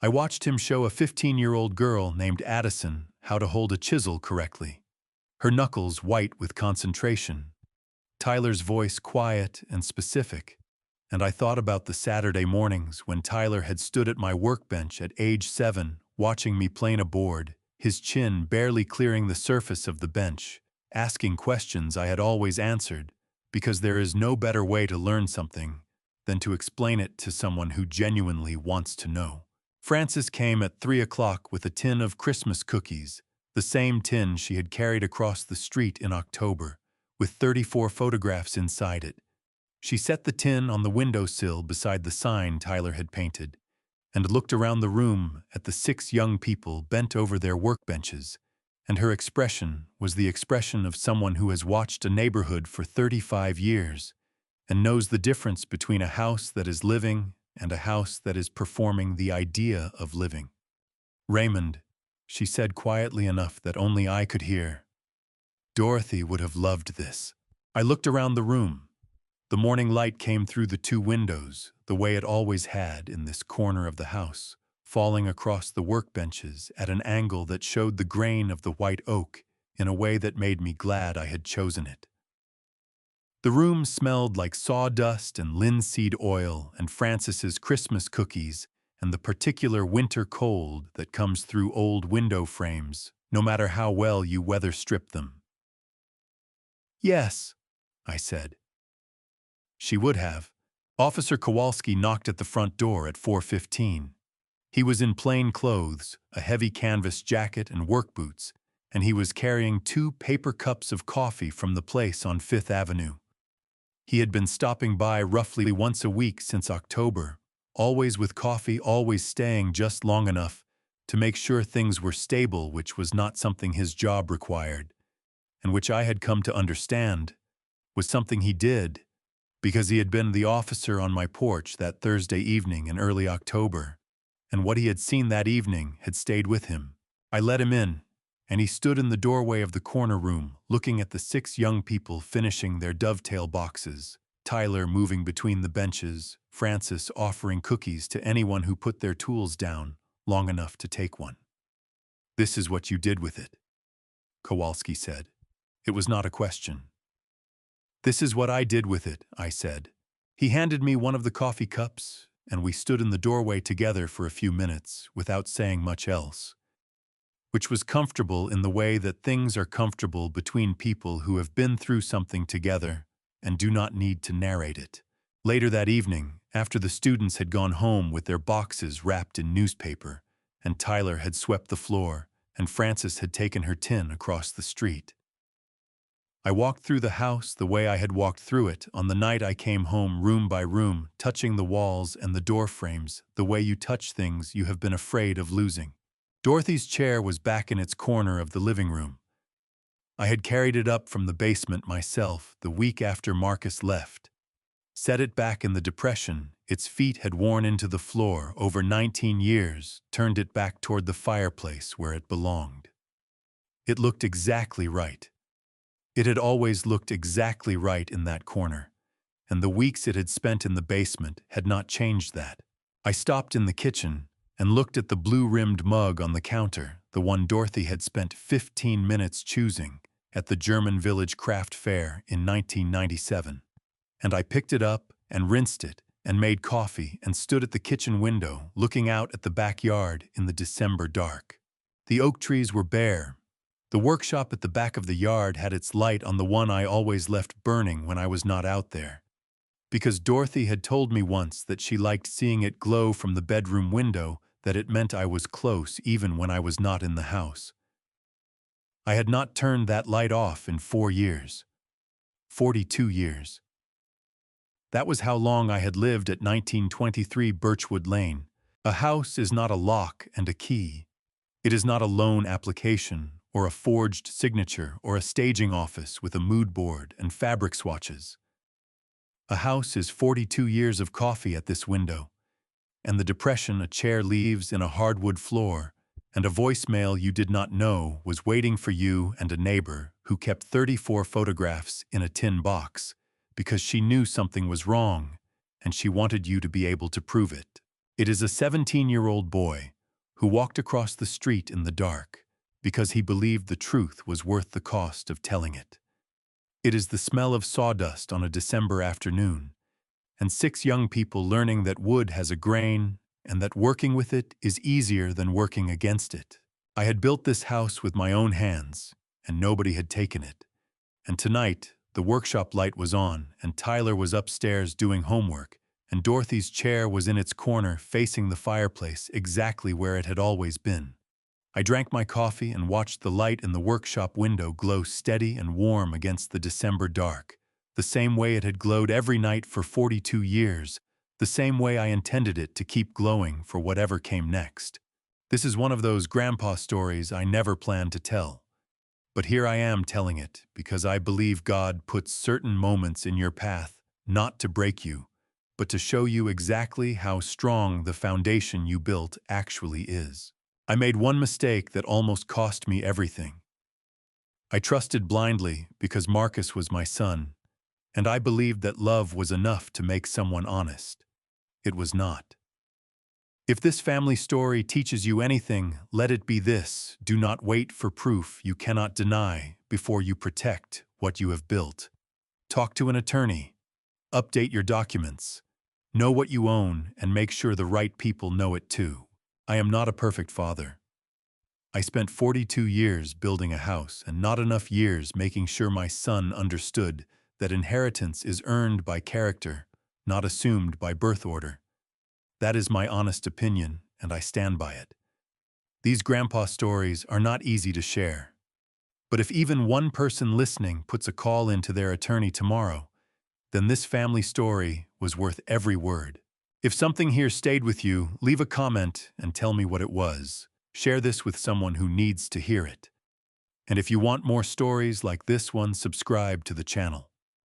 I watched him show a 15-year-old girl named Addison how to hold a chisel correctly, her knuckles white with concentration, Tyler's voice quiet and specific, and I thought about the Saturday mornings when Tyler had stood at my workbench at age 7, watching me plane a board, his chin barely clearing the surface of the bench, asking questions I had always answered, because there is no better way to learn something than to explain it to someone who genuinely wants to know. Frances came at 3 o'clock with a tin of Christmas cookies, the same tin she had carried across the street in October, with 34 photographs inside it. She set the tin on the windowsill beside the sign Tyler had painted, and looked around the room at the 6 young people bent over their workbenches, and her expression was the expression of someone who has watched a neighborhood for 35 years and knows the difference between a house that is living and a house that is performing the idea of living. "Raymond," she said quietly enough that only I could hear. "Dorothy would have loved this." I looked around the room. The morning light came through the 2 windows, the way it always had in this corner of the house, falling across the workbenches at an angle that showed the grain of the white oak in a way that made me glad I had chosen it. The room smelled like sawdust and linseed oil and Frances's Christmas cookies and the particular winter cold that comes through old window frames, no matter how well you weather strip them. "Yes," I said. She would have. Officer Kowalski knocked at the front door at 4:15. He was in plain clothes, a heavy canvas jacket and work boots, and he was carrying 2 paper cups of coffee from the place on 5th Avenue. He had been stopping by roughly once a week since October, always with coffee, always staying just long enough to make sure things were stable, which was not something his job required, and which I had come to understand was something he did because he had been the officer on my porch that Thursday evening in early October, and what he had seen that evening had stayed with him. I let him in, and he stood in the doorway of the corner room looking at the 6 young people finishing their dovetail boxes, Tyler moving between the benches, Frances offering cookies to anyone who put their tools down long enough to take one. "This is what you did with it," Kowalski said. It was not a question. "This is what I did with it," I said. He handed me one of the coffee cups, and we stood in the doorway together for a few minutes without saying much else, which was comfortable in the way that things are comfortable between people who have been through something together and do not need to narrate it. Later that evening, after the students had gone home with their boxes wrapped in newspaper, and Tyler had swept the floor, and Frances had taken her tin across the street, I walked through the house the way I had walked through it on the night I came home, room by room, touching the walls and the door frames, the way you touch things you have been afraid of losing. Dorothy's chair was back in its corner of the living room. I had carried it up from the basement myself the week after Marcus left. Set it back in the depression its feet had worn into the floor over 19 years, turned it back toward the fireplace where it belonged. It looked exactly right. It had always looked exactly right in that corner, and the weeks it had spent in the basement had not changed that. I stopped in the kitchen and looked at the blue-rimmed mug on the counter, the one Dorothy had spent 15 minutes choosing at the German Village Craft Fair in 1997. And I picked it up and rinsed it and made coffee and stood at the kitchen window looking out at the backyard in the December dark. The oak trees were bare. The workshop at the back of the yard had its light on the one I always left burning when I was not out there, because Dorothy had told me once that she liked seeing it glow from the bedroom window, that it meant I was close even when I was not in the house. I had not turned that light off in 4 years. 42 years. That was how long I had lived at 1923 Birchwood Lane. A house is not a lock and a key. It is not a loan application, or a forged signature, or a staging office with a mood board and fabric swatches. A house is 42 years of coffee at this window, and the depression a chair leaves in a hardwood floor, and a voicemail you did not know was waiting for you and a neighbor who kept 34 photographs in a tin box because she knew something was wrong and she wanted you to be able to prove it. It is a 17-year-old boy who walked across the street in the dark because he believed the truth was worth the cost of telling it. It is the smell of sawdust on a December afternoon, and 6 young people learning that wood has a grain and that working with it is easier than working against it. I had built this house with my own hands, and nobody had taken it. And tonight, the workshop light was on, and Tyler was upstairs doing homework, and Dorothy's chair was in its corner facing the fireplace exactly where it had always been. I drank my coffee and watched the light in the workshop window glow steady and warm against the December dark, the same way it had glowed every night for 42 years, the same way I intended it to keep glowing for whatever came next. This is one of those grandpa stories I never planned to tell. But here I am telling it because I believe God puts certain moments in your path not to break you, but to show you exactly how strong the foundation you built actually is. I made one mistake that almost cost me everything. I trusted blindly because Marcus was my son, and I believed that love was enough to make someone honest. It was not. If this family story teaches you anything, let it be this: do not wait for proof you cannot deny before you protect what you have built. Talk to an attorney. Update your documents. Know what you own and make sure the right people know it too. I am not a perfect father. I spent 42 years building a house and not enough years making sure my son understood that inheritance is earned by character, not assumed by birth order. That is my honest opinion, and I stand by it. These grandpa stories are not easy to share. But if even one person listening puts a call in to their attorney tomorrow, then this family story was worth every word. If something here stayed with you, leave a comment and tell me what it was. Share this with someone who needs to hear it. And if you want more stories like this one, subscribe to the channel.